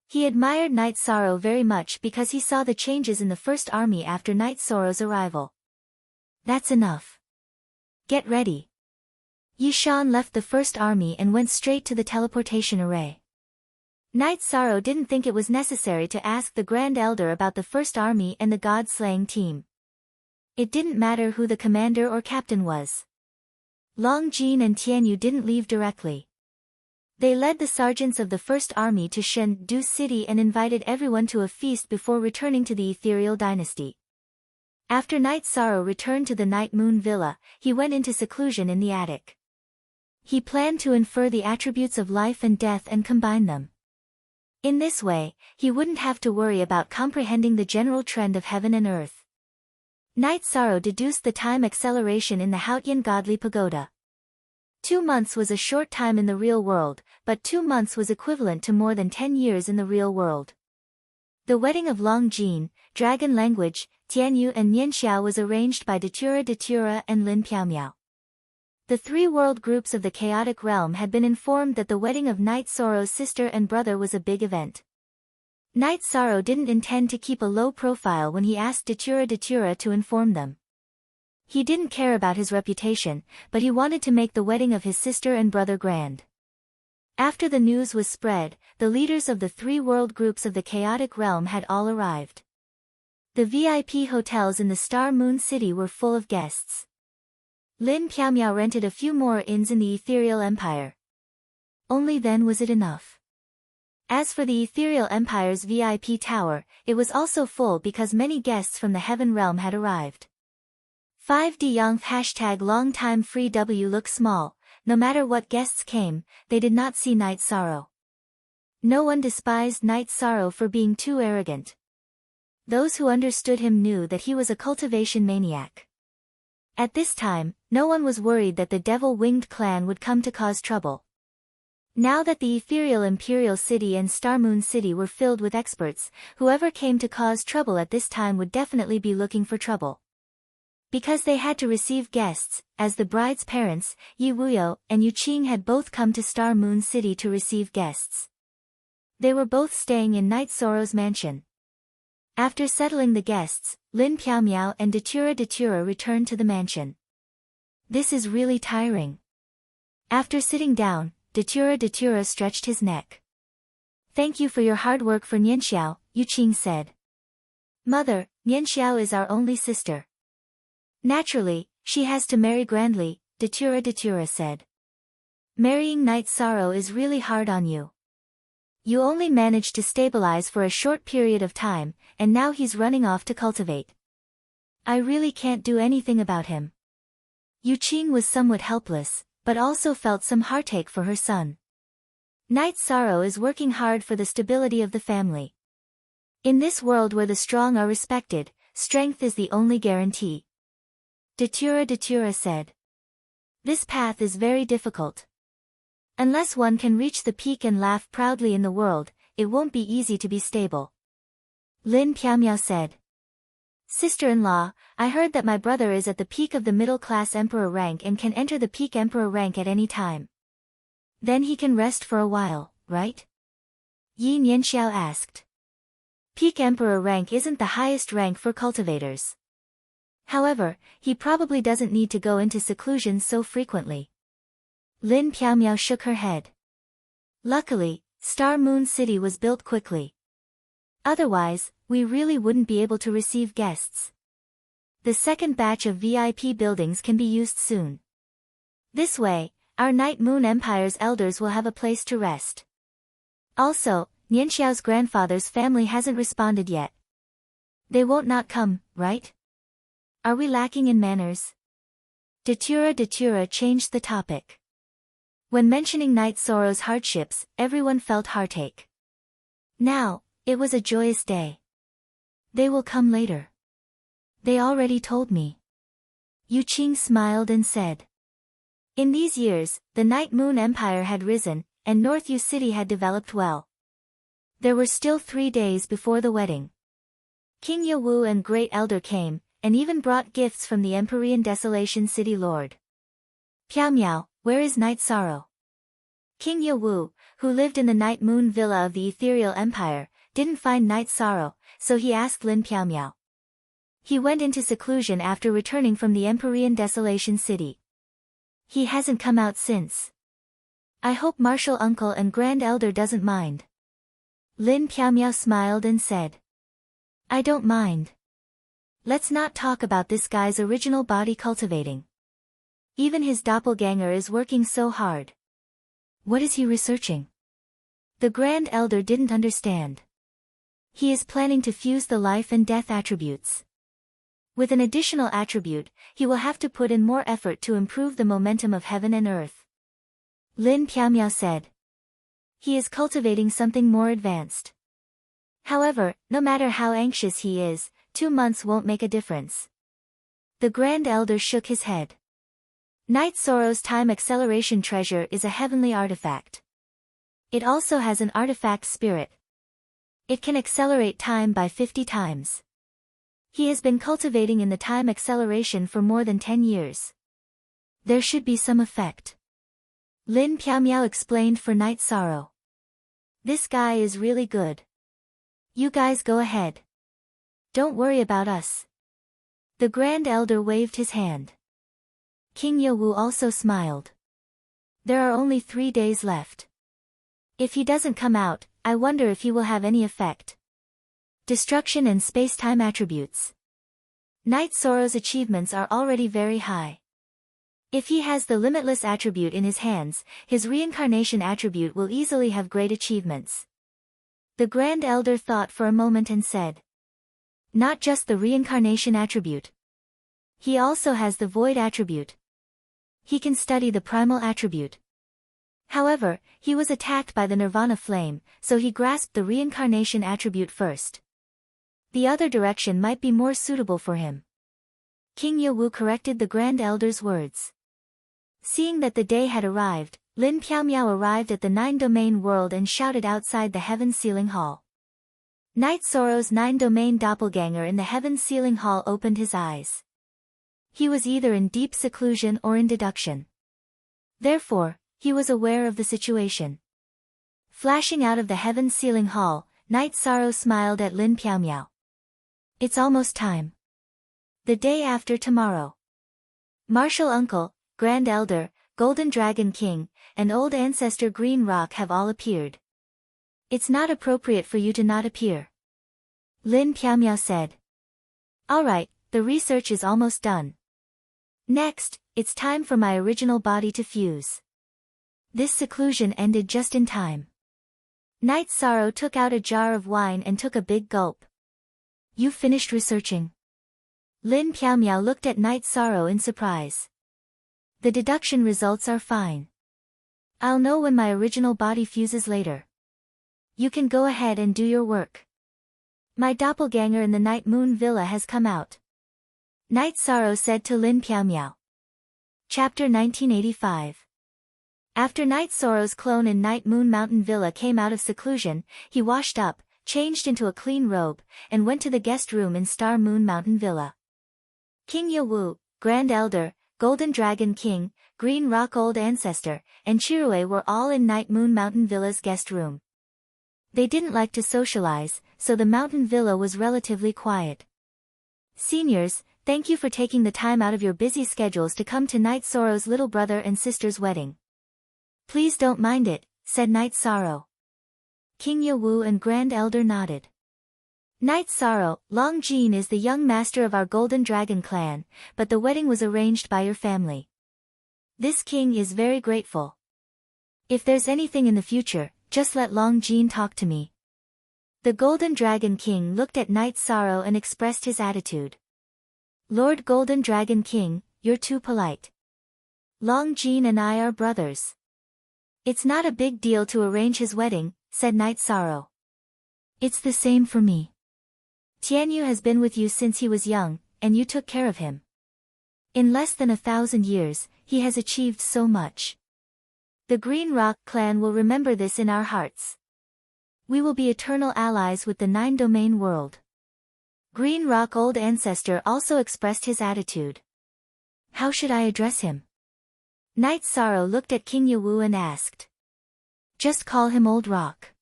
He admired Night Sorrow very much because he saw the changes in the First Army after Night Sorrow's arrival. "That's enough. Get ready." Yishan left the First Army and went straight to the teleportation array. Night Sorrow didn't think it was necessary to ask the Grand Elder about the First Army and the God-slaying team. It didn't matter who the commander or captain was. Long Jin and Tianyu didn't leave directly. They led the sergeants of the First Army to Shen-Du City and invited everyone to a feast before returning to the Ethereal Dynasty. After Night Sorrow returned to the Night Moon Villa, he went into seclusion in the attic. He planned to infer the attributes of life and death and combine them. In this way, he wouldn't have to worry about comprehending the general trend of heaven and earth. Night Sorrow deduced the time acceleration in the Haotian Godly Pagoda. 2 months was a short time in the real world, but 2 months was equivalent to more than 10 years in the real world. The wedding of Long Jin, Dragon Language, Tianyu and Nianxiao was arranged by Datura and Lin Piaomiao. The 3 world groups of the chaotic realm had been informed that the wedding of Night Sorrow's sister and brother was a big event. Night Sorrow didn't intend to keep a low profile when he asked Datura to inform them. He didn't care about his reputation, but he wanted to make the wedding of his sister and brother grand. After the news was spread, the leaders of the 3 world groups of the chaotic realm had all arrived. The VIP hotels in the Star Moon City were full of guests. Lin Piaomiao rented a few more inns in the Ethereal Empire. Only then was it enough. As for the Ethereal Empire's VIP tower, it was also full because many guests from the Heaven Realm had arrived. 5D Yongth hashtag long time free W look small. No matter what guests came, they did not see Night Sorrow. No one despised Night Sorrow for being too arrogant. Those who understood him knew that he was a cultivation maniac. At this time, no one was worried that the Devil-Winged clan would come to cause trouble. Now that the Ethereal Imperial City and Star Moon City were filled with experts, whoever came to cause trouble at this time would definitely be looking for trouble. Because they had to receive guests, as the bride's parents, Yi Wuyo and Yu Qing had both come to Star Moon City to receive guests. They were both staying in Night Sorrow's mansion. After settling the guests, Lin Piaomiao and Datura returned to the mansion. This is really tiring. After sitting down, Datura stretched his neck. Thank you for your hard work for Nianxiao, Yu Qing said. Mother, Nianxiao is our only sister. Naturally, she has to marry grandly, Datura said. Marrying Night Sorrow is really hard on you. You only managed to stabilize for a short period of time, and now he's running off to cultivate. I really can't do anything about him. Yu Qing was somewhat helpless, but also felt some heartache for her son. Night Sorrow is working hard for the stability of the family. In this world where the strong are respected, strength is the only guarantee. Datura said. This path is very difficult. Unless one can reach the peak and laugh proudly in the world, it won't be easy to be stable. Lin Piaomiao said. Sister-in-law, I heard that my brother is at the peak of the middle-class emperor rank and can enter the peak emperor rank at any time. Then he can rest for a while, right? Yi Nianxiao asked. Peak emperor rank isn't the highest rank for cultivators. However, he probably doesn't need to go into seclusion so frequently. Lin Piaomiao shook her head. Luckily, Star Moon City was built quickly. Otherwise, we really wouldn't be able to receive guests. The second batch of VIP buildings can be used soon. This way, our Night Moon Empire's elders will have a place to rest. Also, Nianxiao's grandfather's family hasn't responded yet. They won't not come, right? Are we lacking in manners? Datura changed the topic. When mentioning Night Sorrow's hardships, everyone felt heartache. Now, it was a joyous day. They will come later. They already told me. Yu Qing smiled and said. In these years, the Night Moon Empire had risen, and North Yu City had developed well. There were still 3 days before the wedding. King Yewu and Great Elder came, and even brought gifts from the Empyrean Desolation City Lord. Piaomiao, where is Night Sorrow? King Yewu, who lived in the Night Moon Villa of the Ethereal Empire, didn't find Night Sorrow, so he asked Lin Piaomiao. He went into seclusion after returning from the Empyrean Desolation City. He hasn't come out since. I hope Martial Uncle and Grand Elder doesn't mind. Lin Piaomiao smiled and said. I don't mind. Let's not talk about this guy's original body cultivating. Even his doppelganger is working so hard. What is he researching? The Grand Elder didn't understand. He is planning to fuse the life and death attributes. With an additional attribute, he will have to put in more effort to improve the momentum of heaven and earth. Lin Piaomiao said. He is cultivating something more advanced. However, no matter how anxious he is, 2 months won't make a difference. The Grand Elder shook his head. Night Sorrow's time acceleration treasure is a heavenly artifact. It also has an artifact spirit. It can accelerate time by 50 times. He has been cultivating in the time acceleration for more than 10 years. There should be some effect. Lin Piaomiao explained for Night Sorrow. This guy is really good. You guys go ahead. Don't worry about us. The Grand Elder waved his hand. King Yewu also smiled. There are only 3 days left. If he doesn't come out, I wonder if he will have any effect. Destruction and space-time attributes. Night Sorrow's achievements are already very high. If he has the limitless attribute in his hands, his reincarnation attribute will easily have great achievements. The Grand Elder thought for a moment and said. Not just the reincarnation attribute. He also has the void attribute. He can study the primal attribute. However, he was attacked by the nirvana flame, so he grasped the reincarnation attribute first. The other direction might be more suitable for him. King Yewu corrected the Grand Elder's words. Seeing that the day had arrived, Lin Piaomiao arrived at the 9-domain world and shouted outside the Heaven Sealing Hall. Night Sorrow's 9-domain doppelganger in the Heaven Sealing Hall opened his eyes. He was either in deep seclusion or in deduction. Therefore, he was aware of the situation. Flashing out of the Heaven Sealing Hall, Night Sorrow smiled at Lin Piaomiao. It's almost time. The day after tomorrow. Martial Uncle, Grand Elder, Golden Dragon King, and Old Ancestor Green Rock have all appeared. It's not appropriate for you to not appear. Lin Piaomiao said. Alright, the research is almost done. Next, it's time for my original body to fuse. This seclusion ended just in time. Night Sorrow took out a jar of wine and took a big gulp. You finished researching? Lin Piaomiao looked at Night Sorrow in surprise. The deduction results are fine. I'll know when my original body fuses later. You can go ahead and do your work. My doppelganger in the Night Moon Villa has come out. Night Sorrow said to Lin Piaomiao. Chapter 1985. After Night Sorrow's clone in Night Moon Mountain Villa came out of seclusion, he washed up, changed into a clean robe, and went to the guest room in Star Moon Mountain Villa. King Yewu, Grand Elder, Golden Dragon King, Green Rock Old Ancestor, and Chirue were all in Night Moon Mountain Villa's guest room. They didn't like to socialize, so the mountain villa was relatively quiet. Seniors, thank you for taking the time out of your busy schedules to come to Night Sorrow's little brother and sister's wedding. Please don't mind it, said Night Sorrow. King Yewu and Grand Elder nodded. Night Sorrow, Long Jean is the young master of our Golden Dragon clan, but the wedding was arranged by your family. This king is very grateful. If there's anything in the future, just let Long Jean talk to me. The Golden Dragon King looked at Night Sorrow and expressed his attitude. Lord Golden Dragon King, you're too polite. Long Jean and I are brothers. It's not a big deal to arrange his wedding, said Night Sorrow. It's the same for me. Tianyu has been with you since he was young, and you took care of him. In less than 1,000 years, he has achieved so much. The Green Rock clan will remember this in our hearts. We will be eternal allies with the 9-domain world. Green Rock Old Ancestor also expressed his attitude. How should I address him? Night Sorrow looked at King Yewu and asked. Just call him Old Rock.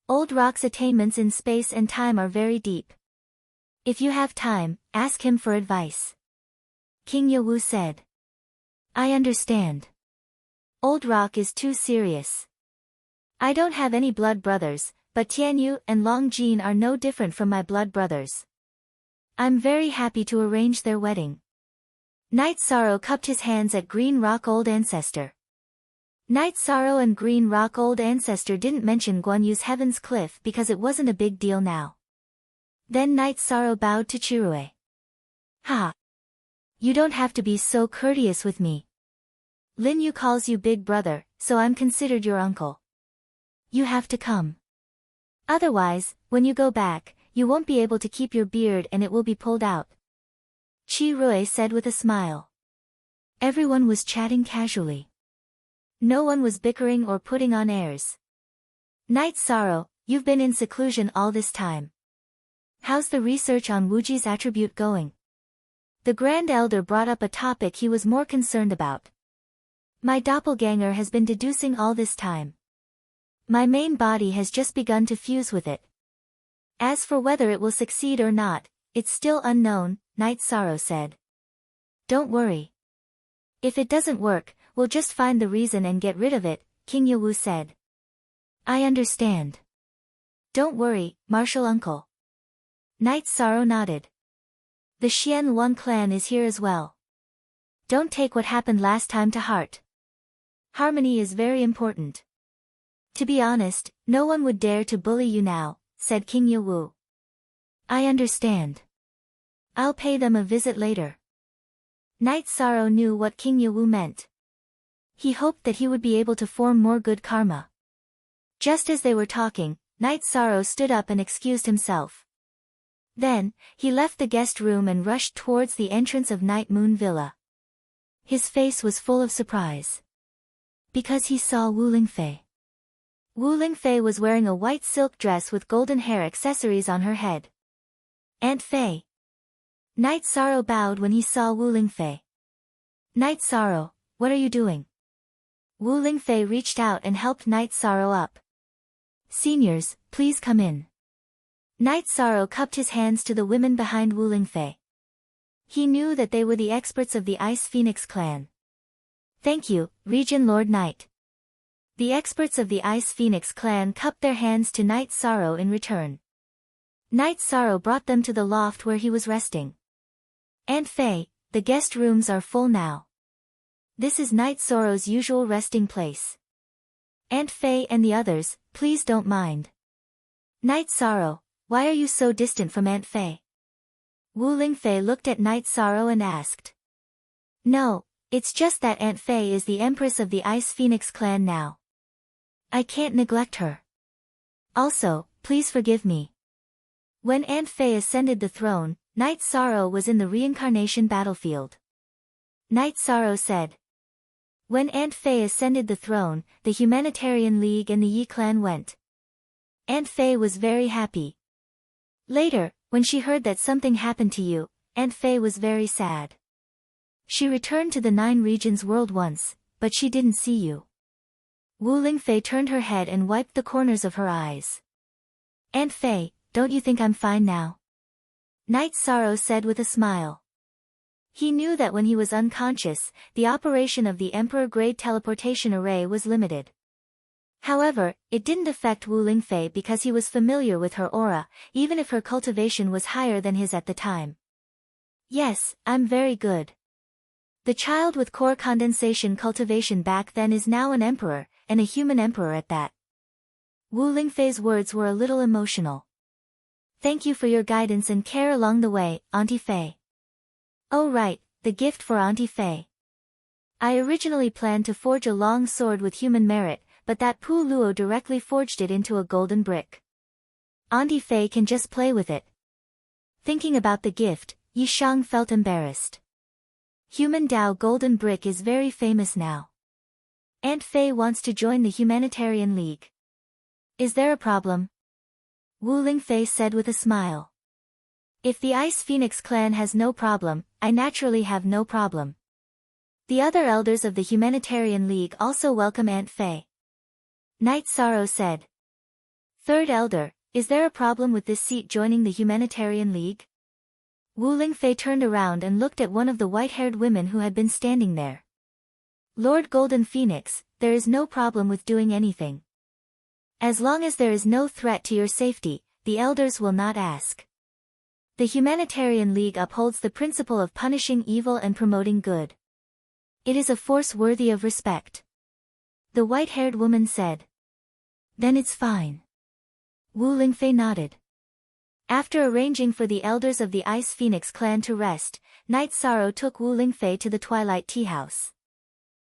Old Rock's attainments in space and time are very deep. If you have time, ask him for advice. King Yewu said. I understand. Old Rock is too serious. I don't have any blood brothers, but Tianyu and Long Jean are no different from my blood brothers. I'm very happy to arrange their wedding. Night Sorrow cupped his hands at Green Rock Old Ancestor. Night Sorrow and Green Rock Old Ancestor didn't mention Guan Yu's Heaven's Cliff because it wasn't a big deal now. Then Night Sorrow bowed to Chirue. Ha! You don't have to be so courteous with me. Lin Yu calls you big brother, so I'm considered your uncle. You have to come. Otherwise, when you go back, you won't be able to keep your beard and it will be pulled out. Chirue said with a smile. Everyone was chatting casually. No one was bickering or putting on airs. Night Sorrow, you've been in seclusion all this time. How's the research on Wuji's attribute going? The Grand Elder brought up a topic he was more concerned about. My doppelganger has been deducing all this time. My main body has just begun to fuse with it. As for whether it will succeed or not, it's still unknown, Night Sorrow said. Don't worry. If it doesn't work, we'll just find the reason and get rid of it, King Yewu said. I understand. Don't worry, Martial Uncle. Night Sorrow nodded. The Xian One clan is here as well. Don't take what happened last time to heart. Harmony is very important. To be honest, no one would dare to bully you now, said King Yewu. I understand. I'll pay them a visit later. Night Sorrow knew what King Yewu meant. He hoped that he would be able to form more good karma. Just as they were talking, Night Sorrow stood up and excused himself. Then, he left the guest room and rushed towards the entrance of Night Moon Villa. His face was full of surprise. Because he saw Wu Lingfei. Wu Lingfei was wearing a white silk dress with golden hair accessories on her head. Aunt Fei. Night Sorrow bowed when he saw Wu Lingfei. Night Sorrow, what are you doing? Wu Lingfei reached out and helped Night Sorrow up. Seniors, please come in. Night Sorrow cupped his hands to the women behind Wu Lingfei. He knew that they were the experts of the Ice Phoenix clan. Thank you, Region Lord Knight. The experts of the Ice Phoenix clan cupped their hands to Night Sorrow in return. Night Sorrow brought them to the loft where he was resting. Aunt Fei, the guest rooms are full now. This is Night Sorrow's usual resting place. Aunt Fei and the others, please don't mind. Night Sorrow, why are you so distant from Aunt Fei? Wu Lingfei looked at Night Sorrow and asked. No, it's just that Aunt Fei is the empress of the Ice Phoenix clan now. I can't neglect her. Also, please forgive me. When Aunt Fei ascended the throne, Night Sorrow was in the reincarnation battlefield. Night Sorrow said. When Aunt Fei ascended the throne, the Humanitarian League and the Yi clan went. Aunt Fei was very happy. Later, when she heard that something happened to you, Aunt Fei was very sad. She returned to the 9 regions world once, but she didn't see you. Wu Lingfei turned her head and wiped the corners of her eyes. Aunt Fei, don't you think I'm fine now? Night Sorrow said with a smile. He knew that when he was unconscious, the operation of the Emperor-grade teleportation array was limited. However, it didn't affect Wu Lingfei because he was familiar with her aura, even if her cultivation was higher than his at the time. Yes, I'm very good. The child with core condensation cultivation back then is now an emperor, and a human emperor at that. Wu Lingfei's words were a little emotional. Thank you for your guidance and care along the way, Auntie Fei. Oh right, the gift for Auntie Fei. I originally planned to forge a long sword with human merit, but that Pu Luo directly forged it into a golden brick. Auntie Fei can just play with it. Thinking about the gift, Yi Shang felt embarrassed. Human Dao golden brick is very famous now. Aunt Fei wants to join the Humanitarian League. Is there a problem? Wu Lingfei said with a smile. If the Ice Phoenix clan has no problem, I naturally have no problem. The other elders of the Humanitarian League also welcome Aunt Fei. Night Sorrow said. Third elder, is there a problem with this seat joining the Humanitarian League? Wu Lingfei turned around and looked at one of the white-haired women who had been standing there. Lord Golden Phoenix, there is no problem with doing anything. As long as there is no threat to your safety, the elders will not ask. The Humanitarian League upholds the principle of punishing evil and promoting good. It is a force worthy of respect. The white-haired woman said. Then it's fine. Wu Lingfei nodded. After arranging for the elders of the Ice Phoenix clan to rest, Night Sorrow took Wu Lingfei to the Twilight Tea House.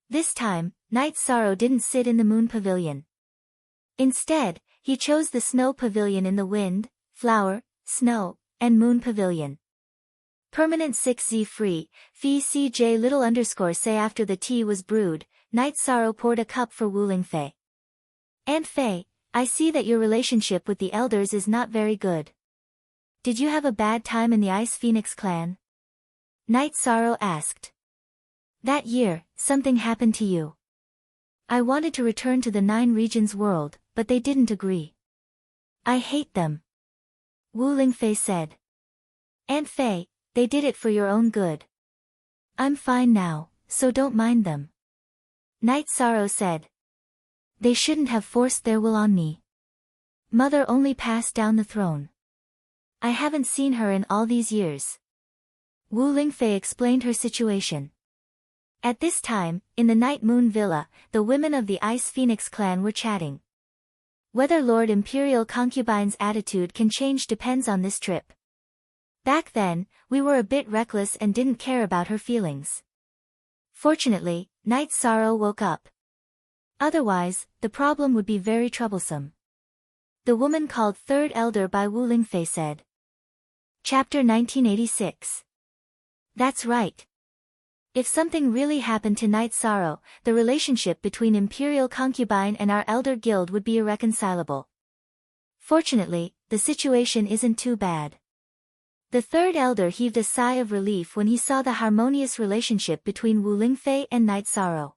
This time, Night Sorrow didn't sit in the Moon Pavilion. Instead, he chose the Snow Pavilion in the Wind, Flower, Snow, and Moon Pavilion. Permanent 6Z free, Phi CJ little underscore say after the tea was brewed, Night Sorrow poured a cup for Wu Lingfei. Aunt Fei, I see that your relationship with the elders is not very good. Did you have a bad time in the Ice Phoenix clan? Night Sorrow asked. That year, something happened to you. I wanted to return to the 9 regions world, but they didn't agree. I hate them. Wu Lingfei said. Aunt Fei, they did it for your own good. I'm fine now, so don't mind them. Night Sorrow said. They shouldn't have forced their will on me. Mother only passed down the throne. I haven't seen her in all these years. Wu Lingfei explained her situation. At this time, in the Night Moon Villa, the women of the Ice Phoenix clan were chatting. Whether Lord Imperial Concubine's attitude can change depends on this trip. Back then, we were a bit reckless and didn't care about her feelings. Fortunately, Night Sorrow woke up. Otherwise, the problem would be very troublesome. The woman called Third Elder by Wu Lingfei said. Chapter 1986. That's right. If something really happened to Night Sorrow, the relationship between Imperial Concubine and our Elder Guild would be irreconcilable. Fortunately, the situation isn't too bad. The Third Elder heaved a sigh of relief when he saw the harmonious relationship between Wu Lingfei and Night Sorrow.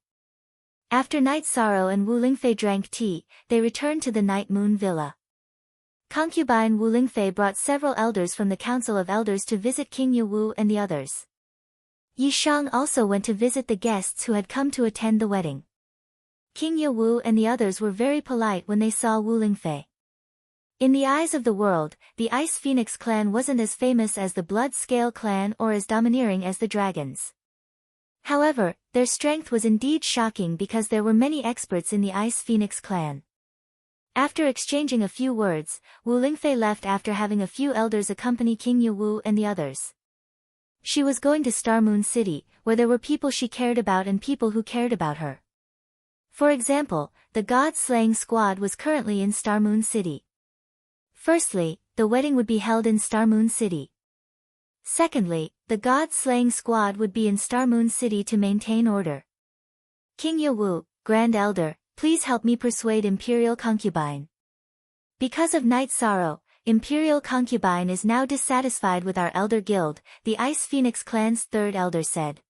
After Night Sorrow and Wu Lingfei drank tea, they returned to the Night Moon Villa. Concubine Wu Lingfei brought several elders from the Council of Elders to visit King Ye Wu and the others. Yi Shang also went to visit the guests who had come to attend the wedding. King Ye Wu and the others were very polite when they saw Wu Lingfei. In the eyes of the world, the Ice Phoenix clan wasn't as famous as the Blood Scale clan or as domineering as the dragons. However, their strength was indeed shocking because there were many experts in the Ice Phoenix clan. After exchanging a few words, Wu Lingfei left after having a few elders accompany King Ye Wu and the others. She was going to Star Moon City, where there were people she cared about and people who cared about her. For example, the God-slaying squad was currently in Star Moon City. Firstly, the wedding would be held in Star Moon City. Secondly, the God-slaying squad would be in Star Moon City to maintain order. King Ye Wu, Grand Elder, please help me persuade Imperial Concubine. Because of Night Sorrow, Imperial Concubine is now dissatisfied with our Elder Guild, the Ice Phoenix clan's Third Elder said.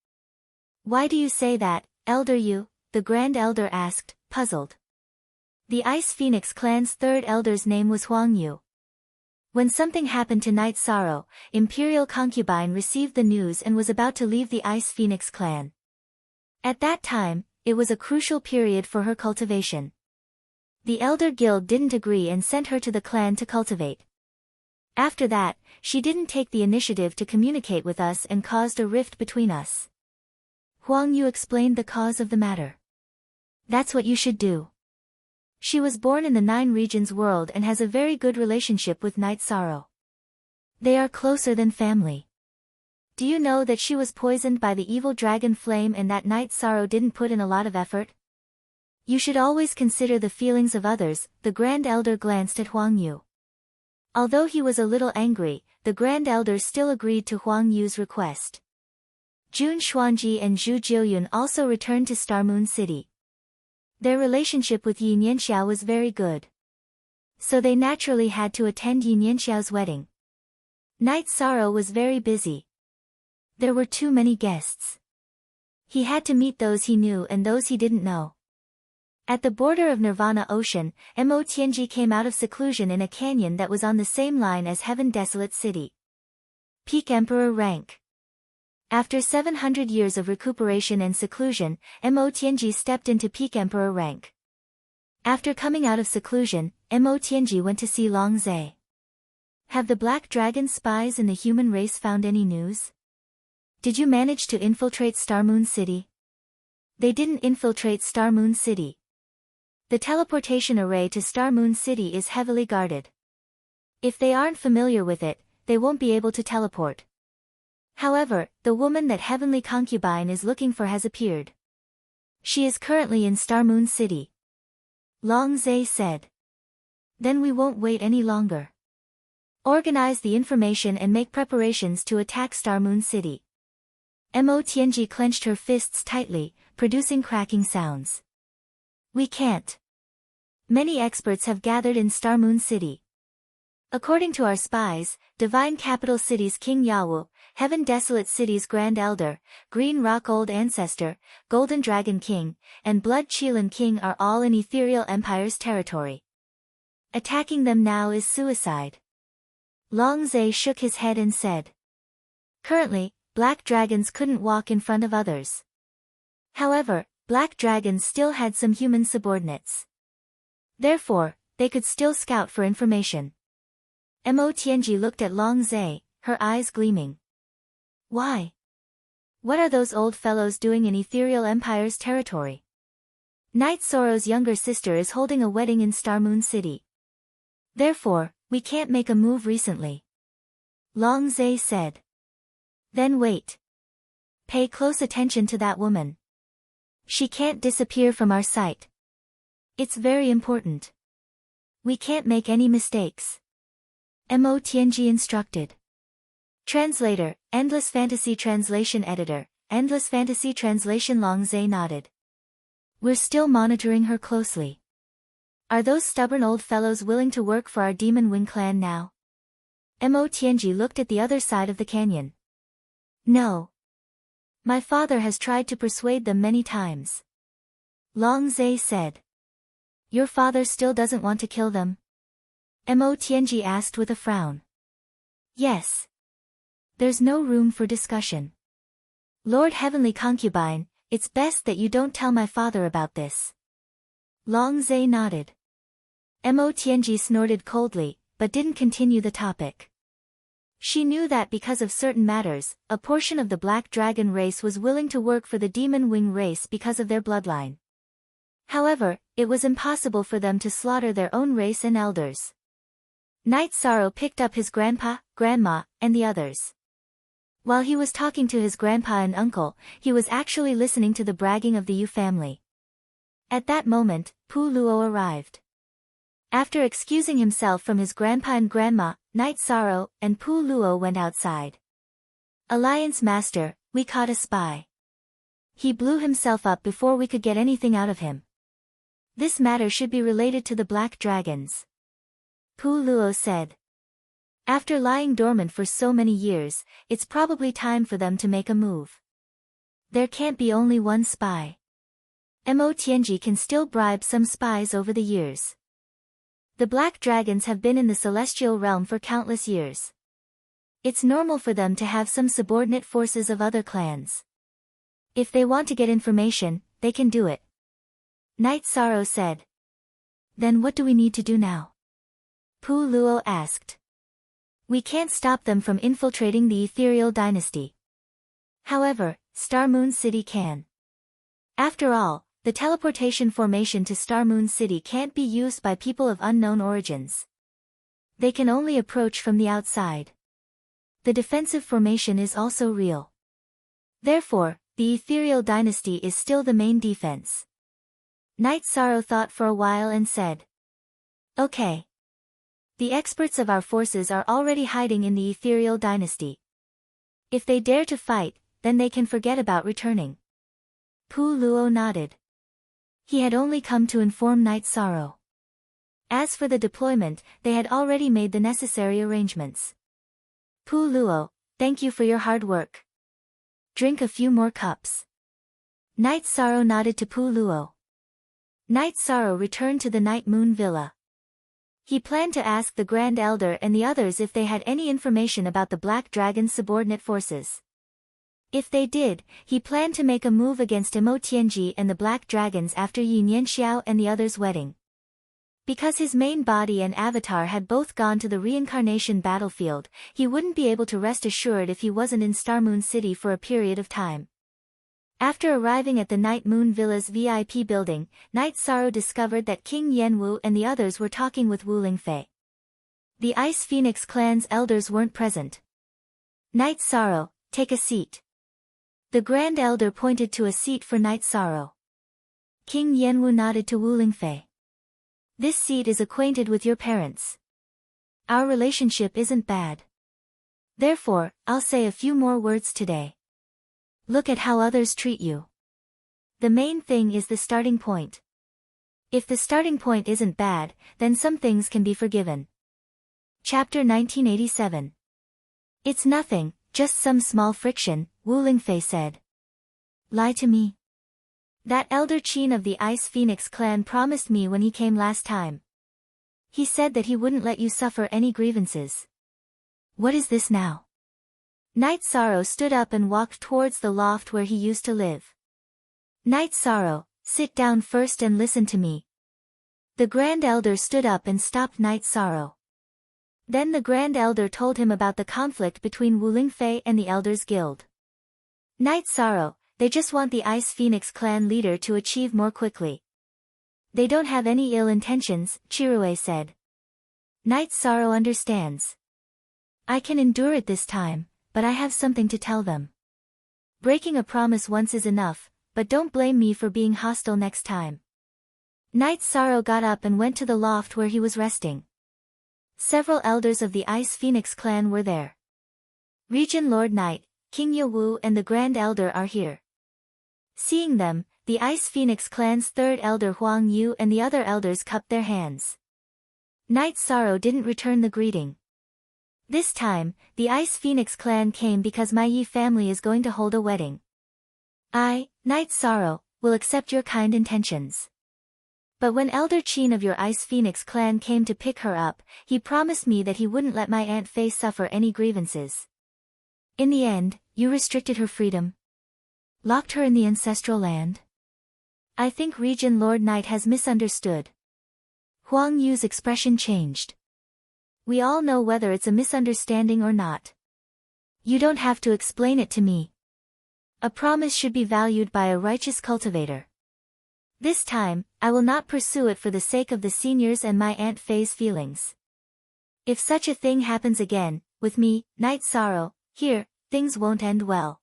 Why do you say that, Elder Yu? The Grand Elder asked, puzzled. The Ice Phoenix clan's Third Elder's name was Huang Yu. When something happened to Night Sorrow, Imperial Concubine received the news and was about to leave the Ice Phoenix clan. At that time, it was a crucial period for her cultivation. The Elder Guild didn't agree and sent her to the clan to cultivate. After that, she didn't take the initiative to communicate with us and caused a rift between us. Huang Yu explained the cause of the matter. That's what you should do. She was born in the Nine Regions world and has a very good relationship with Night Sorrow. They are closer than family. Do you know that she was poisoned by the evil dragon flame and that Night Sorrow didn't put in a lot of effort? You should always consider the feelings of others. The Grand Elder glanced at Huang Yu. Although he was a little angry, the Grand Elder still agreed to Huang Yu's request. Jun Xuanji and Zhu Jiuyun also returned to Star Moon City. Their relationship with Yi Nianxiao was very good. So they naturally had to attend Yi Nianxiao's wedding. Night Sorrow was very busy. There were too many guests. He had to meet those he knew and those he didn't know. At the border of Nirvana Ocean, Mo Tianji came out of seclusion in a canyon that was on the same line as Heaven Desolate City. Peak Emperor rank. After 700 years of recuperation and seclusion, Mo Tianji stepped into Peak Emperor rank. After coming out of seclusion, Mo Tianji went to see Long Zhe. Have the Black Dragon spies in the human race found any news? Did you manage to infiltrate Star Moon City? They didn't infiltrate Star Moon City. The teleportation array to Star Moon City is heavily guarded. If they aren't familiar with it, they won't be able to teleport. However, the woman that Heavenly Concubine is looking for has appeared. She is currently in Star Moon City. Long Zhe said. Then we won't wait any longer. Organize the information and make preparations to attack Star Moon City. Mo Tianji clenched her fists tightly, producing cracking sounds. We can't. Many experts have gathered in Star Moon City. According to our spies, Divine Capital City's King Yawu, Heaven Desolate City's Grand Elder, Green Rock Old Ancestor, Golden Dragon King, and Blood Qilin King are all in Ethereal Empire's territory. Attacking them now is suicide. Long Zhe shook his head and said. Currently, black dragons couldn't walk in front of others. However, black dragons still had some human subordinates. Therefore, they could still scout for information. Mo Tianji looked at Long Zhe, her eyes gleaming. Why? What are those old fellows doing in Ethereal Empire's territory? Night Sorrow's younger sister is holding a wedding in Star Moon City. Therefore, we can't make a move recently. Long Zai said. Then wait. Pay close attention to that woman. She can't disappear from our sight. It's very important. We can't make any mistakes. Mo Tianji instructed. Translator, Endless Fantasy Translation Editor, Endless Fantasy Translation. Long Zai nodded. We're still monitoring her closely. Are those stubborn old fellows willing to work for our Demon Wing clan now? Mo Tianji looked at the other side of the canyon. No. My father has tried to persuade them many times. Long Zai said. Your father still doesn't want to kill them? Mo Tianji asked with a frown. Yes. There's no room for discussion. Lord Heavenly Concubine, it's best that you don't tell my father about this. Long Zai nodded. Mo Tianji snorted coldly, but didn't continue the topic. She knew that because of certain matters, a portion of the Black Dragon race was willing to work for the Demon Wing race because of their bloodline. However, it was impossible for them to slaughter their own race and elders. Night Sorrow picked up his grandpa, grandma, and the others. While he was talking to his grandpa and uncle, he was actually listening to the bragging of the Yu family. At that moment, Pu Luo arrived. After excusing himself from his grandpa and grandma, Night Sorrow and Pu Luo went outside. Alliance Master, we caught a spy. He blew himself up before we could get anything out of him. This matter should be related to the Black Dragons. Pu Luo said. After lying dormant for so many years, it's probably time for them to make a move. There can't be only one spy. Mo Tianji can still bribe some spies over the years. The Black Dragons have been in the celestial realm for countless years. It's normal for them to have some subordinate forces of other clans. If they want to get information, they can do it. Night Sorrow said. Then what do we need to do now? Pu Luo asked. We can't stop them from infiltrating the Ethereal Dynasty. However, Star Moon City can. After all, the teleportation formation to Star Moon City can't be used by people of unknown origins. They can only approach from the outside. The defensive formation is also real. Therefore, the Ethereal Dynasty is still the main defense. Night Sorrow thought for a while and said. Okay. The experts of our forces are already hiding in the Ethereal Dynasty. If they dare to fight, then they can forget about returning. Pu Luo nodded. He had only come to inform Night Sorrow. As for the deployment, they had already made the necessary arrangements. Pu Luo, thank you for your hard work. Drink a few more cups. Night Sorrow nodded to Pu Luo. Night Sorrow returned to the Night Moon Villa. He planned to ask the Grand Elder and the others if they had any information about the Black Dragon's subordinate forces. If they did, he planned to make a move against Mo Tianji and the Black Dragons after Yi Nianxiao and the others' wedding. Because his main body and avatar had both gone to the reincarnation battlefield, he wouldn't be able to rest assured if he wasn't in Star Moon City for a period of time. After arriving at the Night Moon Villa's VIP building, Night Sorrow discovered that King Yanwu and the others were talking with Wu Lingfei. The Ice Phoenix clan's elders weren't present. Night Sorrow, take a seat. The Grand Elder pointed to a seat for Night Sorrow. King Yanwu nodded to Wu Lingfei. This seat is acquainted with your parents. Our relationship isn't bad. Therefore, I'll say a few more words today. Look at how others treat you. The main thing is the starting point. If the starting point isn't bad, then some things can be forgiven. Chapter 1987. It's nothing, just some small friction, Wu Lingfei said. Lie to me. That Elder Qin of the Ice Phoenix clan promised me when he came last time. He said that he wouldn't let you suffer any grievances. What is this now? Night Sorrow stood up and walked towards the loft where he used to live. Night Sorrow, sit down first and listen to me. The Grand Elder stood up and stopped Night Sorrow. Then the Grand Elder told him about the conflict between Wu Lingfei and the Elders Guild. Night Sorrow, they just want the Ice Phoenix clan leader to achieve more quickly. They don't have any ill intentions, Chirue said. Night Sorrow understands. I can endure it this time, but I have something to tell them. Breaking a promise once is enough, but don't blame me for being hostile next time. Night Sorrow got up and went to the loft where he was resting. Several elders of the Ice Phoenix clan were there. Regent Lord Night, King Yewu and the Grand Elder are here. Seeing them, the Ice Phoenix clan's third elder Huang Yu and the other elders cupped their hands. Night Sorrow didn't return the greeting. This time, the Ice Phoenix clan came because my Yi family is going to hold a wedding. I, Night Sorrow, will accept your kind intentions. But when Elder Qin of your Ice Phoenix clan came to pick her up, he promised me that he wouldn't let my Aunt Faye suffer any grievances. In the end, you restricted her freedom. Locked her in the ancestral land. I think Regent Lord Night has misunderstood. Huang Yu's expression changed. We all know whether it's a misunderstanding or not. You don't have to explain it to me. A promise should be valued by a righteous cultivator. This time, I will not pursue it for the sake of the seniors and my Aunt Faye's feelings. If such a thing happens again, with me, Night Sorrow, here, things won't end well.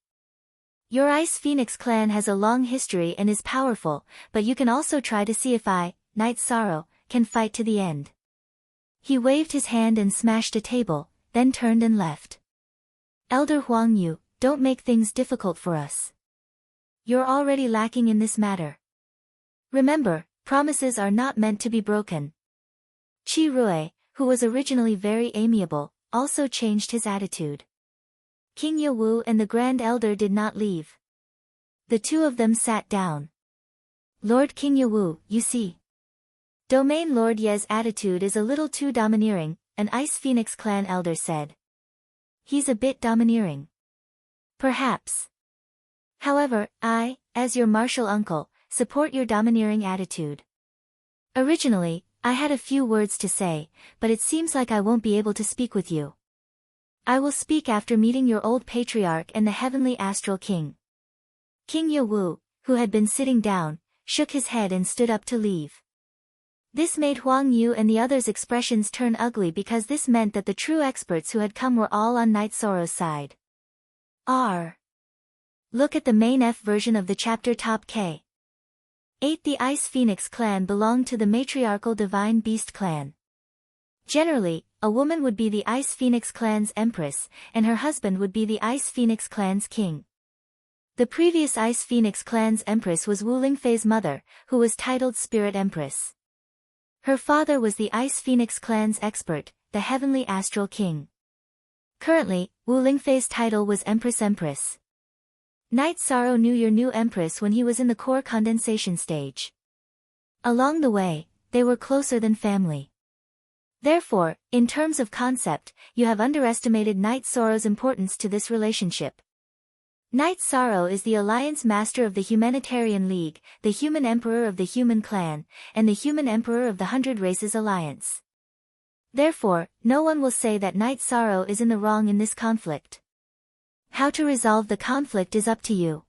Your Ice Phoenix clan has a long history and is powerful, but you can also try to see if I, Night Sorrow, can fight to the end. He waved his hand and smashed a table, then turned and left. Elder Huang Yu, don't make things difficult for us. You're already lacking in this matter. Remember, promises are not meant to be broken. Chi Rui, who was originally very amiable, also changed his attitude. King Yewu and the Grand Elder did not leave. The two of them sat down. Lord King Yewu, you see. Domain Lord Ye's attitude is a little too domineering, an Ice Phoenix clan elder said. He's a bit domineering. Perhaps. However, I, as your martial uncle, support your domineering attitude. Originally, I had a few words to say, but it seems like I won't be able to speak with you. I will speak after meeting your old patriarch and the heavenly astral king. King Yewu, who had been sitting down, shook his head and stood up to leave. This made Huang Yu and the others' expressions turn ugly because this meant that the true experts who had come were all on Night Sorrow's side. Look at the main F version of the chapter top K. 8. The Ice Phoenix clan belonged to the matriarchal Divine Beast clan. Generally, a woman would be the Ice Phoenix clan's empress, and her husband would be the Ice Phoenix clan's king. The previous Ice Phoenix clan's empress was Wu Lingfei's mother, who was titled Spirit Empress. Her father was the Ice Phoenix clan's expert, the Heavenly Astral King. Currently, Wu Lingfei's title was Empress. Night Sorrow knew your new empress when he was in the core condensation stage. Along the way, they were closer than family. Therefore, in terms of concept, you have underestimated Night Sorrow's importance to this relationship. Night Sorrow is the Alliance Master of the Humanitarian League, the Human Emperor of the Human Clan, and the Human Emperor of the 100 Races Alliance. Therefore, no one will say that Night Sorrow is in the wrong in this conflict. How to resolve the conflict is up to you.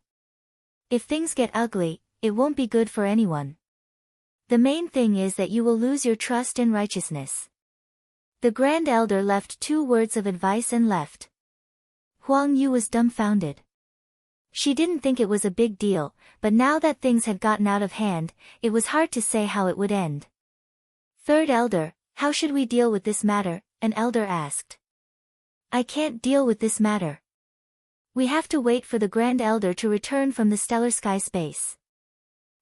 If things get ugly, it won't be good for anyone. The main thing is that you will lose your trust and righteousness. The Grand Elder left 2 words of advice and left. Huang Yu was dumbfounded. She didn't think it was a big deal, but now that things had gotten out of hand, it was hard to say how it would end. Third Elder, how should we deal with this matter? An elder asked. I can't deal with this matter. We have to wait for the Grand Elder to return from the stellar sky space.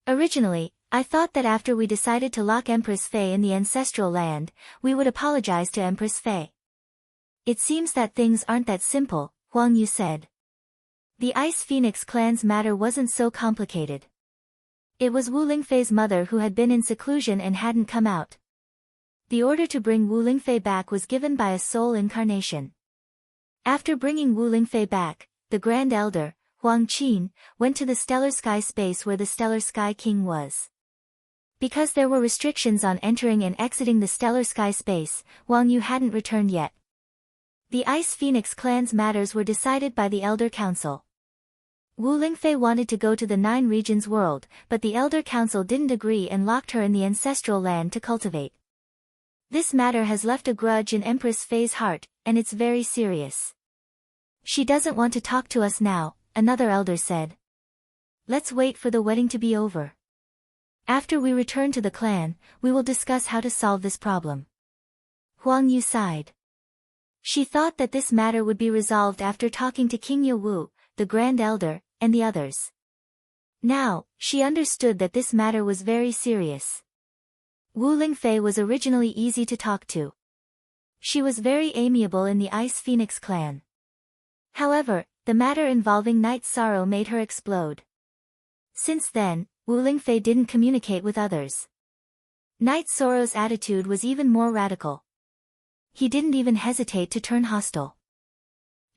Originally, I thought that after we decided to lock Empress Faye in the ancestral land, we would apologize to Empress Faye. It seems that things aren't that simple, Huang Yu said. The Ice Phoenix clan's matter wasn't so complicated. It was Wu Lingfei's mother who had been in seclusion and hadn't come out. The order to bring Wu Lingfei back was given by a soul incarnation. After bringing Wu Lingfei back, the Grand Elder, Huang Qin, went to the stellar sky space where the stellar sky king was. Because there were restrictions on entering and exiting the stellar sky space, Huang Yu hadn't returned yet. The Ice Phoenix clan's matters were decided by the Elder Council. Wu Lingfei wanted to go to the Nine Regions world, but the Elder Council didn't agree and locked her in the ancestral land to cultivate. This matter has left a grudge in Empress Fei's heart, and it's very serious. She doesn't want to talk to us now, another elder said. Let's wait for the wedding to be over. After we return to the clan, we will discuss how to solve this problem. Huang Yu sighed. She thought that this matter would be resolved after talking to King Yewu, the Grand Elder, and the others. Now, she understood that this matter was very serious. Wu Lingfei was originally easy to talk to. She was very amiable in the Ice Phoenix clan. However, the matter involving Night Sorrow made her explode. Since then, Wu Lingfei didn't communicate with others. Night Sorrow's attitude was even more radical. He didn't even hesitate to turn hostile.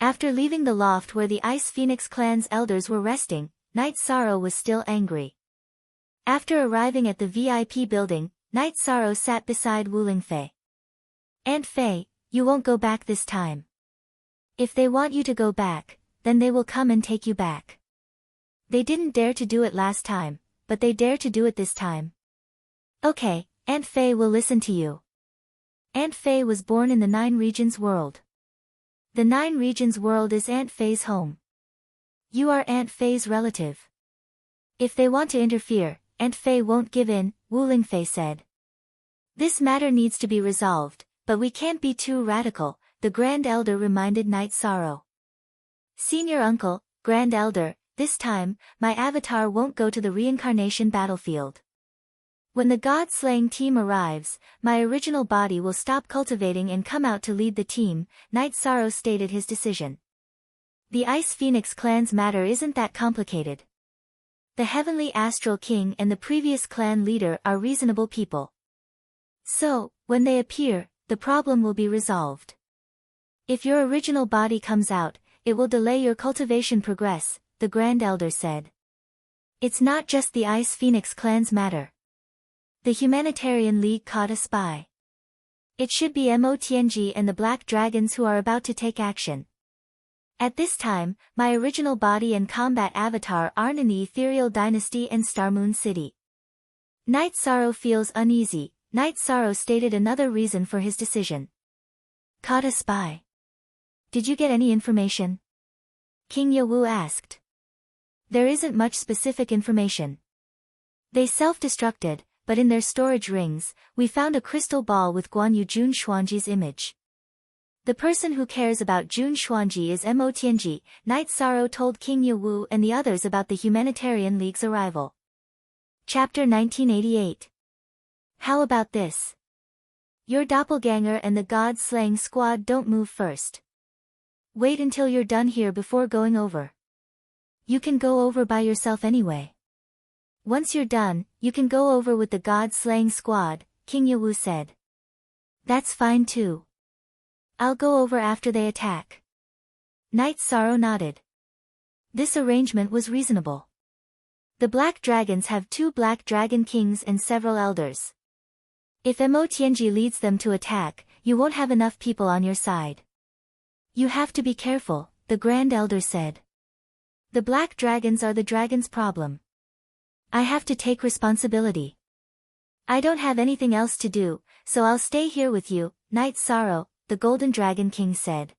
After leaving the loft where the Ice Phoenix clan's elders were resting, Night Sorrow was still angry. After arriving at the VIP building, Night Sorrow sat beside Wu Lingfei. Aunt Fei, you won't go back this time. If they want you to go back, then they will come and take you back. They didn't dare to do it last time, but they dare to do it this time. Okay, Aunt Fei will listen to you. Aunt Fei was born in the Nine Regions world. The Nine Regions world is Aunt Fei's home. You are Aunt Fei's relative. If they want to interfere, Aunt Fei won't give in, Wu Lingfei said. This matter needs to be resolved, but we can't be too radical, the Grand Elder reminded Night Sorrow. Senior Uncle, Grand Elder, this time, my avatar won't go to the reincarnation battlefield. When the God-slaying team arrives, my original body will stop cultivating and come out to lead the team, Night Sorrow stated his decision. The Ice Phoenix clan's matter isn't that complicated. The Heavenly Astral King and the previous clan leader are reasonable people. So, when they appear, the problem will be resolved. If your original body comes out, it will delay your cultivation progress, the Grand Elder said. It's not just the Ice Phoenix clan's matter. The Humanitarian League caught a spy. It should be Motng and the Black Dragons who are about to take action. At this time, my original body and combat avatar aren't in the Ethereal Dynasty and Starmoon City. Night Sorrow feels uneasy, Night Sorrow stated another reason for his decision. Caught a spy. Did you get any information? King Yewu asked. There isn't much specific information. They self-destructed, but in their storage rings, we found a crystal ball with Guan Yu Jun Xuanji's image. The person who cares about Jun Xuanji is Motng, Night Sorrow told King Yewu and the others about the Humanitarian League's arrival. Chapter 1988. How about this? Your doppelganger and the God-slaying squad don't move first. Wait until you're done here before going over. You can go over by yourself anyway. Once you're done, you can go over with the God-slaying squad, King Yewu said. That's fine too. I'll go over after they attack. Night Sorrow nodded. This arrangement was reasonable. The Black Dragons have 2 Black Dragon Kings and several elders. If Motng leads them to attack, you won't have enough people on your side. You have to be careful, the Grand Elder said. The Black Dragons are the dragon's problem. I have to take responsibility. I don't have anything else to do, so I'll stay here with you, Night Sorrow, the Golden Dragon King said.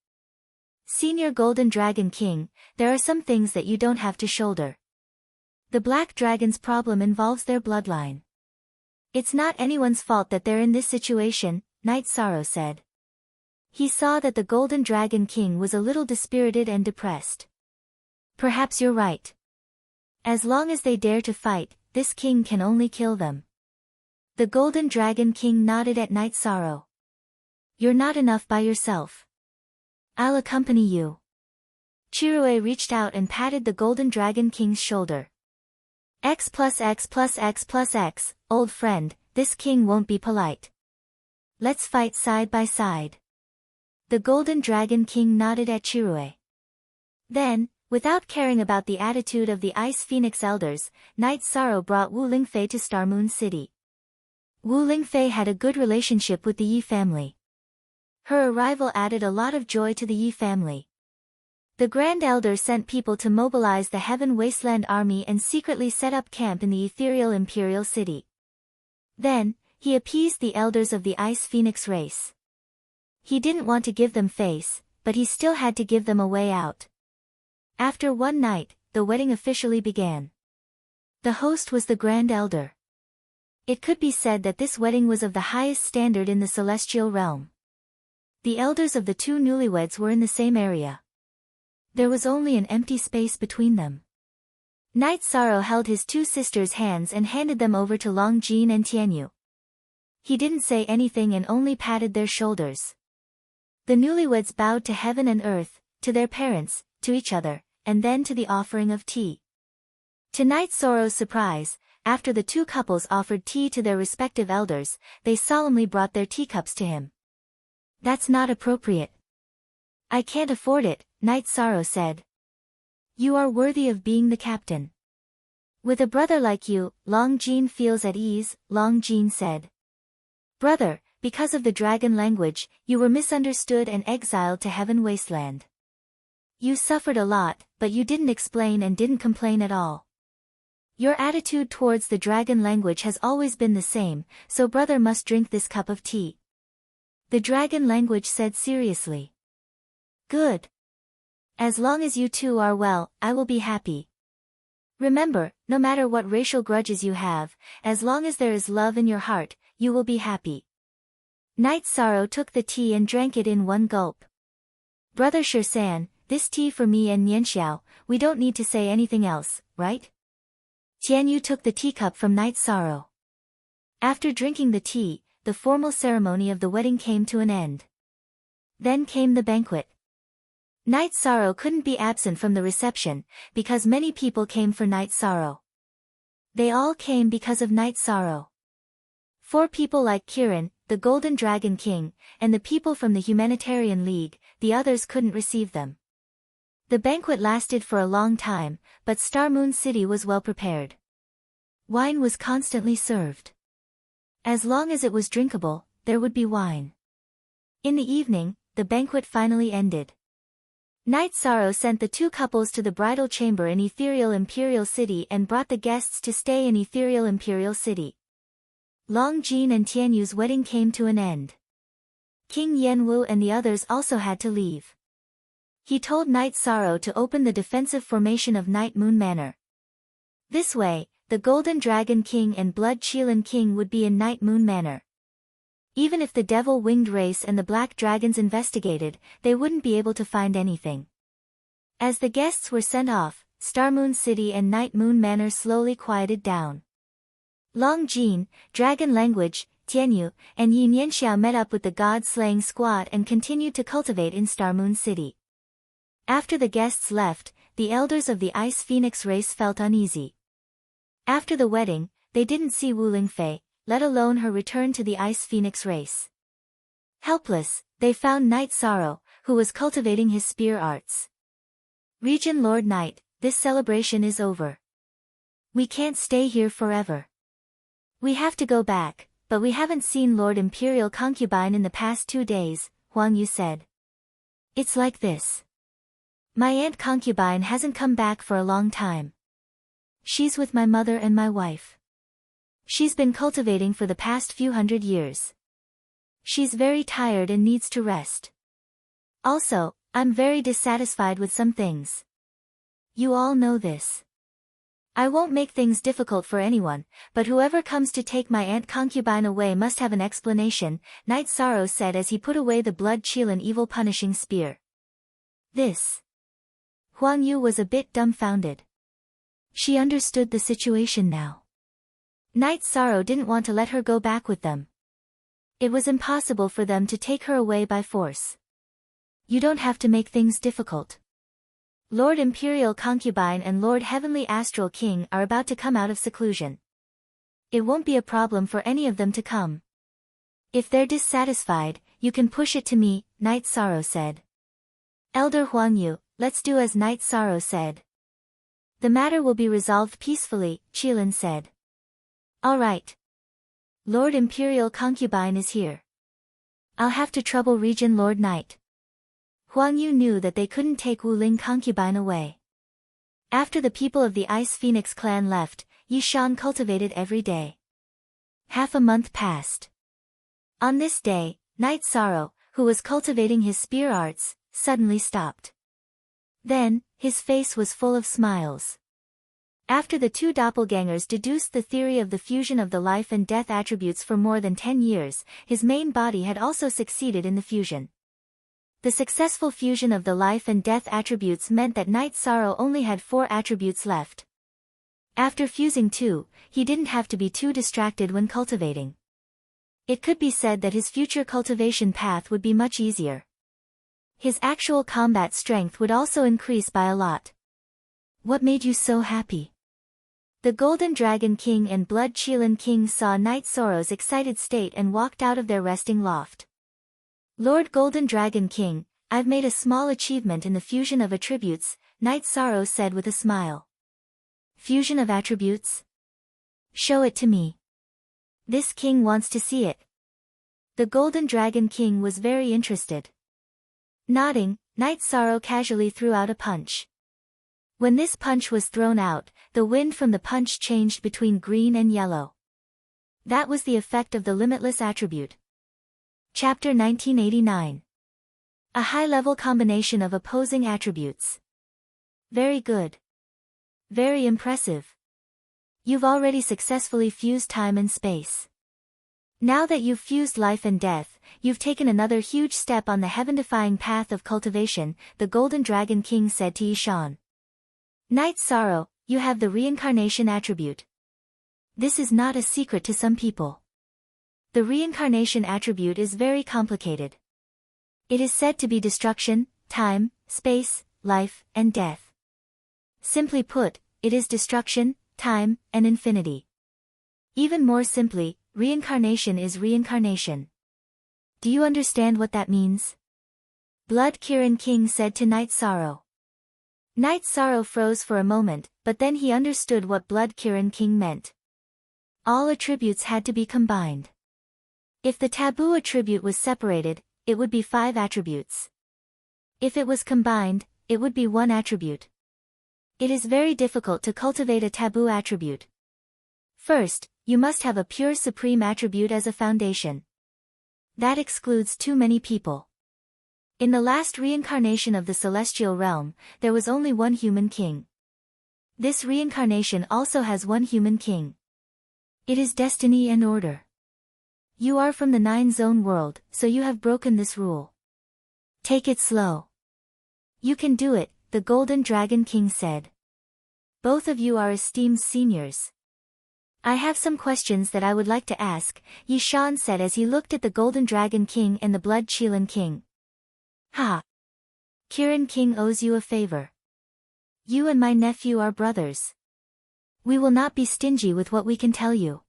Senior Golden Dragon King, there are some things that you don't have to shoulder. The Black Dragon's problem involves their bloodline. It's not anyone's fault that they're in this situation, Night Sorrow said. He saw that the Golden Dragon King was a little dispirited and depressed. Perhaps you're right. As long as they dare to fight, this king can only kill them. The Golden Dragon King nodded at Night Sorrow. You're not enough by yourself. I'll accompany you. Chirue reached out and patted the Golden Dragon King's shoulder. X plus X plus X plus X, old friend, this king won't be polite. Let's fight side by side. The Golden Dragon King nodded at Chirue. Then, without caring about the attitude of the Ice Phoenix elders, Night Sorrow brought Wu Lingfei to Starmoon City. Wu Lingfei had a good relationship with the Yi family. Her arrival added a lot of joy to the Yi family. The Grand Elder sent people to mobilize the Heaven Wasteland army and secretly set up camp in the ethereal Imperial City. Then, he appeased the elders of the Ice Phoenix race. He didn't want to give them face, but he still had to give them a way out. After one night, the wedding officially began. The host was the Grand Elder. It could be said that this wedding was of the highest standard in the celestial realm. The elders of the two newlyweds were in the same area. There was only an empty space between them. Night Sorrow held his two sisters' hands and handed them over to Long Jean and Tianyu. He didn't say anything and only patted their shoulders. The newlyweds bowed to heaven and earth, to their parents, to each other, and then to the offering of tea. To Night Sorrow's surprise, after the two couples offered tea to their respective elders, they solemnly brought their teacups to him. "That's not appropriate." "I can't afford it," Night Sorrow said. "You are worthy of being the captain." "With a brother like you, Long Jean feels at ease," Long Jean said. "Brother, because of the dragon language, you were misunderstood and exiled to Heaven Wasteland. You suffered a lot, but you didn't explain and didn't complain at all. Your attitude towards the dragon language has always been the same, so brother must drink this cup of tea." The dragon language said seriously. "Good. As long as you two are well, I will be happy. Remember, no matter what racial grudges you have, as long as there is love in your heart, you will be happy." Night Sorrow took the tea and drank it in one gulp. "Brother Shirsan, this tea for me and Nianxiao, we don't need to say anything else, right?" Tianyu took the teacup from Night Sorrow. After drinking the tea, the formal ceremony of the wedding came to an end. Then came the banquet. Night Sorrow couldn't be absent from the reception, because many people came for Night Sorrow. They all came because of Night Sorrow. 4 people like Kirin, the Golden Dragon King, and the people from the Humanitarian League, the others couldn't receive them. The banquet lasted for a long time, but Star Moon City was well prepared. Wine was constantly served. As long as it was drinkable, there would be wine. In the evening, the banquet finally ended. Night Sorrow sent the two couples to the bridal chamber in Ethereal Imperial City and brought the guests to stay in Ethereal Imperial City. Long Jean and Tianyu's wedding came to an end. King Yenwu and the others also had to leave. He told Night Sorrow to open the defensive formation of Night Moon Manor. This way, the Golden Dragon King and Blood Qilin King would be in Night Moon Manor. Even if the Devil-Winged Race and the Black Dragons investigated, they wouldn't be able to find anything. As the guests were sent off, Star Moon City and Night Moon Manor slowly quieted down. Long Jean, Dragon Language, Tianyu, and Yi Nianxiao met up with the God-slaying squad and continued to cultivate in Star Moon City. After the guests left, the elders of the Ice Phoenix race felt uneasy. After the wedding, they didn't see Wu Lingfei, let alone her return to the Ice Phoenix race. Helpless, they found Night Sorrow, who was cultivating his spear arts. "Region Lord Knight, this celebration is over. We can't stay here forever. We have to go back, but we haven't seen Lord Imperial Concubine in the past 2 days," Huang Yu said. "It's like this. My aunt Concubine hasn't come back for a long time. She's with my mother and my wife. She's been cultivating for the past few hundred years. She's very tired and needs to rest. Also, I'm very dissatisfied with some things. You all know this. I won't make things difficult for anyone, but whoever comes to take my aunt Concubine away must have an explanation," Night Sorrow said as he put away the Blood Qilin evil punishing spear. This. Huang Yu was a bit dumbfounded. She understood the situation now. Night Sorrow didn't want to let her go back with them. It was impossible for them to take her away by force. "You don't have to make things difficult. Lord Imperial Concubine and Lord Heavenly Astral King are about to come out of seclusion. It won't be a problem for any of them to come. If they're dissatisfied, you can push it to me," Night Sorrow said. "Elder Huang Yu, let's do as Night Sorrow said. The matter will be resolved peacefully," Qilin said. "All right. Lord Imperial Concubine is here. I'll have to trouble Region Lord Knight." Huang Yu knew that they couldn't take Wu Ling concubine away. After the people of the Ice Phoenix clan left, Yi Shan cultivated every day. Half a month passed. On this day, Night Sorrow, who was cultivating his spear arts, suddenly stopped. Then, his face was full of smiles. After the two doppelgangers deduced the theory of the fusion of the life and death attributes for more than 10 years, his main body had also succeeded in the fusion. The successful fusion of the life and death attributes meant that Night Sorrow only had 4 attributes left. After fusing 2, he didn't have to be too distracted when cultivating. It could be said that his future cultivation path would be much easier. His actual combat strength would also increase by a lot. What made you so happy? The Golden Dragon King and Blood Qilin King saw Night Sorrow's excited state and walked out of their resting loft. Lord Golden Dragon King, I've made a small achievement in the fusion of attributes, Night Sorrow said with a smile. Fusion of attributes? Show it to me. This king wants to see it. The Golden Dragon King was very interested. Nodding, Night Sorrow casually threw out a punch. When this punch was thrown out, the wind from the punch changed between green and yellow. That was the effect of the limitless attribute. Chapter 1989. A high-level combination of opposing attributes. Very good. Very impressive. You've already successfully fused time and space. Now that you've fused life and death, you've taken another huge step on the heaven-defying path of cultivation, the Golden Dragon King said to Yi Shan. Night Sorrow, you have the reincarnation attribute. This is not a secret to some people. The reincarnation attribute is very complicated. It is said to be destruction, time, space, life, and death. Simply put, it is destruction, time, and infinity. Even more simply, reincarnation is reincarnation. Do you understand what that means? Blood Qilin King said to Night Sorrow. Night Sorrow froze for a moment, but then he understood what Blood Qilin King meant. All attributes had to be combined. If the taboo attribute was separated, it would be 5 attributes. If it was combined, it would be 1 attribute. It is very difficult to cultivate a taboo attribute. First, you must have a pure supreme attribute as a foundation. That excludes too many people. In the last reincarnation of the celestial realm, there was only 1 human king. This reincarnation also has 1 human king. It is destiny and order. You are from the 9-zone world, so you have broken this rule. Take it slow. You can do it, the Golden Dragon King said. Both of you are esteemed seniors. I have some questions that I would like to ask, Yi Shan said as he looked at the Golden Dragon King and the Blood Qilin King. Ha! Qilin King owes you a favor. You and my nephew are brothers. We will not be stingy with what we can tell you.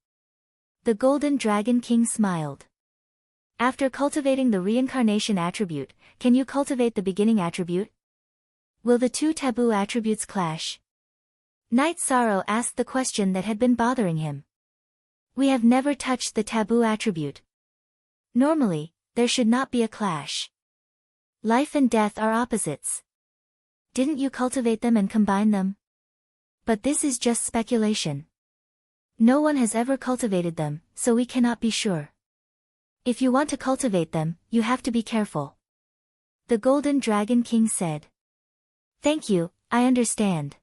The Golden Dragon King smiled. After cultivating the reincarnation attribute, can you cultivate the beginning attribute? Will the 2 taboo attributes clash? Night Sorrow asked the question that had been bothering him. We have never touched the taboo attribute. Normally, there should not be a clash. Life and death are opposites. Didn't you cultivate them and combine them? But this is just speculation. No one has ever cultivated them, so we cannot be sure. If you want to cultivate them, you have to be careful. The Golden Dragon King said. Thank you, I understand.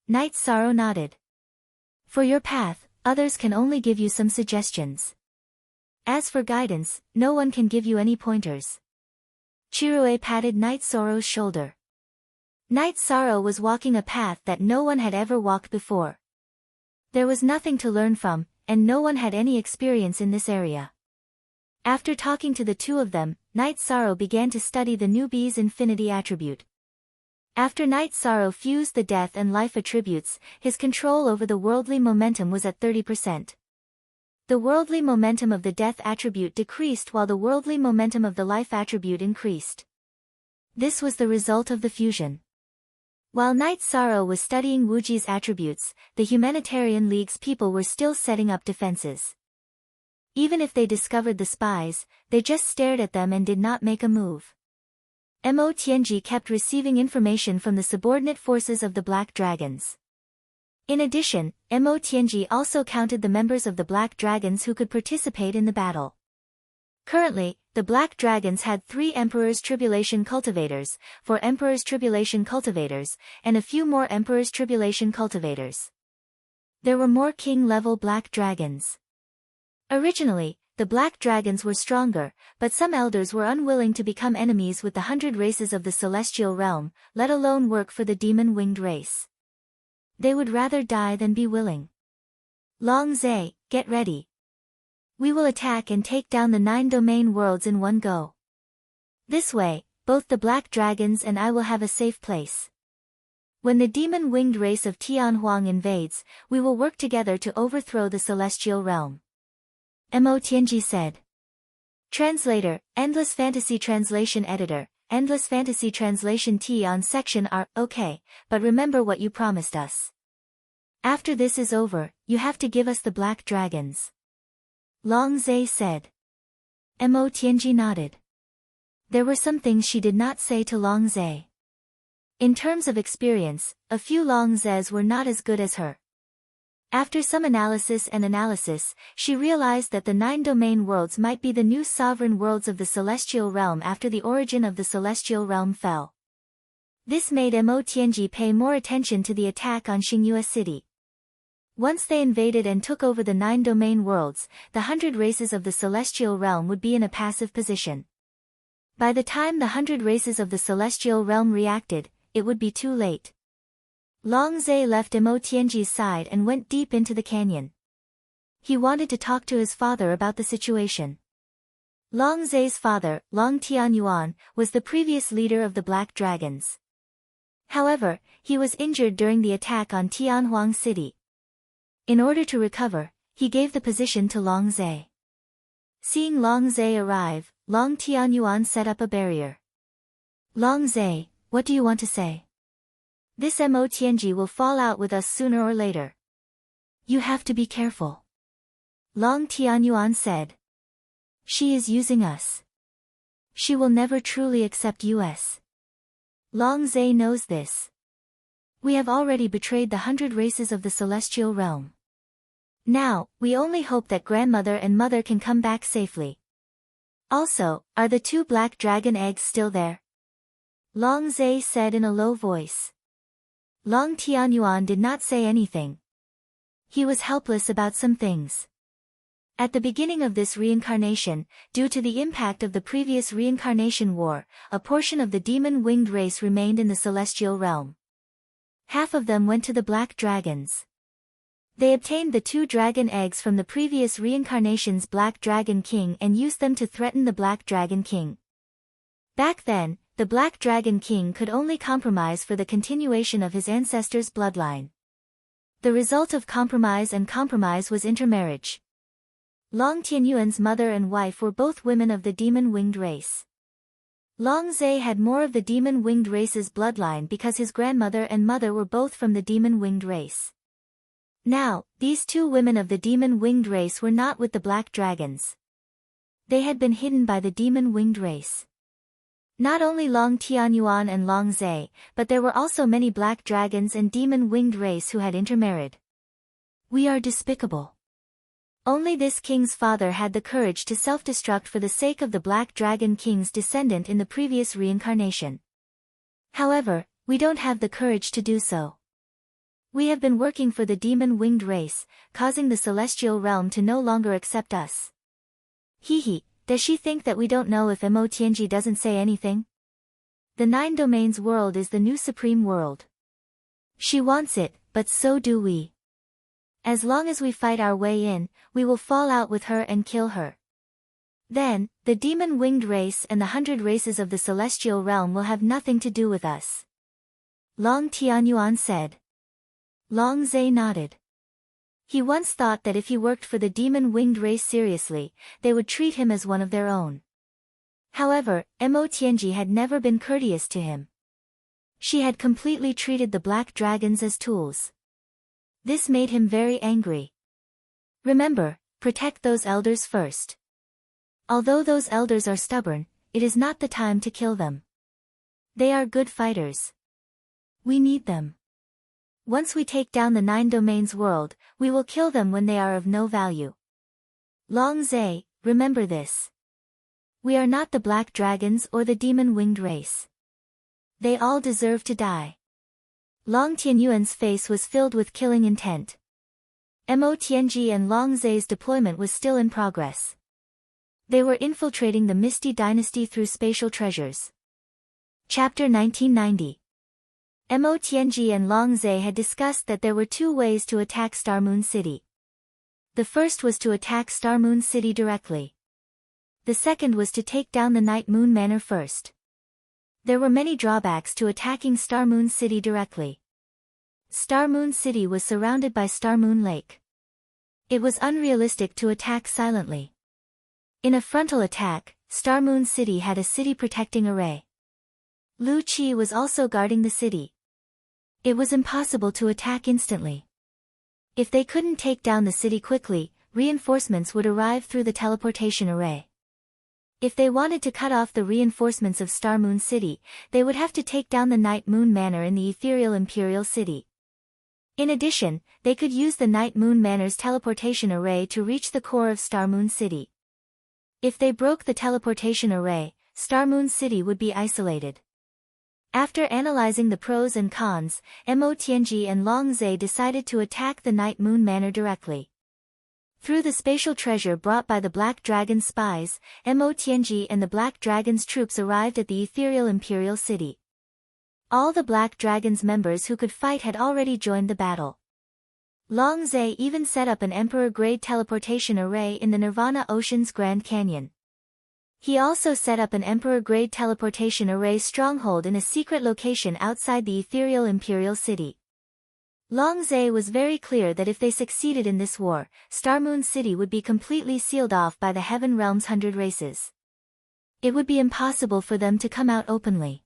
Night Sorrow nodded. For your path, others can only give you some suggestions. As for guidance, no one can give you any pointers. Chirue patted Night Sorrow's shoulder. Night Sorrow was walking a path that no one had ever walked before. There was nothing to learn from, and no one had any experience in this area. After talking to the 2 of them, Night Sorrow began to study the newbie's infinity attribute. After Night Sorrow fused the death and life attributes, his control over the worldly momentum was at 30%. The worldly momentum of the death attribute decreased while the worldly momentum of the life attribute increased. This was the result of the fusion. While Night Sorrow was studying Wuji's attributes, the Humanitarian League's people were still setting up defenses. Even if they discovered the spies, they just stared at them and did not make a move. Mo Tianji kept receiving information from the subordinate forces of the Black Dragons. In addition, Mo Tianji also counted the members of the Black Dragons who could participate in the battle. Currently, the Black Dragons had 3 Emperor's Tribulation Cultivators, 4 Emperor's Tribulation Cultivators, and a few more Emperor's Tribulation Cultivators. There were more king-level Black Dragons. Originally, the Black Dragons were stronger, but some elders were unwilling to become enemies with the 100 races of the Celestial Realm, let alone work for the Demon-Winged race. They would rather die than be willing. Long Zhe, get ready. We will attack and take down the 9 domain worlds in one go. This way, both the Black Dragons and I will have a safe place. When the Demon-Winged race of Tianhuang invades, we will work together to overthrow the Celestial Realm. Mo Tianji said. Translator, Endless Fantasy Translation Editor, Endless Fantasy Translation T on section R, okay, but remember what you promised us. After this is over, you have to give us the Black Dragons. Long Zhe said. Mo Tianji nodded. There were some things she did not say to Long Zhe. In terms of experience, a few Long Zhes were not as good as her. After some analysis, she realized that the 9 domain worlds might be the new sovereign worlds of the Celestial Realm after the origin of the Celestial Realm fell. This made Mo Tianji pay more attention to the attack on Xingyue City. Once they invaded and took over the 9 domain worlds, the 100 races of the Celestial Realm would be in a passive position. By the time the 100 races of the Celestial Realm reacted, it would be too late. Long Zhe left Mo Tianji's side and went deep into the canyon. He wanted to talk to his father about the situation. Long Zhe's father, Long Tianyuan, was the previous leader of the Black Dragons. However, he was injured during the attack on Tianhuang City. In order to recover, he gave the position to Long Zhe. Seeing Long Zhe arrive, Long Tianyuan set up a barrier. Long Zhe, what do you want to say? This Mo Tianji will fall out with us sooner or later. You have to be careful. Long Tianyuan said. She is using us. She will never truly accept us. Long Zhe knows this. We have already betrayed the 100 races of the Celestial Realm. Now, we only hope that grandmother and mother can come back safely. Also, are the 2 black dragon eggs still there? Long Zhe said in a low voice. Long Tianyuan did not say anything. He was helpless about some things. At the beginning of this reincarnation, due to the impact of the previous reincarnation war, a portion of the demon-winged race remained in the Celestial Realm. Half of them went to the Black Dragons. They obtained the 2 dragon eggs from the previous reincarnation's Black Dragon King and used them to threaten the Black Dragon King. Back then, the Black Dragon King could only compromise for the continuation of his ancestors' bloodline. The result of compromise was intermarriage. Long Tianyuan's mother and wife were both women of the demon-winged race. Long Zhe had more of the demon-winged race's bloodline because his grandmother and mother were both from the demon-winged race. Now, these 2 women of the demon-winged race were not with the Black Dragons. They had been hidden by the demon-winged race. Not only Long Tianyuan and Long Zhe, but there were also many Black Dragons and demon-winged race who had intermarried. We are despicable. Only this king's father had the courage to self-destruct for the sake of the Black Dragon King's descendant in the previous reincarnation. However, we don't have the courage to do so. We have been working for the demon-winged race, causing the Celestial Realm to no longer accept us. Hee. Does she think that we don't know if Mo Tianji doesn't say anything? The 9 domains world is the new supreme world. She wants it, but so do we. As long as we fight our way in, we will fall out with her and kill her. Then, the demon-winged race and the 100 races of the Celestial Realm will have nothing to do with us. Long Tianyuan said. Long Zhe nodded. He once thought that if he worked for the demon-winged race seriously, they would treat him as one of their own. However, Mo Tianji had never been courteous to him. She had completely treated the Black Dragons as tools. This made him very angry. Remember, protect those elders first. Although those elders are stubborn, it is not the time to kill them. They are good fighters. We need them. Once we take down the 9 domains world, we will kill them when they are of no value. Long Zhe, remember this. We are not the black dragons or the demon-winged race. They all deserve to die. Long Tianyuan's face was filled with killing intent. Mo Tianji and Long Zhe's deployment was still in progress. They were infiltrating the Misty Dynasty through spatial treasures. Chapter 1990. Mo Tianji and Long Zhe had discussed that there were 2 ways to attack Star Moon City. The first was to attack Star Moon City directly. The second was to take down the Night Moon Manor first. There were many drawbacks to attacking Star Moon City directly. Star Moon City was surrounded by Star Moon Lake. It was unrealistic to attack silently. In a frontal attack, Star Moon City had a city protecting array. Lu Qi was also guarding the city. It was impossible to attack instantly. If they couldn't take down the city quickly, reinforcements would arrive through the teleportation array. If they wanted to cut off the reinforcements of Star Moon City, they would have to take down the Night Moon Manor in the ethereal Imperial City. In addition, they could use the Night Moon Manor's teleportation array to reach the core of Star Moon City. If they broke the teleportation array, Star Moon City would be isolated. After analyzing the pros and cons, Mo Tianji and Long Zhe decided to attack the Night Moon Manor directly. Through the spatial treasure brought by the Black Dragon spies, Mo Tianji and the Black Dragon's troops arrived at the ethereal Imperial City. All the Black Dragon's members who could fight had already joined the battle. Long Zhe even set up an Emperor-grade teleportation array in the Nirvana Ocean's Grand Canyon. He also set up an Emperor-grade teleportation array stronghold in a secret location outside the ethereal Imperial City. Long Zhe was very clear that if they succeeded in this war, Star Moon City would be completely sealed off by the Heaven Realm's 100 races. It would be impossible for them to come out openly.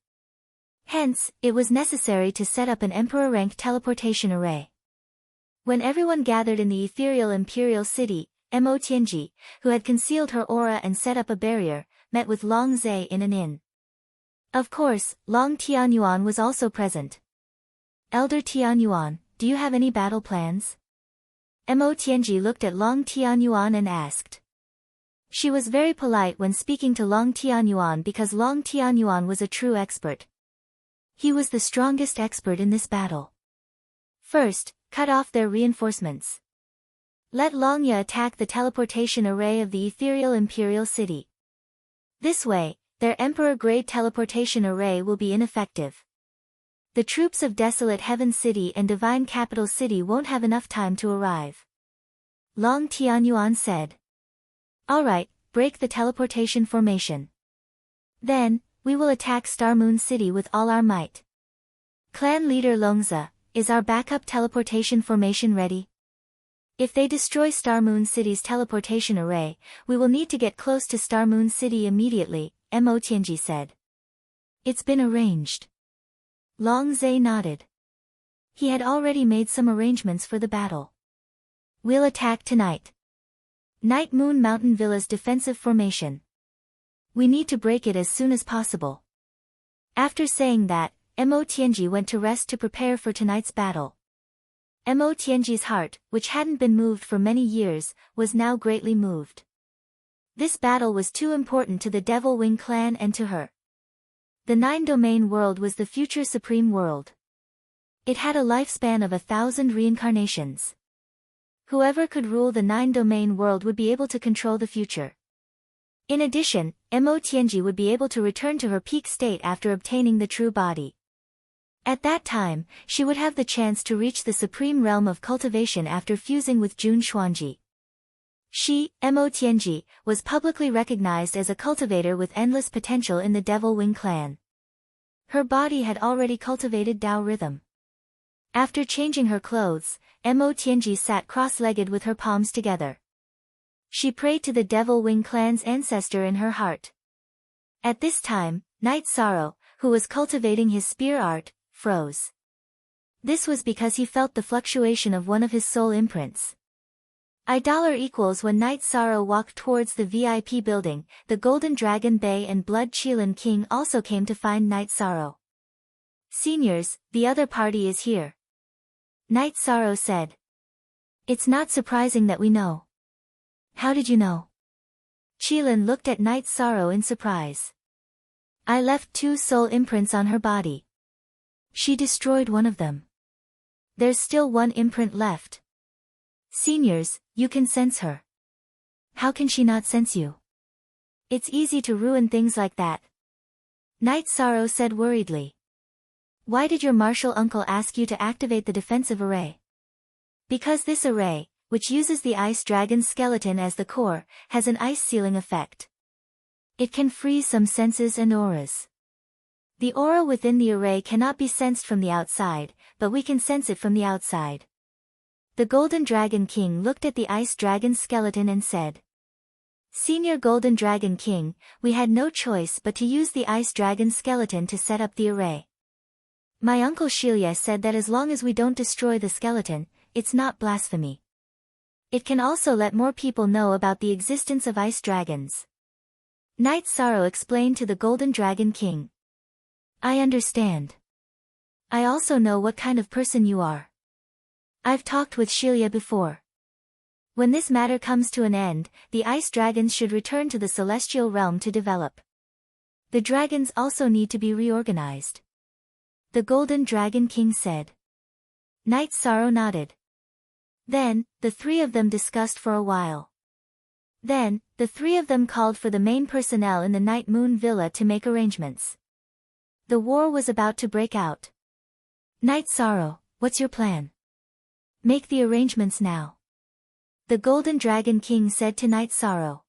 Hence, it was necessary to set up an Emperor-ranked teleportation array. When everyone gathered in the ethereal Imperial City, Mo Tianji, who had concealed her aura and set up a barrier, met with Long Zhe in an inn. Of course, Long Tianyuan was also present. Elder Tianyuan, do you have any battle plans? Mo Tianji looked at Long Tianyuan and asked. She was very polite when speaking to Long Tianyuan because Long Tianyuan was a true expert. He was the strongest expert in this battle. First, cut off their reinforcements. Let Longya attack the teleportation array of the ethereal Imperial City. This way, their Emperor-grade teleportation array will be ineffective. The troops of Desolate Heaven City and Divine Capital City won't have enough time to arrive. Long Tianyuan said. Alright, break the teleportation formation. Then, we will attack Star Moon City with all our might. Clan leader Longza, is our backup teleportation formation ready? If they destroy Star Moon City's teleportation array, we will need to get close to Star Moon City immediately, Mo Tianji said. It's been arranged. Long Zhe nodded. He had already made some arrangements for the battle. We'll attack tonight. Night Moon Mountain Villa's defensive formation. We need to break it as soon as possible. After saying that, Mo Tianji went to rest to prepare for tonight's battle. Mo Tianji's heart, which hadn't been moved for many years, was now greatly moved. This battle was too important to the Devil Wing clan and to her. The 9-domain world was the future supreme world. It had a lifespan of 1,000 reincarnations. Whoever could rule the 9-domain world would be able to control the future. In addition, Mo Tianji would be able to return to her peak state after obtaining the true body. At that time, she would have the chance to reach the supreme realm of cultivation after fusing with Jun Xuanji. She, Mo Tianji, was publicly recognized as a cultivator with endless potential in the Devil Wing clan. Her body had already cultivated Tao rhythm. After changing her clothes, Mo Tianji sat cross-legged with her palms together. She prayed to the Devil Wing clan's ancestor in her heart. At this time, Night Sorrow, who was cultivating his spear art, froze. This was because he felt the fluctuation of one of his soul imprints. $= when Night Sorrow walked towards the VIP building, the Golden Dragon Bay and Blood Qilin King also came to find Night Sorrow. Seniors, the other party is here. Night Sorrow said. It's not surprising that we know. How did you know? Qilin looked at Night Sorrow in surprise. I left 2 soul imprints on her body. She destroyed one of them. There's still 1 imprint left. Seniors, you can sense her. How can she not sense you? It's easy to ruin things like that. Night Sorrow said worriedly. Why did your martial uncle ask you to activate the defensive array? Because this array, which uses the ice dragon's skeleton as the core, has an ice sealing effect. It can freeze some senses and auras. The aura within the array cannot be sensed from the outside, but we can sense it from the outside. The Golden Dragon King looked at the ice dragon's skeleton and said. Senior Golden Dragon King, we had no choice but to use the ice dragon's skeleton to set up the array. My uncle Shilia said that as long as we don't destroy the skeleton, it's not blasphemy. It can also let more people know about the existence of ice dragons. Night Sorrow explained to the Golden Dragon King. I understand. I also know what kind of person you are. I've talked with Shilia before. When this matter comes to an end, the ice dragons should return to the celestial realm to develop. The dragons also need to be reorganized. The Golden Dragon King said. Night Sorrow nodded. Then, the 3 of them discussed for a while. Then, the 3 of them called for the main personnel in the Night Moon Villa to make arrangements. The war was about to break out. Night Sorrow, what's your plan? Make the arrangements now. The Golden Dragon King said to Night Sorrow.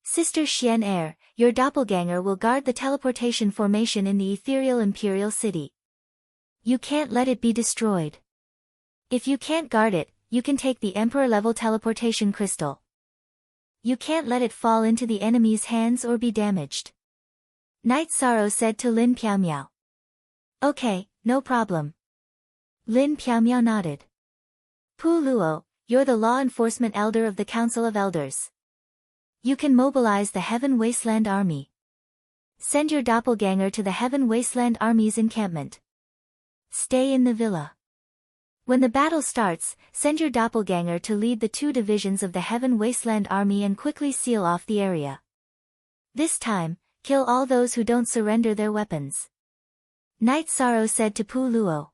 Sister Xian Air, your doppelganger will guard the teleportation formation in the ethereal Imperial City. You can't let it be destroyed. If you can't guard it, you can take the Emperor-level teleportation crystal. You can't let it fall into the enemy's hands or be damaged. Night Sorrow said to Lin Piaomiao. Okay, no problem. Lin Piaomiao nodded. Pu Luo, you're the law enforcement elder of the Council of Elders. You can mobilize the Heaven Wasteland Army. Send your doppelganger to the Heaven Wasteland Army's encampment. Stay in the villa. When the battle starts, send your doppelganger to lead the 2 divisions of the Heaven Wasteland Army and quickly seal off the area. This time, kill all those who don't surrender their weapons. Night Sorrow said to Pu Luo.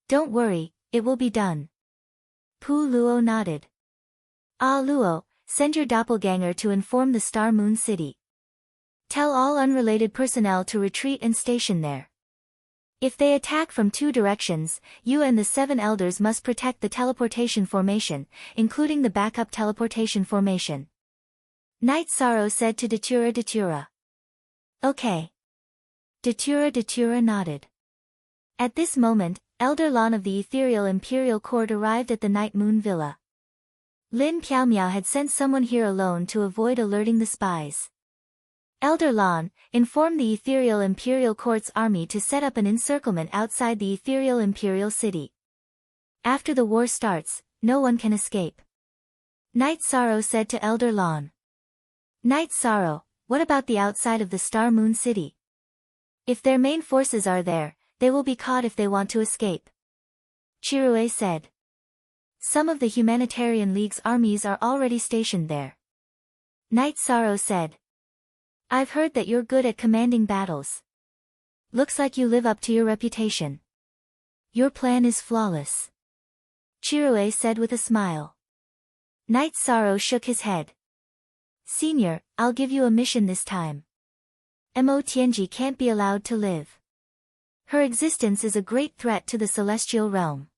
Don't worry, it will be done. Pu Luo nodded. Ah Luo, send your doppelganger to inform the Star Moon City. Tell all unrelated personnel to retreat and station there. If they attack from 2 directions, you and the 7 elders must protect the teleportation formation, including the backup teleportation formation. Night Sorrow said to Datura. Okay. Datura nodded. At this moment, Elder Lan of the Ethereal Imperial Court arrived at the Night Moon Villa. Lin Piaomiao had sent someone here alone to avoid alerting the spies. Elder Lan, inform the Ethereal Imperial Court's army to set up an encirclement outside the Ethereal Imperial City. After the war starts, no one can escape. Night Sorrow said to Elder Lan. Night Sorrow, what about the outside of the Star Moon City? If their main forces are there, they will be caught if they want to escape. Chirue said. Some of the Humanitarian League's armies are already stationed there. Night Sorrow said. I've heard that you're good at commanding battles. Looks like you live up to your reputation. Your plan is flawless. Chirue said with a smile. Night Sorrow shook his head. Senior, I'll give you a mission this time. Mo Tianji can't be allowed to live. Her existence is a great threat to the celestial realm.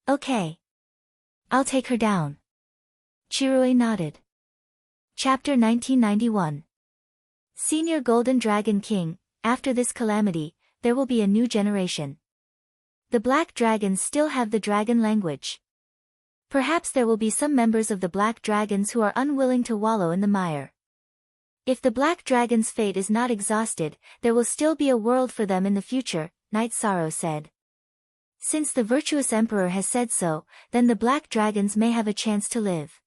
Okay. I'll take her down. Chirue nodded. Chapter 1991. Senior Golden Dragon King, after this calamity, there will be a new generation. The Black Dragons still have the dragon language. Perhaps there will be some members of the Black Dragons who are unwilling to wallow in the mire. If the Black Dragon's fate is not exhausted, there will still be a world for them in the future, Night Sorrow said. Since the virtuous emperor has said so, then the black dragons may have a chance to live.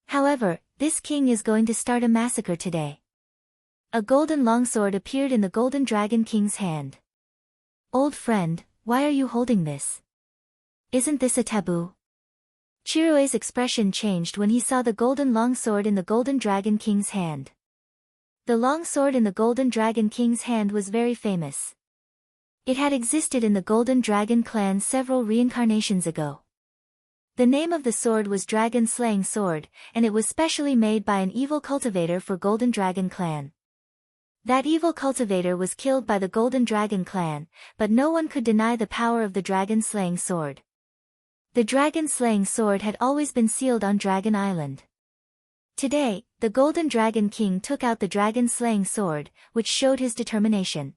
However, this king is going to start a massacre today. A golden longsword appeared in the golden dragon king's hand. Old friend, why are you holding this? Isn't this a taboo? Chirue's expression changed when he saw the golden longsword in the golden dragon king's hand. The longsword in the golden dragon king's hand was very famous. It had existed in the golden dragon clan several reincarnations ago. The name of the sword was Dragon Slaying Sword, and it was specially made by an evil cultivator for Golden Dragon clan. That evil cultivator was killed by the Golden Dragon clan, but no one could deny the power of the Dragon Slaying Sword. The Dragon Slaying Sword had always been sealed on Dragon Island. Today, the Golden Dragon King took out the Dragon Slaying Sword, which showed his determination.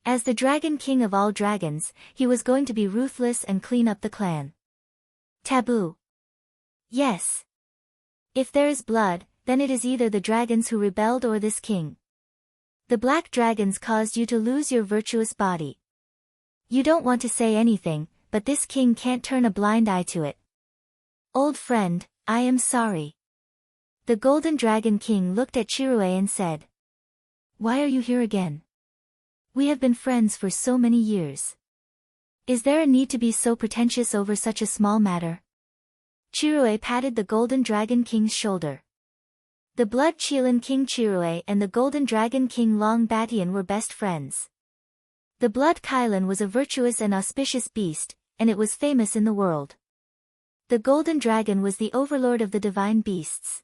As the Dragon King of all dragons, he was going to be ruthless and clean up the clan. Taboo. Yes. If there is blood, then it is either the dragons who rebelled or this king. The black dragons caused you to lose your virtuous body. You don't want to say anything, but this king can't turn a blind eye to it. Old friend, I am sorry. The Golden Dragon King looked at Chirue and said, "Why are you here again? We have been friends for so many years. Is there a need to be so pretentious over such a small matter?" Chirue patted the Golden Dragon King's shoulder. The Blood Qilin King Chirue and the Golden Dragon King Long Batian were best friends. The Blood Qilin was a virtuous and auspicious beast, and it was famous in the world. The Golden Dragon was the overlord of the divine beasts.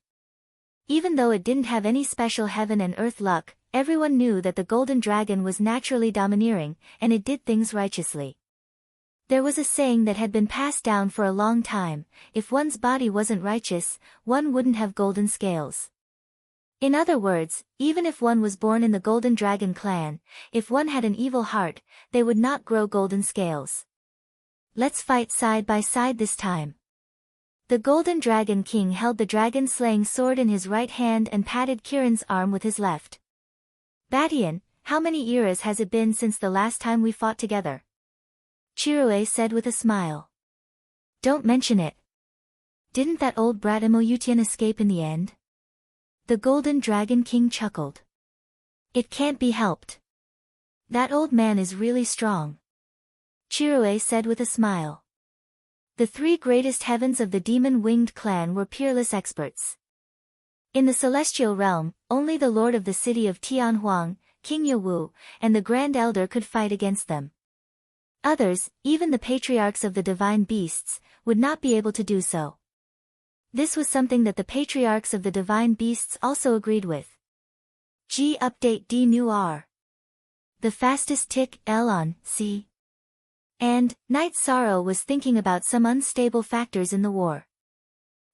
Even though it didn't have any special heaven and earth luck, everyone knew that the Golden Dragon was naturally domineering, and it did things righteously. There was a saying that had been passed down for a long time: if one's body wasn't righteous, one wouldn't have golden scales. In other words, even if one was born in the Golden Dragon clan, if one had an evil heart, they would not grow golden scales. Let's fight side by side this time. The Golden Dragon King held the dragon-slaying sword in his right hand and patted Kirin's arm with his left. Batian, how many eras has it been since the last time we fought together? Chirue said with a smile. Don't mention it. Didn't that old brat Emoutian escape in the end? The Golden Dragon King chuckled. It can't be helped. That old man is really strong. Chirue said with a smile. The three greatest heavens of the demon-winged clan were peerless experts. In the celestial realm, only the lord of the city of Tianhuang, King Yawu, and the Grand Elder could fight against them. Others, even the patriarchs of the divine beasts, would not be able to do so. This was something that the patriarchs of the divine beasts also agreed with. G update D new R. The fastest tick L on C. And, Knight Sorrow was thinking about some unstable factors in the war.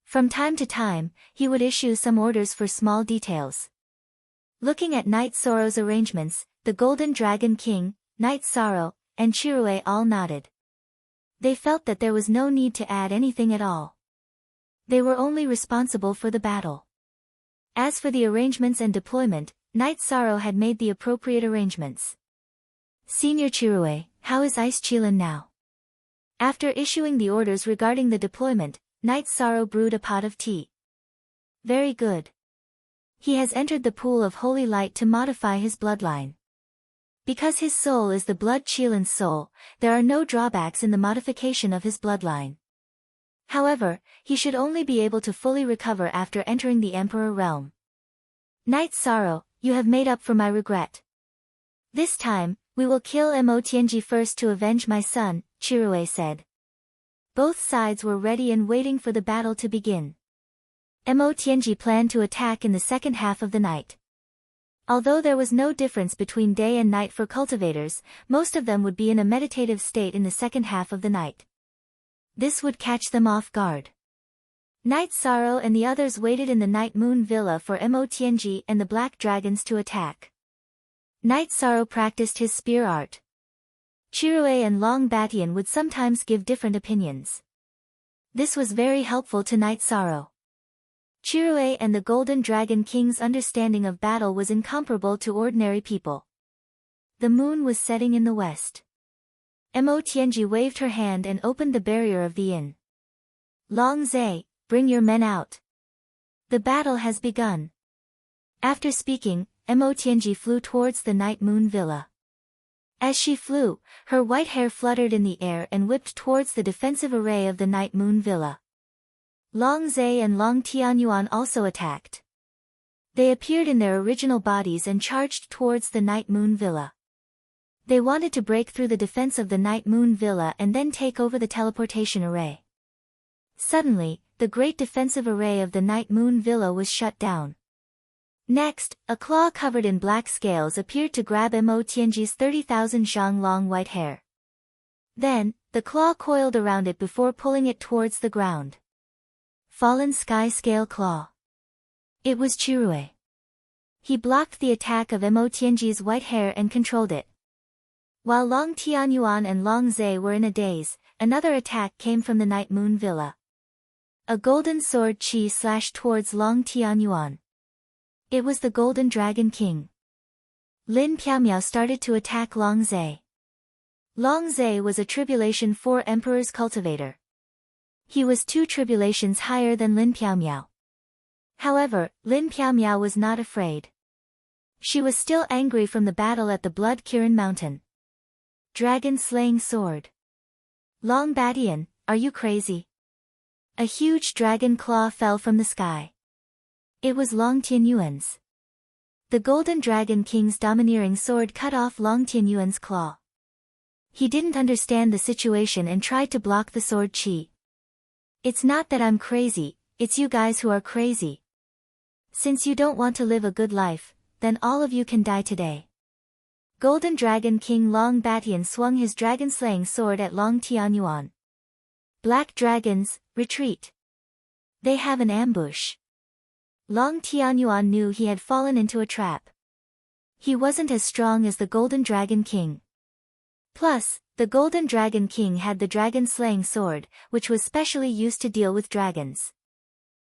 From time to time, he would issue some orders for small details. Looking at Knight Sorrow's arrangements, the Golden Dragon King, Knight Sorrow, and Chirue all nodded. They felt that there was no need to add anything at all. They were only responsible for the battle. As for the arrangements and deployment, Knight Sorrow had made the appropriate arrangements. Senior Chirue, how is Ice Qilin now? After issuing the orders regarding the deployment, Knight Sorrow brewed a pot of tea. Very good. He has entered the pool of holy light to modify his bloodline. Because his soul is the Blood Qilin's soul, there are no drawbacks in the modification of his bloodline. However, he should only be able to fully recover after entering the Emperor realm. Knight Sorrow, you have made up for my regret. This time, we will kill Mo Tianji first to avenge my son, Chirue said. Both sides were ready and waiting for the battle to begin. Mo Tianji planned to attack in the second half of the night. Although there was no difference between day and night for cultivators, most of them would be in a meditative state in the second half of the night. This would catch them off guard. Knight Sorrow and the others waited in the Night Moon Villa for Mo Tianji and the Black Dragons to attack. Knight Sorrow practiced his spear art. Chirue and Long Batian would sometimes give different opinions. This was very helpful to Knight Sorrow. Chirue and the Golden Dragon King's understanding of battle was incomparable to ordinary people. The moon was setting in the west. Mo Tianji waved her hand and opened the barrier of the inn. Long Zai, bring your men out. The battle has begun. After speaking, Mo Tianji flew towards the Night Moon Villa. As she flew, her white hair fluttered in the air and whipped towards the defensive array of the Night Moon Villa. Long Zai and Long Tianyuan also attacked. They appeared in their original bodies and charged towards the Night Moon Villa. They wanted to break through the defense of the Night Moon Villa and then take over the teleportation array. Suddenly, the great defensive array of the Night Moon Villa was shut down. Next, a claw covered in black scales appeared to grab Mo Tianji's 30,000 zhang long white hair. Then, the claw coiled around it before pulling it towards the ground. Fallen Sky Scale Claw. It was Chirui. He blocked the attack of Mo Tianji's white hair and controlled it. While Long Tianyuan and Long Zai were in a daze, another attack came from the Night Moon Villa. A golden sword chi slashed towards Long Tianyuan. It was the Golden Dragon King. Lin Piaomiao started to attack Long Zai. Long Zai was a Tribulation 4 Emperor's cultivator. He was 2 tribulations higher than Lin Piaomiao. However, Lin Piaomiao was not afraid. She was still angry from the battle at the Blood Kirin Mountain. Dragon Slaying Sword. Long Batian, are you crazy? A huge dragon claw fell from the sky. It was Long Tianyuan's. The Golden Dragon King's domineering sword cut off Long Tianyuan's claw. He didn't understand the situation and tried to block the sword chi. It's not that I'm crazy, it's you guys who are crazy. Since you don't want to live a good life, then all of you can die today. Golden Dragon King Long Batian swung his dragon-slaying sword at Long Tianyuan. Black dragons, retreat. They have an ambush. Long Tianyuan knew he had fallen into a trap. He wasn't as strong as the Golden Dragon King. Plus, the Golden Dragon King had the dragon-slaying sword, which was specially used to deal with dragons.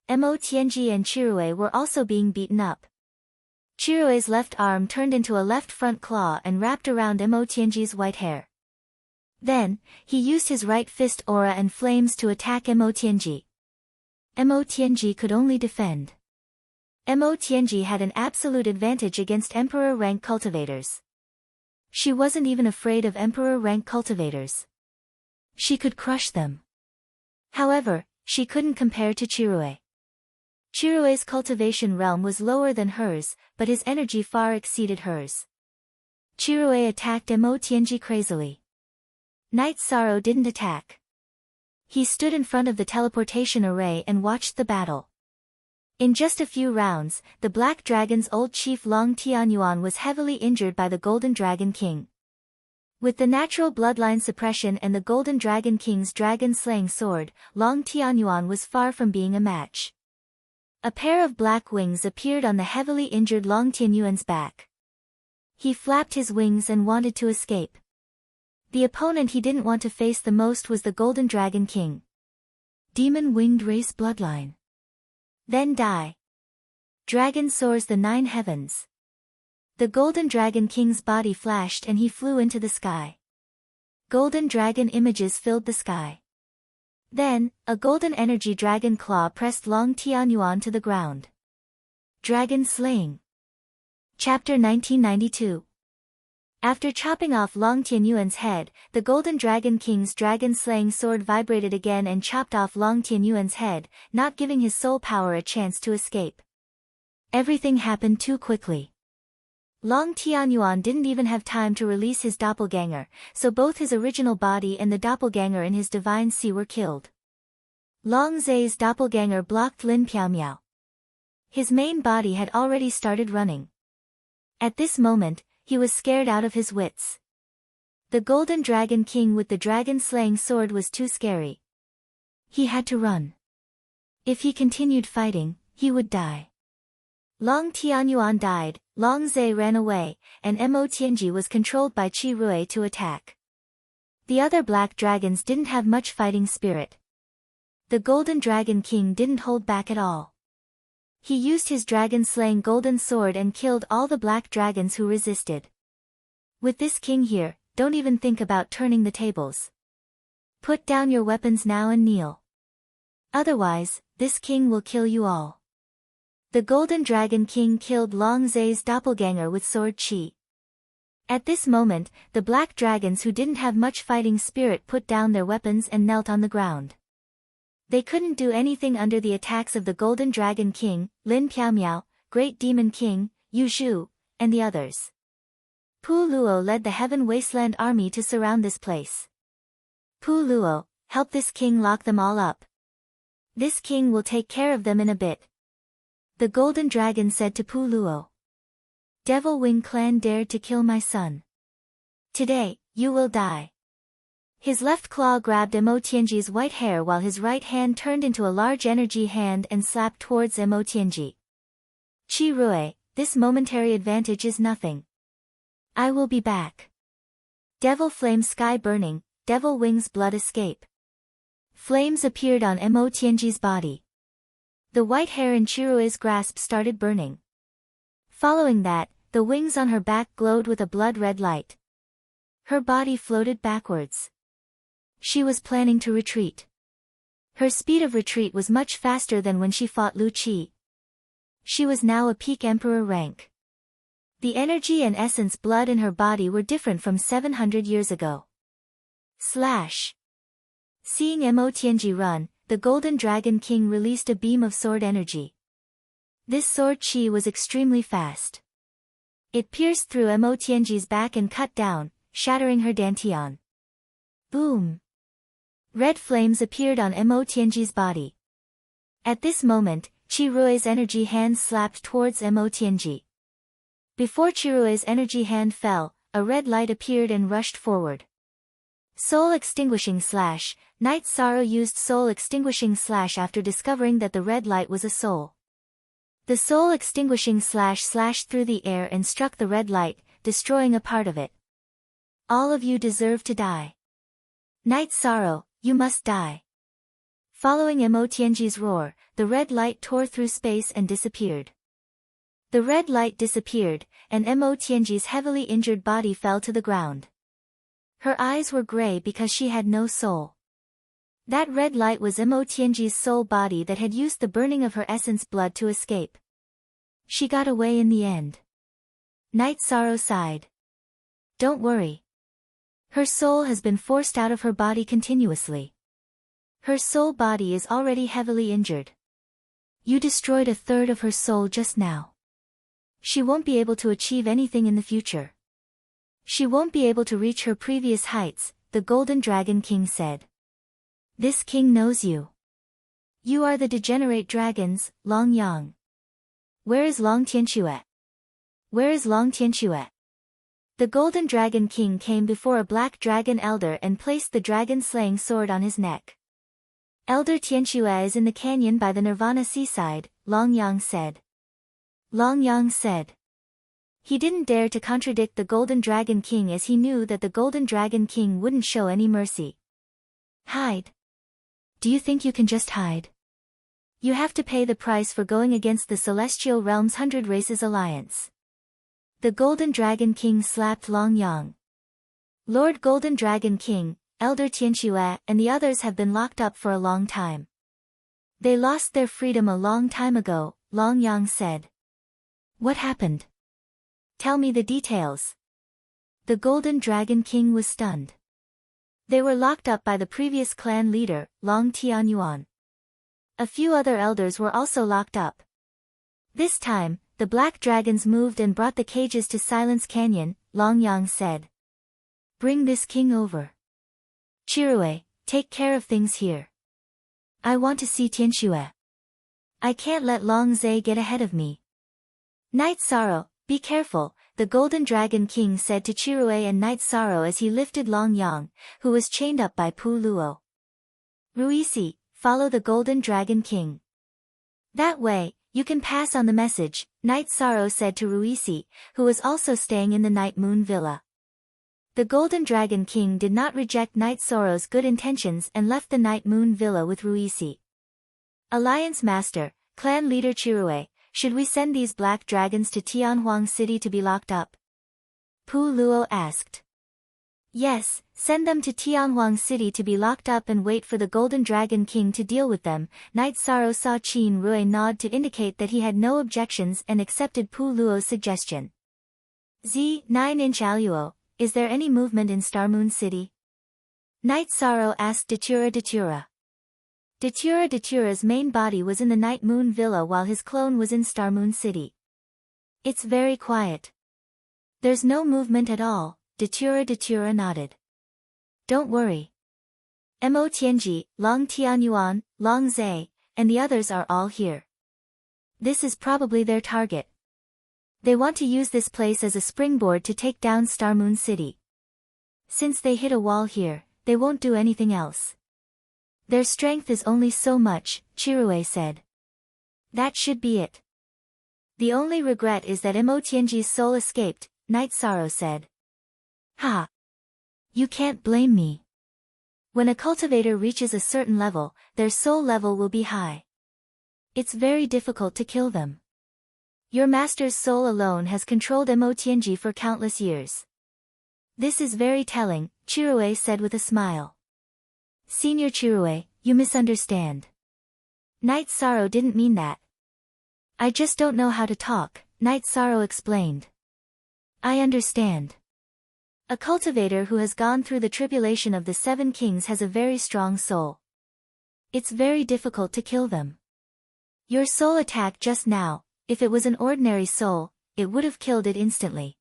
Mo Tianji and Chirui were also being beaten up. Chirui's left arm turned into a left front claw and wrapped around Mo Tianji's white hair. Then, he used his right fist aura and flames to attack Mo Tianji. Mo Tianji could only defend. Mo Tianji had an absolute advantage against Emperor rank cultivators. She wasn't even afraid of Emperor rank cultivators. She could crush them. However, she couldn't compare to Chirui. Chirui's cultivation realm was lower than hers, but his energy far exceeded hers. Chirui attacked Mo Tianji crazily. Night Sorrow didn't attack. He stood in front of the teleportation array and watched the battle. In just a few rounds, the Black Dragon's old chief Long Tianyuan was heavily injured by the Golden Dragon King. With the natural bloodline suppression and the Golden Dragon King's dragon-slaying sword, Long Tianyuan was far from being a match. A pair of black wings appeared on the heavily injured Long Tianyuan's back. He flapped his wings and wanted to escape. The opponent he didn't want to face the most was the Golden Dragon King. Demon Winged Race Bloodline. Then die. Dragon soars the 9 heavens. The Golden Dragon King's body flashed and he flew into the sky. Golden dragon images filled the sky. Then, a golden energy dragon claw pressed Long Tianyuan to the ground. Dragon Slaying. Chapter 1992. After chopping off Long Tianyuan's head, the Golden Dragon King's dragon-slaying sword vibrated again and chopped off Long Tianyuan's head, not giving his soul power a chance to escape. Everything happened too quickly. Long Tianyuan didn't even have time to release his doppelganger, so both his original body and the doppelganger in his divine sea were killed. Long Zai's doppelganger blocked Lin Piaomiao. His main body had already started running. At this moment, he was scared out of his wits. The Golden Dragon King with the dragon-slaying sword was too scary. He had to run. If he continued fighting, he would die. Long Tianyuan died, Long Zai ran away, and Mo Tianji was controlled by Chirui to attack. The other black dragons didn't have much fighting spirit. The Golden Dragon King didn't hold back at all. He used his dragon-slaying golden sword and killed all the black dragons who resisted. With this king here, don't even think about turning the tables. Put down your weapons now and kneel. Otherwise, this king will kill you all. The Golden Dragon King killed Long Zai's doppelganger with sword chi. At this moment, the black dragons who didn't have much fighting spirit put down their weapons and knelt on the ground. They couldn't do anything under the attacks of the Golden Dragon King, Lin Piaomiao, Great Demon King, Yu Zhu, and the others. Pu Luo led the Heaven Wasteland army to surround this place. Pu Luo, help this king lock them all up. This king will take care of them in a bit. The Golden Dragon said to Pu Luo. Devil Wing clan dared to kill my son. Today, you will die. His left claw grabbed Mo Tianji's white hair while his right hand turned into a large energy hand and slapped towards Mo Tianji. Qi Rui, this momentary advantage is nothing. I will be back. Devil Flame Sky Burning, Devil Wings Blood Escape. Flames appeared on Mo Tianji's body. The white hair in Chirue's grasp started burning. Following that, the wings on her back glowed with a blood-red light. Her body floated backwards. She was planning to retreat. Her speed of retreat was much faster than when she fought Lu Qi. She was now a peak emperor rank. The energy and essence blood in her body were different from 700 years ago. Slash. Seeing Mo Tianji run, the Golden Dragon King released a beam of sword energy. This sword chi was extremely fast. It pierced through Mo Tianji's back and cut down, shattering her dantian. Boom! Red flames appeared on Mo Tianji's body. At this moment, Qi Rui's energy hand slapped towards Mo Tianji. Before Qi Rui's energy hand fell, a red light appeared and rushed forward. Soul Extinguishing Slash. Night Sorrow used Soul Extinguishing Slash after discovering that the red light was a soul. The Soul Extinguishing Slash slashed through the air and struck the red light, destroying a part of it. All of you deserve to die. Night Sorrow, you must die. Following Mo Tianji's roar, the red light tore through space and disappeared. The red light disappeared, and Mo Tianji's heavily injured body fell to the ground. Her eyes were gray because she had no soul. That red light was Mo Tianji's soul body that had used the burning of her essence blood to escape. She got away in the end. Night Sorrow sighed. Don't worry. Her soul has been forced out of her body continuously. Her soul body is already heavily injured. You destroyed a third of her soul just now. She won't be able to achieve anything in the future. She won't be able to reach her previous heights, the Golden Dragon King said. This king knows you. You are the degenerate dragons, Long Yang. Where is Long Tianxue? Where is Long Tianxue? The Golden Dragon King came before a black dragon elder and placed the dragon-slaying sword on his neck. Elder Tianxue is in the canyon by the Nirvana seaside, Long Yang said. Long Yang said. He didn't dare to contradict the Golden Dragon King as he knew that the Golden Dragon King wouldn't show any mercy. Hide. Do you think you can just hide? You have to pay the price for going against the Celestial Realm's 100 Races Alliance. The Golden Dragon King slapped Long Yang. Lord Golden Dragon King, Elder Tianxue, and the others have been locked up for a long time. They lost their freedom a long time ago, Long Yang said. What happened? Tell me the details. The Golden Dragon King was stunned. They were locked up by the previous clan leader, Long Tianyuan. A few other elders were also locked up. This time, the black dragons moved and brought the cages to Silence Canyon, Long Yang said. Bring this king over. Chirue, take care of things here. I want to see Tianxue. I can't let Long Zai get ahead of me. Night Sorrow, be careful, the Golden Dragon King said to Chirue and Night Sorrow as he lifted Long Yang, who was chained up by Pu Luo. Ruisi, follow the Golden Dragon King. That way, you can pass on the message, Night Sorrow said to Ruisi, who was also staying in the Night Moon Villa. The Golden Dragon King did not reject Night Sorrow's good intentions and left the Night Moon Villa with Ruisi. Alliance Master, Clan Leader Chirue, should we send these black dragons to Tianhuang City to be locked up? Pu Luo asked. Yes, send them to Tianhuang City to be locked up and wait for the Golden Dragon King to deal with them. Knight Sorrow saw Qin Rui nod to indicate that he had no objections and accepted Pu Luo's suggestion. Z, 9-inch Aluo, is there any movement in Starmoon City? Knight Sorrow asked Datura. Datura's main body was in the Night Moon Villa while his clone was in Starmoon City. It's very quiet. There's no movement at all, Datura nodded. Don't worry. Mo Tianji, Long Tianyuan, Long Zhe, and the others are all here. This is probably their target. They want to use this place as a springboard to take down Starmoon City. Since they hit a wall here, they won't do anything else. Their strength is only so much, Chirue said. That should be it. The only regret is that Mo Tianji's soul escaped, Knight Sorrow said. Ha! You can't blame me. When a cultivator reaches a certain level, their soul level will be high. It's very difficult to kill them. Your master's soul alone has controlled Mo Tianji for countless years. This is very telling, Chirue said with a smile. Senior Chirue, you misunderstand. Knight Sorrow didn't mean that. I just don't know how to talk, Knight Sorrow explained. I understand. A cultivator who has gone through the tribulation of the Seven Kings has a very strong soul. It's very difficult to kill them. Your soul attack just now, if it was an ordinary soul, it would have killed it instantly.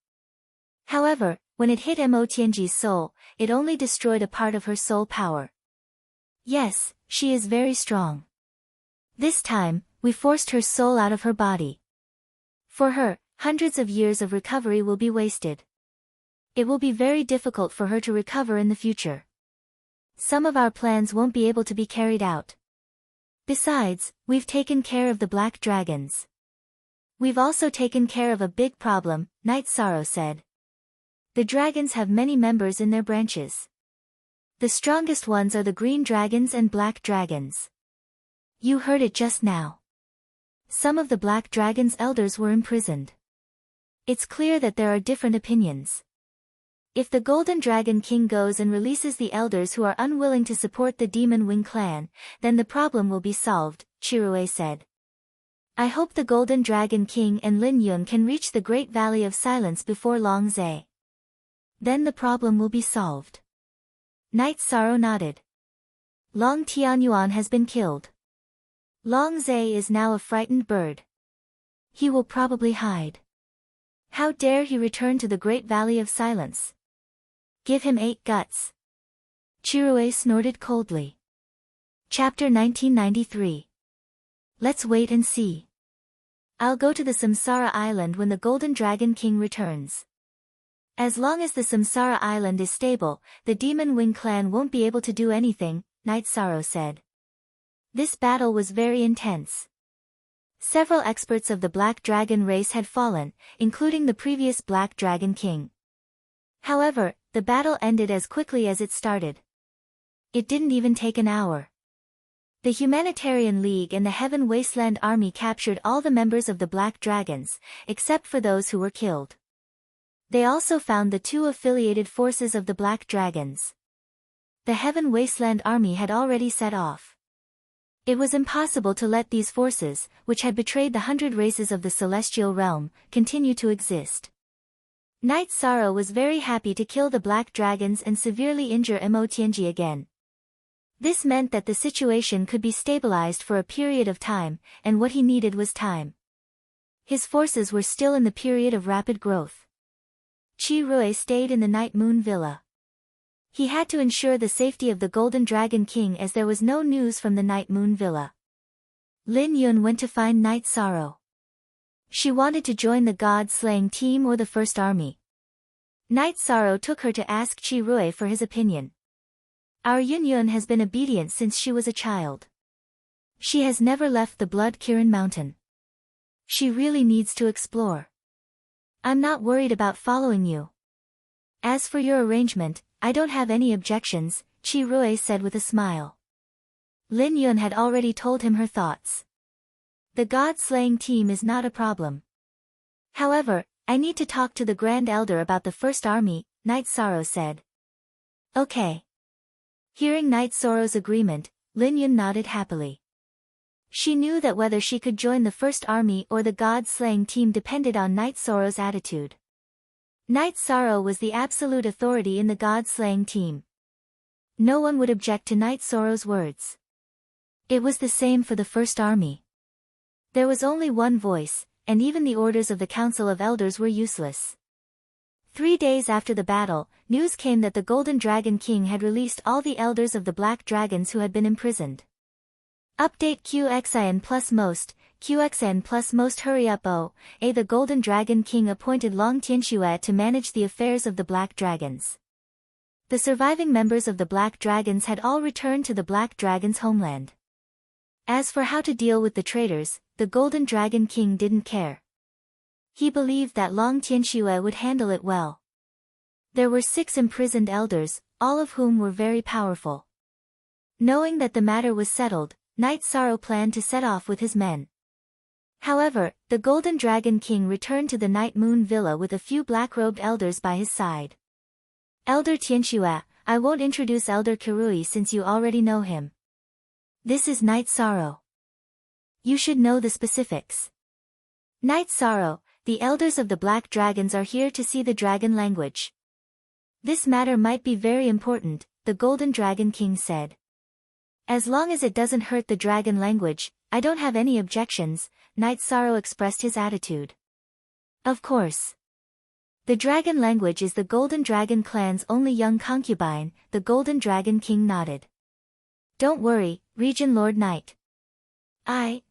However, when it hit Mo Tianji's soul, it only destroyed a part of her soul power. Yes, she is very strong. This time, we forced her soul out of her body. For her, hundreds of years of recovery will be wasted. It will be very difficult for her to recover in the future. Some of our plans won't be able to be carried out. Besides, we've taken care of the black dragons. We've also taken care of a big problem, Knight Sorrow said. The dragons have many members in their branches. The strongest ones are the green dragons and black dragons. You heard it just now. Some of the black dragon's elders were imprisoned. It's clear that there are different opinions. If the Golden Dragon King goes and releases the elders who are unwilling to support the Demon Wing clan, then the problem will be solved, Chirue said. I hope the Golden Dragon King and Lin Yun can reach the Great Valley of Silence before Long Zhe. Then the problem will be solved. Knight Sorrow nodded. Long Tianyuan has been killed. Long Zhe is now a frightened bird. He will probably hide. How dare he return to the Great Valley of Silence? Give him 8 guts. Chirue snorted coldly. Chapter 1993. Let's wait and see. I'll go to the Samsara Island when the Golden Dragon King returns. As long as the Samsara Island is stable, the Demon Wing clan won't be able to do anything, Knight Sorrow said. This battle was very intense. Several experts of the Black Dragon race had fallen, including the previous Black Dragon King. However, the battle ended as quickly as it started. It didn't even take an hour. The Humanitarian League and the Heaven Wasteland Army captured all the members of the Black Dragons, except for those who were killed. They also found the 2 affiliated forces of the Black Dragons. The Heaven Wasteland Army had already set off. It was impossible to let these forces, which had betrayed the 100 races of the Celestial Realm, continue to exist. Knight Sorrow was very happy to kill the Black Dragons and severely injure Mo Tianji again. This meant that the situation could be stabilized for a period of time, and what he needed was time. His forces were still in the period of rapid growth. Chirue stayed in the Night Moon Villa. He had to ensure the safety of the Golden Dragon King as there was no news from the Night Moon Villa. Lin Yun went to find Knight Sorrow. She wanted to join the God-slaying team or the First Army. Knight Sorrow took her to ask Chirue for his opinion. Our Yun has been obedient since she was a child. She has never left the Blood Kirin Mountain. She really needs to explore. I'm not worried about following you. As for your arrangement, I don't have any objections, Chirue said with a smile. Lin Yun had already told him her thoughts. The God-slaying team is not a problem. However, I need to talk to the Grand Elder about the First Army, Knight Sorrow said. Okay. Hearing Night Sorrow's agreement, Lin Yun nodded happily. She knew that whether she could join the First Army or the God-slaying team depended on Night Sorrow's attitude. Night Sorrow was the absolute authority in the God-slaying team. No one would object to Night Sorrow's words. It was the same for the First Army. There was only one voice, and even the orders of the Council of Elders were useless. 3 days after the battle, news came that the Golden Dragon King had released all the elders of the Black Dragons who had been imprisoned. Update QXN plus most, QXN plus most hurry up the Golden Dragon King appointed Long Tianxue to manage the affairs of the Black Dragons. The surviving members of the Black Dragons had all returned to the Black Dragon's homeland. As for how to deal with the traitors, the Golden Dragon King didn't care. He believed that Long Tianxue would handle it well. There were 6 imprisoned elders, all of whom were very powerful. Knowing that the matter was settled, Night Sorrow planned to set off with his men. However, the Golden Dragon King returned to the Night Moon Villa with a few black-robed elders by his side. Elder Tianxue, I won't introduce Elder Kirui since you already know him. This is Night Sorrow. You should know the specifics. Night Sorrow, the elders of the Black Dragons are here to see the dragon language. This matter might be very important, the Golden Dragon King said. As long as it doesn't hurt the dragon language, I don't have any objections, Night Sorrow expressed his attitude. Of course. The dragon language is the Golden Dragon clan's only young concubine, the Golden Dragon King nodded. Don't worry, Region Lord Knight.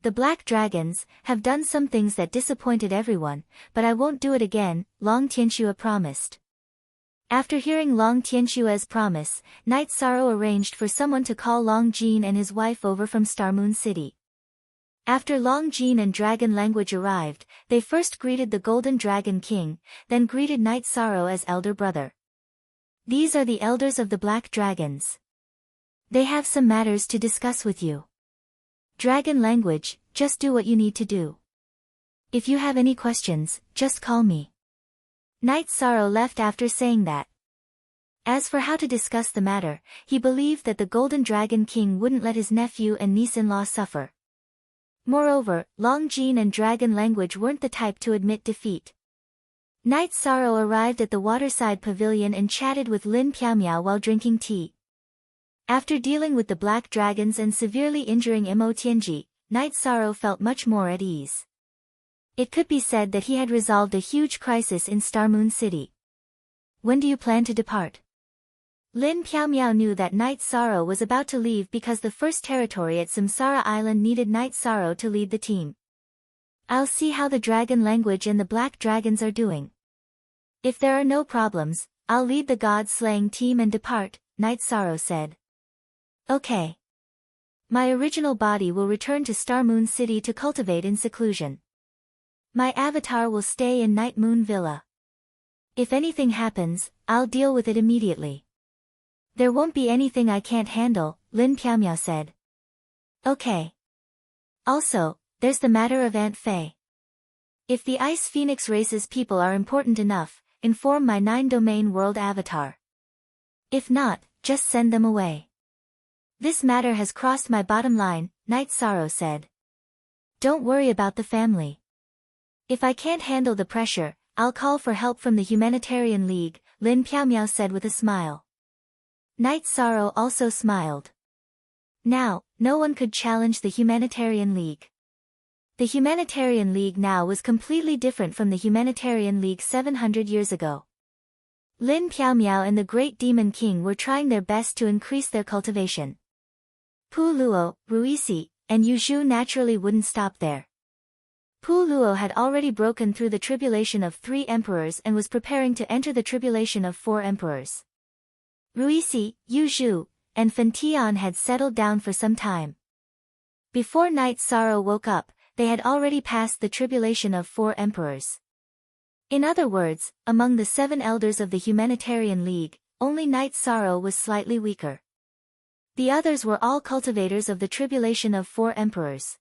The Black Dragons, have done some things that disappointed everyone, but I won't do it again, Long Tianxue promised. After hearing Long Tianxue's promise, Night Sorrow arranged for someone to call Long Jin and his wife over from Starmoon City. After Long Jin and Dragon Language arrived, they first greeted the Golden Dragon King, then greeted Night Sorrow as elder brother. These are the elders of the Black Dragons. They have some matters to discuss with you. Dragon Language, just do what you need to do. If you have any questions, just call me. Night Sorrow left after saying that. As for how to discuss the matter, he believed that the Golden Dragon King wouldn't let his nephew and niece-in-law suffer. Moreover, Long Jin and Dragon Language weren't the type to admit defeat. Night Sorrow arrived at the waterside pavilion and chatted with Lin Piaomiao while drinking tea. After dealing with the Black Dragons and severely injuring Mo Tianji, Night Sorrow felt much more at ease. It could be said that he had resolved a huge crisis in Starmoon City. When do you plan to depart? Lin Piaomiao knew that Night Sorrow was about to leave because the first territory at Samsara Island needed Night Sorrow to lead the team. I'll see how the Dragon Language and the Black Dragons are doing. If there are no problems, I'll lead the God-slaying team and depart, Night Sorrow said. Okay. My original body will return to Starmoon City to cultivate in seclusion. My avatar will stay in Night Moon Villa. If anything happens, I'll deal with it immediately. There won't be anything I can't handle, Lin Piaomiao said. Okay. Also, there's the matter of Aunt Fei. If the Ice Phoenix race's people are important enough, inform my 9-domain world avatar. If not, just send them away. This matter has crossed my bottom line, Night Sorrow said. Don't worry about the family. If I can't handle the pressure, I'll call for help from the Humanitarian League, Lin Piaomiao said with a smile. Night Sorrow also smiled. Now, no one could challenge the Humanitarian League. The Humanitarian League now was completely different from the Humanitarian League 700 years ago. Lin Piaomiao and the Great Demon King were trying their best to increase their cultivation. Pu Luo, Ruisi, and Yu Zhu naturally wouldn't stop there. Pu Luo had already broken through the tribulation of 3 emperors and was preparing to enter the tribulation of 4 emperors. Ruisi, Yu Zhu, and Fen Tian had settled down for some time. Before Night Sorrow woke up, they had already passed the tribulation of 4 emperors. In other words, among the 7 elders of the Humanitarian League, only Night Sorrow was slightly weaker. The others were all cultivators of the tribulation of 4 emperors.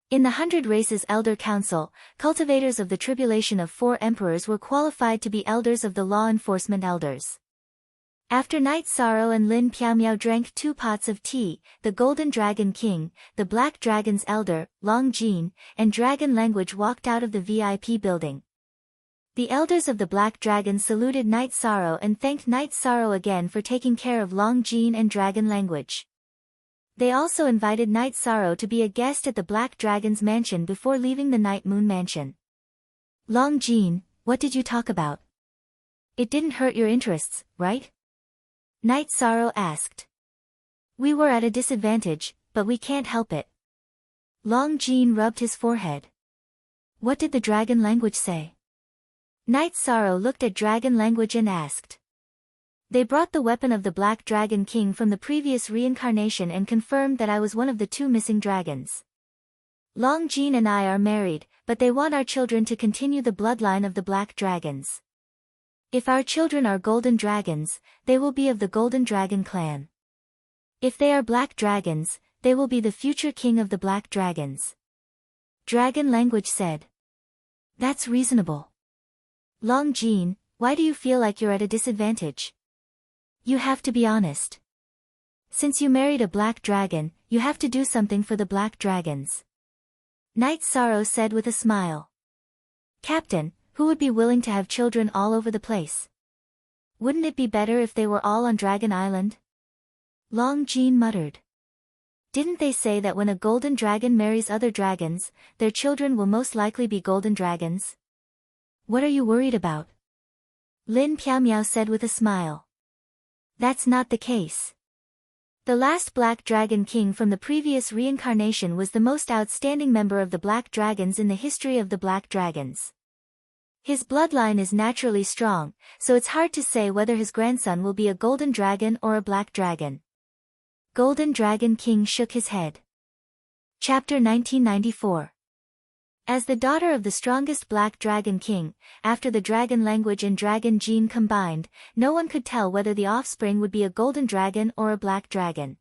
In the 100 Races Elder Council, cultivators of the tribulation of 4 emperors were qualified to be elders of the law enforcement elders. After Night Sorrow and Lin Piaomiao drank 2 pots of tea, the Golden Dragon King, the Black Dragon's elder, Long Jin, and Dragon Language walked out of the VIP building. The elders of the Black Dragon saluted Night Sorrow and thanked Night Sorrow again for taking care of Long Jin and Dragon Language. They also invited Night Sorrow to be a guest at the Black Dragon's mansion before leaving the Night Moon mansion. Long Jin, what did you talk about? It didn't hurt your interests, right? Night Sorrow asked. We were at a disadvantage, but we can't help it. Long Jin rubbed his forehead. What did the Dragon Language say? Night Sorrow looked at Dragon Language and asked. They brought the weapon of the Black Dragon King from the previous reincarnation and confirmed that I was one of the 2 missing dragons. Long Jin and I are married, but they want our children to continue the bloodline of the Black Dragons. If our children are golden dragons, they will be of the Golden Dragon clan. If they are black dragons, they will be the future king of the Black Dragons. Dragon Language said. That's reasonable. Long Jin, why do you feel like you're at a disadvantage? You have to be honest. Since you married a black dragon, you have to do something for the Black Dragons. Night Sorrow said with a smile. Captain, who would be willing to have children all over the place? Wouldn't it be better if they were all on Dragon Island? Long Jin muttered. Didn't they say that when a golden dragon marries other dragons, their children will most likely be golden dragons? What are you worried about? Lin Piaomiao said with a smile. That's not the case. The last Black Dragon King from the previous reincarnation was the most outstanding member of the Black Dragons in the history of the Black Dragons. His bloodline is naturally strong, so it's hard to say whether his grandson will be a golden dragon or a black dragon. Golden Dragon King shook his head. Chapter 1994. As the daughter of the strongest Black Dragon King, after the Dragon Language and Dragon Gene combined, no one could tell whether the offspring would be a golden dragon or a black dragon.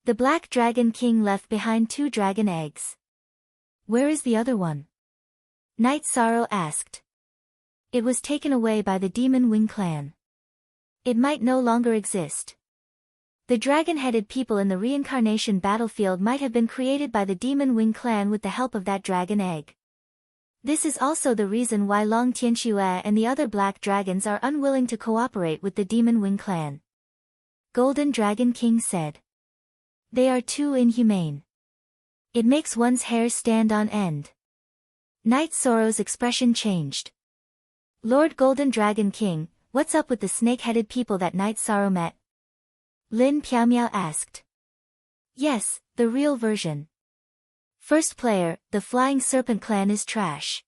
The Black Dragon King left behind 2 dragon eggs. Where is the other one? Night Sorrow asked. It was taken away by the Demon Wing clan. It might no longer exist. The dragon-headed people in the reincarnation battlefield might have been created by the Demon Wing clan with the help of that dragon egg. This is also the reason why Long Tianxue and the other black dragons are unwilling to cooperate with the Demon Wing clan. Golden Dragon King said. They are too inhumane. It makes one's hair stand on end. Night Sorrow's expression changed. Lord Golden Dragon King, what's up with the snake-headed people that Night Sorrow met? Lin Piaomiao asked. Yes, the real version. First player, the Flying Serpent clan is trash.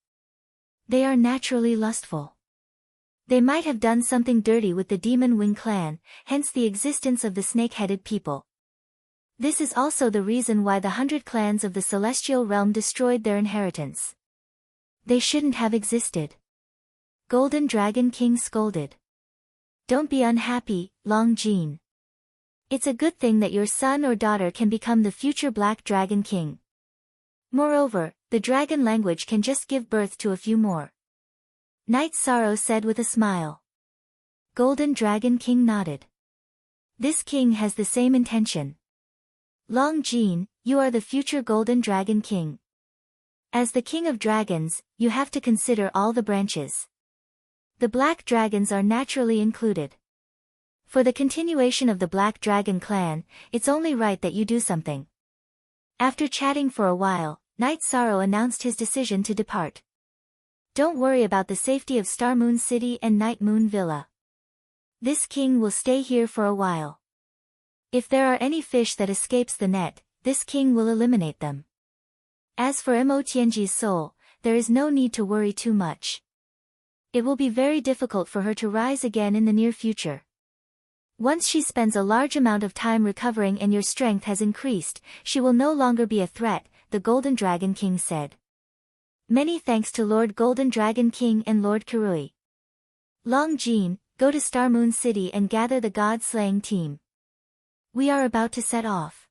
They are naturally lustful. They might have done something dirty with the Demon Wing clan, hence the existence of the snake-headed people. This is also the reason why the 100 clans of the Celestial Realm destroyed their inheritance. They shouldn't have existed. Golden Dragon King scolded. Don't be unhappy, Long Jin. It's a good thing that your son or daughter can become the future Black Dragon King. Moreover, the Dragon Language can just give birth to a few more. Night Sorrow said with a smile. Golden Dragon King nodded. This king has the same intention. Long Jin, you are the future Golden Dragon King. As the King of Dragons, you have to consider all the branches. The Black Dragons are naturally included. For the continuation of the Black Dragon clan, it's only right that you do something. After chatting for a while, Night Sorrow announced his decision to depart. Don't worry about the safety of Star Moon City and Night Moon Villa. This king will stay here for a while. If there are any fish that escapes the net, this king will eliminate them. As for Mo Tianji's soul, there is no need to worry too much. It will be very difficult for her to rise again in the near future. Once she spends a large amount of time recovering and your strength has increased, she will no longer be a threat, the Golden Dragon King said. Many thanks to Lord Golden Dragon King and Lord Kirui. Long Jin, go to Star Moon City and gather the god-slaying team. We are about to set off.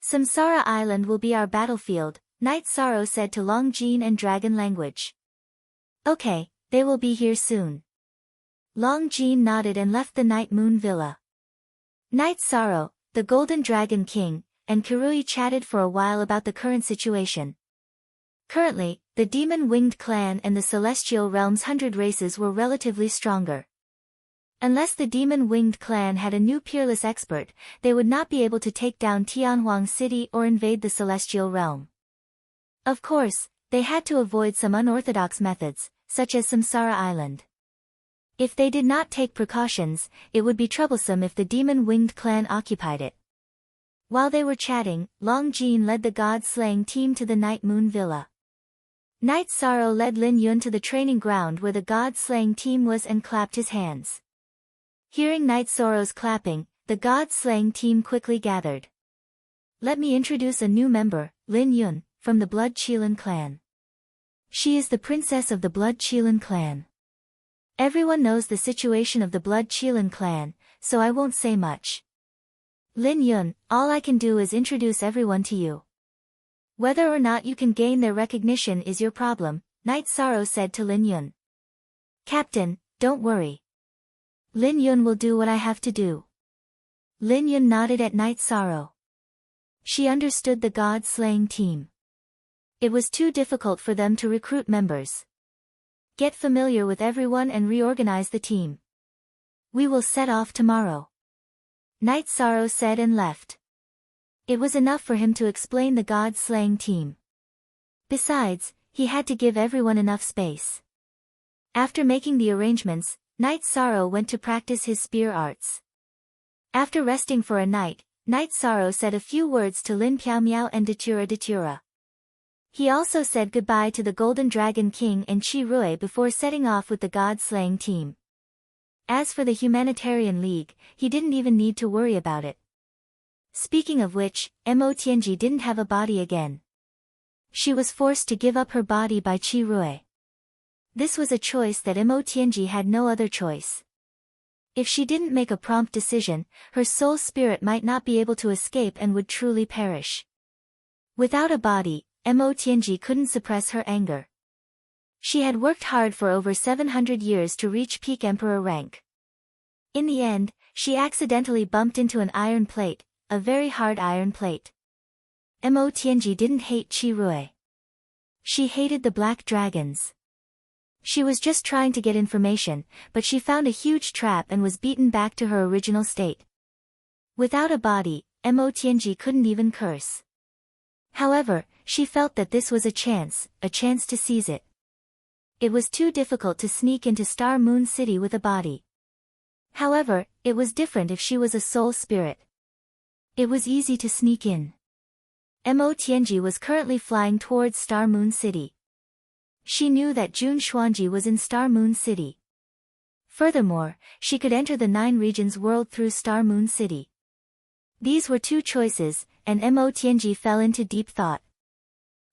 Samsara Island will be our battlefield, Night Sorrow said to Long Jin and Dragon Language. Okay, they will be here soon. Long Jean nodded and left the Night Moon Villa. Night Sorrow, the Golden Dragon King, and Kirui chatted for a while about the current situation. Currently, the Demon-Winged Clan and the Celestial Realm's 100 races were relatively stronger. Unless the Demon-Winged Clan had a new peerless expert, they would not be able to take down Tianhuang City or invade the Celestial Realm. Of course, they had to avoid some unorthodox methods, such as Samsara Island. If they did not take precautions, it would be troublesome if the Demon-Winged Clan occupied it. While they were chatting, Long Jean led the god-slaying team to the Night Moon Villa. Night Sorrow led Lin Yun to the training ground where the god-slaying team was and clapped his hands. Hearing Night Sorrow's clapping, the god-slaying team quickly gathered. Let me introduce a new member, Lin Yun, from the Blood Qilin clan. She is the princess of the Blood Qilin clan. Everyone knows the situation of the Blood Qilin clan, so I won't say much. Lin Yun, all I can do is introduce everyone to you. Whether or not you can gain their recognition is your problem, Night Sorrow said to Lin Yun. Captain, don't worry. Lin Yun will do what I have to do. Lin Yun nodded at Night Sorrow. She understood the god-slaying team. It was too difficult for them to recruit members. Get familiar with everyone and reorganize the team. We will set off tomorrow. Night Sorrow said and left. It was enough for him to explain the god-slaying team. Besides, he had to give everyone enough space. After making the arrangements, Night Sorrow went to practice his spear arts. After resting for a night, Night Sorrow said a few words to Lin Piaomiao and Datura. He also said goodbye to the Golden Dragon King and Chi Rui before setting off with the god-slaying team. As for the Humanitarian League, he didn't even need to worry about it. Speaking of which, Mo Tianji didn't have a body again. She was forced to give up her body by Chi Rui. This was a choice that Mo Tianji had no other choice. If she didn't make a prompt decision, her soul spirit might not be able to escape and would truly perish. Without a body, Mo Tianji couldn't suppress her anger. She had worked hard for over 700 years to reach peak emperor rank. In the end, she accidentally bumped into an iron plate, a very hard iron plate. Mo Tianji didn't hate Chi Rui. She hated the black dragons. She was just trying to get information, but she found a huge trap and was beaten back to her original state. Without a body, Mo Tianji couldn't even curse. However, she felt that this was a chance to seize it. It was too difficult to sneak into Star Moon City with a body. However, it was different if she was a soul spirit. It was easy to sneak in. Mo Tianji was currently flying towards Star Moon City. She knew that Jun Xuanji was in Star Moon City. Furthermore, she could enter the 9 regions world through Star Moon City. These were two choices, and Mo Tianji fell into deep thought.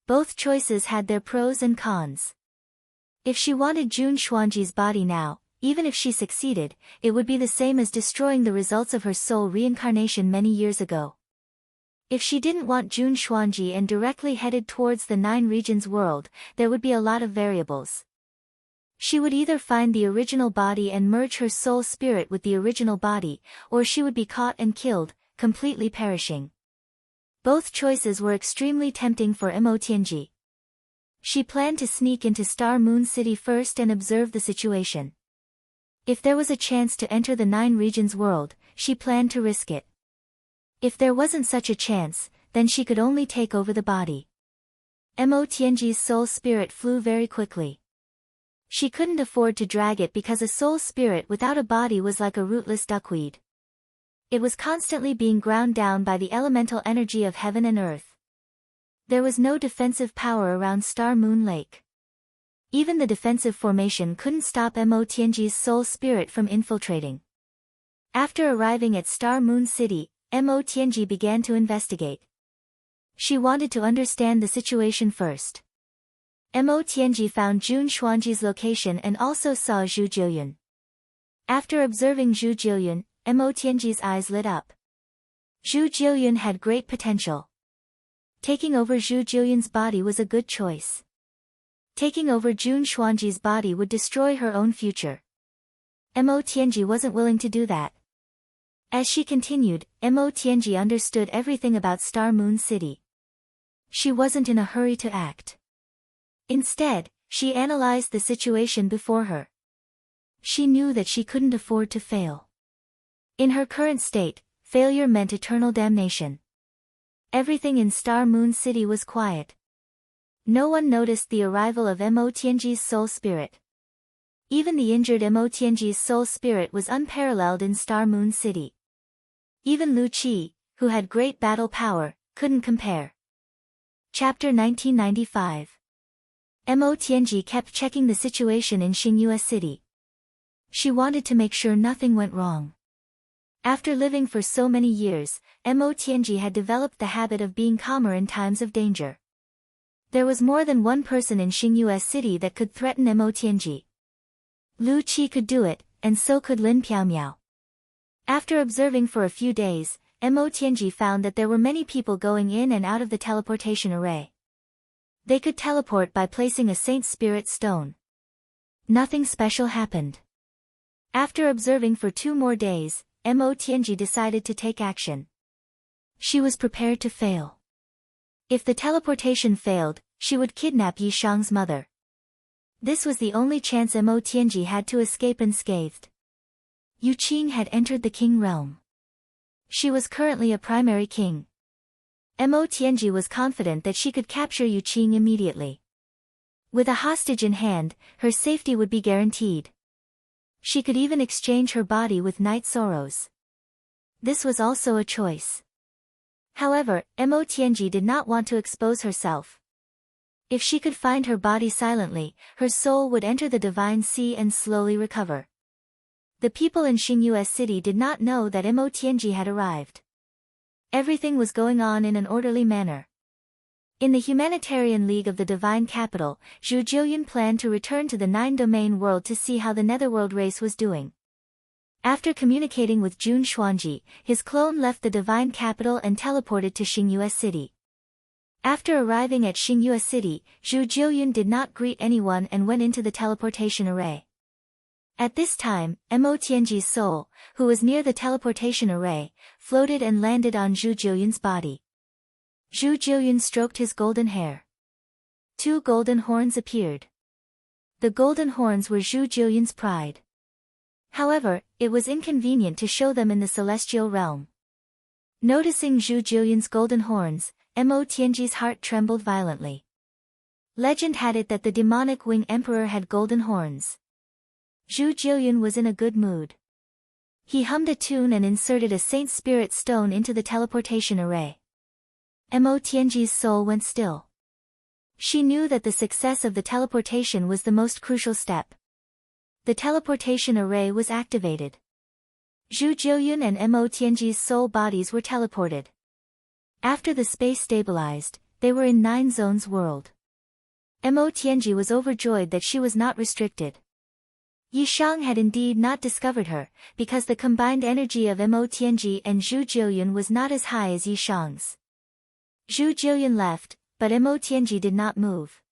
Both choices had their pros and cons. If she wanted Jun Xuanji's body now, even if she succeeded, it would be the same as destroying the results of her soul reincarnation many years ago. If she didn't want Jun Xuanji and directly headed towards the 9 regions world, there would be a lot of variables. She would either find the original body and merge her soul spirit with the original body, or she would be caught and killed, completely perishing. Both choices were extremely tempting for Mo Tianji. She planned to sneak into Star Moon City first and observe the situation. If there was a chance to enter the 9 regions world, she planned to risk it. If there wasn't such a chance, then she could only take over the body. Mo Tianji's soul spirit flew very quickly. She couldn't afford to drag it because a soul spirit without a body was like a rootless duckweed. It was constantly being ground down by the elemental energy of heaven and earth. There was no defensive power around Star Moon Lake. Even the defensive formation couldn't stop Mo Tianji's soul spirit from infiltrating. After arriving at Star Moon City, Mo Tianji began to investigate. She wanted to understand the situation first. Mo Tianji found Jun Xuanji's location and also saw Zhu Jiuyun. After observing Zhu Jiuyun, Mo Tianji's eyes lit up. Zhu Jiuyun had great potential. Taking over Zhu Jiuyun's body was a good choice. Taking over Jun Xuanji's body would destroy her own future. Mo Tianji wasn't willing to do that. As she continued, Mo Tianji understood everything about Star Moon City. She wasn't in a hurry to act. Instead, she analyzed the situation before her. She knew that she couldn't afford to fail. In her current state, failure meant eternal damnation. Everything in Star Moon City was quiet. No one noticed the arrival of Mo Tianji's soul spirit. Even the injured Mo Tianji's soul spirit was unparalleled in Star Moon City. Even Lu Qi, who had great battle power, couldn't compare. Chapter 1995. Mo Tianji kept checking the situation in Xingyue City. She wanted to make sure nothing went wrong. After living for so many years, Mo Tianji had developed the habit of being calmer in times of danger. There was more than one person in Xingyue City that could threaten Mo Tianji. Lu Qi could do it, and so could Lin Piaomiao. After observing for a few days, Mo Tianji found that there were many people going in and out of the teleportation array. They could teleport by placing a Saint Spirit stone. Nothing special happened. After observing for 2 more days, Mo Tianji decided to take action. She was prepared to fail. If the teleportation failed, she would kidnap Yi Shang's mother. This was the only chance Mo Tianji had to escape unscathed. Yu Qing had entered the king realm. She was currently a primary king. Mo Tianji was confident that she could capture Yu Qing immediately. With a hostage in hand, her safety would be guaranteed. She could even exchange her body with Night Sorrows. This was also a choice. However, Mo Tianji did not want to expose herself. If she could find her body silently, her soul would enter the divine sea and slowly recover. The people in Xingyue City did not know that Mo Tianji had arrived. Everything was going on in an orderly manner. In the Humanitarian League of the Divine Capital, Zhu Jiuyun planned to return to the 9-domain world to see how the Netherworld race was doing. After communicating with Jun Xuanji, his clone left the Divine Capital and teleported to Xingyue City. After arriving at Xingyue City, Zhu Jiuyun did not greet anyone and went into the teleportation array. At this time, Mo Tianji's soul, who was near the teleportation array, floated and landed on Zhu Jiuyun's body. Zhu Jiuyun stroked his golden hair. 2 golden horns appeared. The golden horns were Zhu Jiuyun's pride. However, it was inconvenient to show them in the celestial realm. Noticing Zhu Jiuyun's golden horns, Mo Tianji's heart trembled violently. Legend had it that the demonic wing emperor had golden horns. Zhu Jiuyun was in a good mood. He hummed a tune and inserted a Saint Spirit stone into the teleportation array. Mo Tianji's soul went still. She knew that the success of the teleportation was the most crucial step. The teleportation array was activated. Zhu Jiuyun and Mo Tianji's soul bodies were teleported. After the space stabilized, they were in 9 Zones world. Mo Tianji was overjoyed that she was not restricted. Yi Shang had indeed not discovered her, because the combined energy of Mo Tianji and Zhu Jiuyun was not as high as Yi Shang's. Zhu Jiuyun left, but Mo Tianji did not move.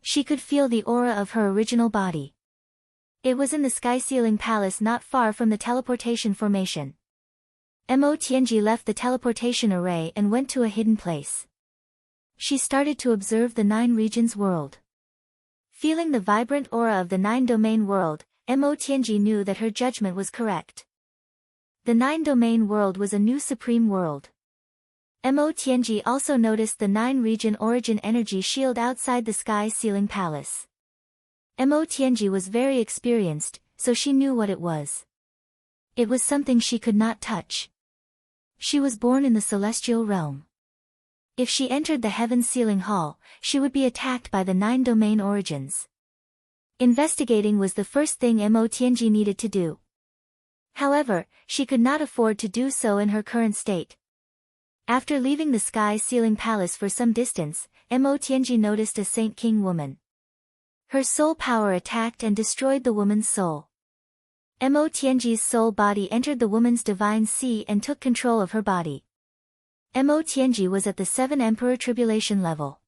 She could feel the aura of her original body. It was in the Sky Ceiling Palace not far from the teleportation formation. Mo Tianji left the teleportation array and went to a hidden place. She started to observe the 9 regions world. Feeling the vibrant aura of the 9-domain world, Mo Tianji knew that her judgment was correct. The 9-domain world was a new supreme world. Mo Tianji also noticed the 9-region origin energy shield outside the Sky Ceiling Palace. Mo Tianji was very experienced, so she knew what it was. It was something she could not touch. She was born in the celestial realm. If she entered the Heaven Ceiling Hall, she would be attacked by the 9-domain origins. Investigating was the first thing Mo Tianji needed to do. However, she could not afford to do so in her current state. After leaving the Sky Ceiling Palace for some distance, Mo Tianji noticed a Saint King woman. Her soul power attacked and destroyed the woman's soul. Mo Tianji's soul body entered the woman's divine sea and took control of her body. Mo Tianji was at the 7 Emperor Tribulation level.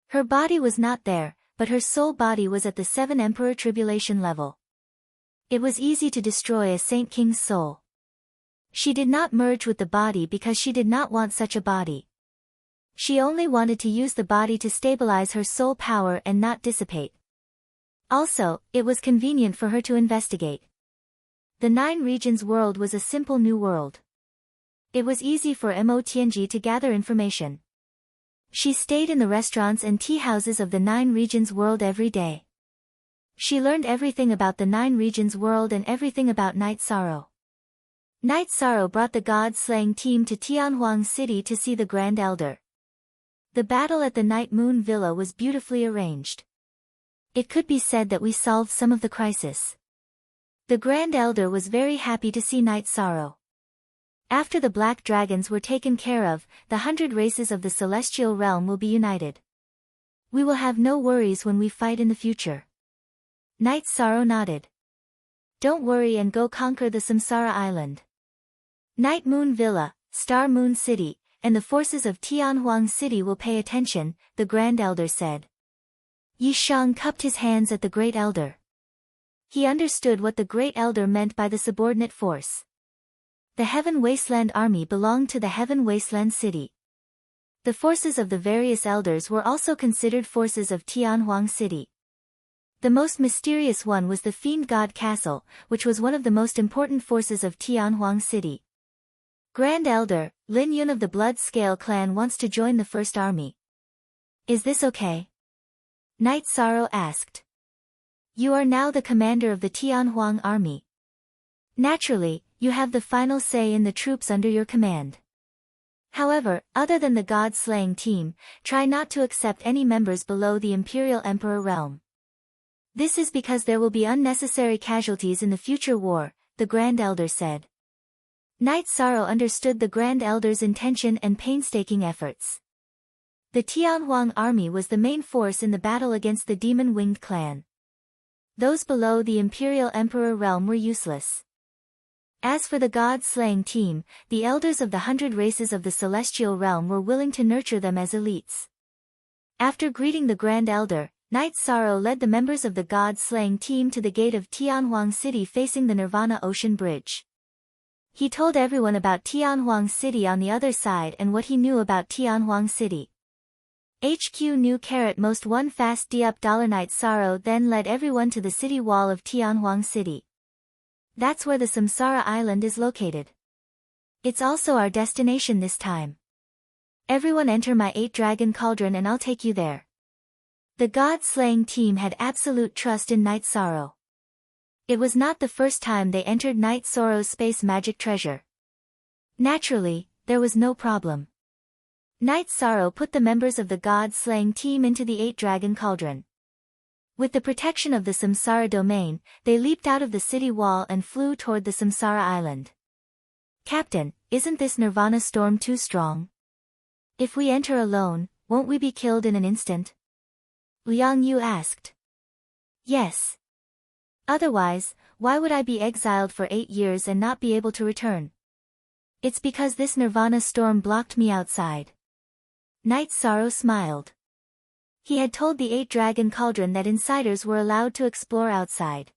Her body was not there, but her soul body was at the 7 Emperor Tribulation level. It was easy to destroy a Saint King's soul. She did not merge with the body because she did not want such a body. She only wanted to use the body to stabilize her soul power and not dissipate. Also, it was convenient for her to investigate. The Nine Regions world was a simple new world. It was easy for Mo Tianji to gather information. She stayed in the restaurants and tea houses of the Nine Regions world every day. She learned everything about the Nine Regions world and everything about Night Sorrow. Night Sorrow brought the god-slaying team to Tianhuang City to see the Grand Elder. The battle at the Night Moon Villa was beautifully arranged. It could be said that we solved some of the crisis. The Grand Elder was very happy to see Night Sorrow. After the Black Dragons were taken care of, the 100 races of the Celestial Realm will be united. We will have no worries when we fight in the future. Night Sorrow nodded. Don't worry and go conquer the Samsara Island. Night Moon Villa, Star Moon City, and the forces of Tianhuang City will pay attention, the Grand Elder said. Yi Shang cupped his hands at the Great Elder. He understood what the Great Elder meant by the subordinate force. The Heaven Wasteland Army belonged to the Heaven Wasteland City. The forces of the various elders were also considered forces of Tianhuang City. The most mysterious one was the Fiend God Castle, which was one of the most important forces of Tianhuang City. Grand Elder, Lin Yun of the Blood Scale clan wants to join the First Army. Is this okay? Night Sorrow asked. You are now the commander of the Tianhuang Army. Naturally, you have the final say in the troops under your command. However, other than the god-slaying team, try not to accept any members below the Imperial Emperor realm. This is because there will be unnecessary casualties in the future war, the Grand Elder said. Night Sorrow understood the Grand Elder's intention and painstaking efforts. The Tianhuang army was the main force in the battle against the Demon-Winged clan. Those below the Imperial Emperor realm were useless. As for the god-slaying team, the elders of the 100 races of the Celestial Realm were willing to nurture them as elites. After greeting the Grand Elder, Night Sorrow led the members of the god-slaying team to the gate of Tianhuang City facing the Nirvana Ocean Bridge. He told everyone about Tianhuang City on the other side and what he knew about Tianhuang City. HQ knew most 1 fast D up $. Night Sorrow then led everyone to the city wall of Tianhuang City. That's where the Samsara Island is located. It's also our destination this time. Everyone enter my 8-dragon cauldron and I'll take you there. The god-slaying team had absolute trust in Night Sorrow. It was not the first time they entered Night Sorrow's space magic treasure. Naturally, there was no problem. Night Sorrow put the members of the god-slaying team into the 8-dragon cauldron. With the protection of the Samsara domain, they leaped out of the city wall and flew toward the Samsara Island. Captain, isn't this Nirvana storm too strong? If we enter alone, won't we be killed in an instant? Liang Yu asked. Yes. Otherwise, why would I be exiled for 8 years and not be able to return? It's because this Nirvana storm blocked me outside. Night Sorrow smiled. He had told the 8-dragon cauldron that insiders were allowed to explore outside.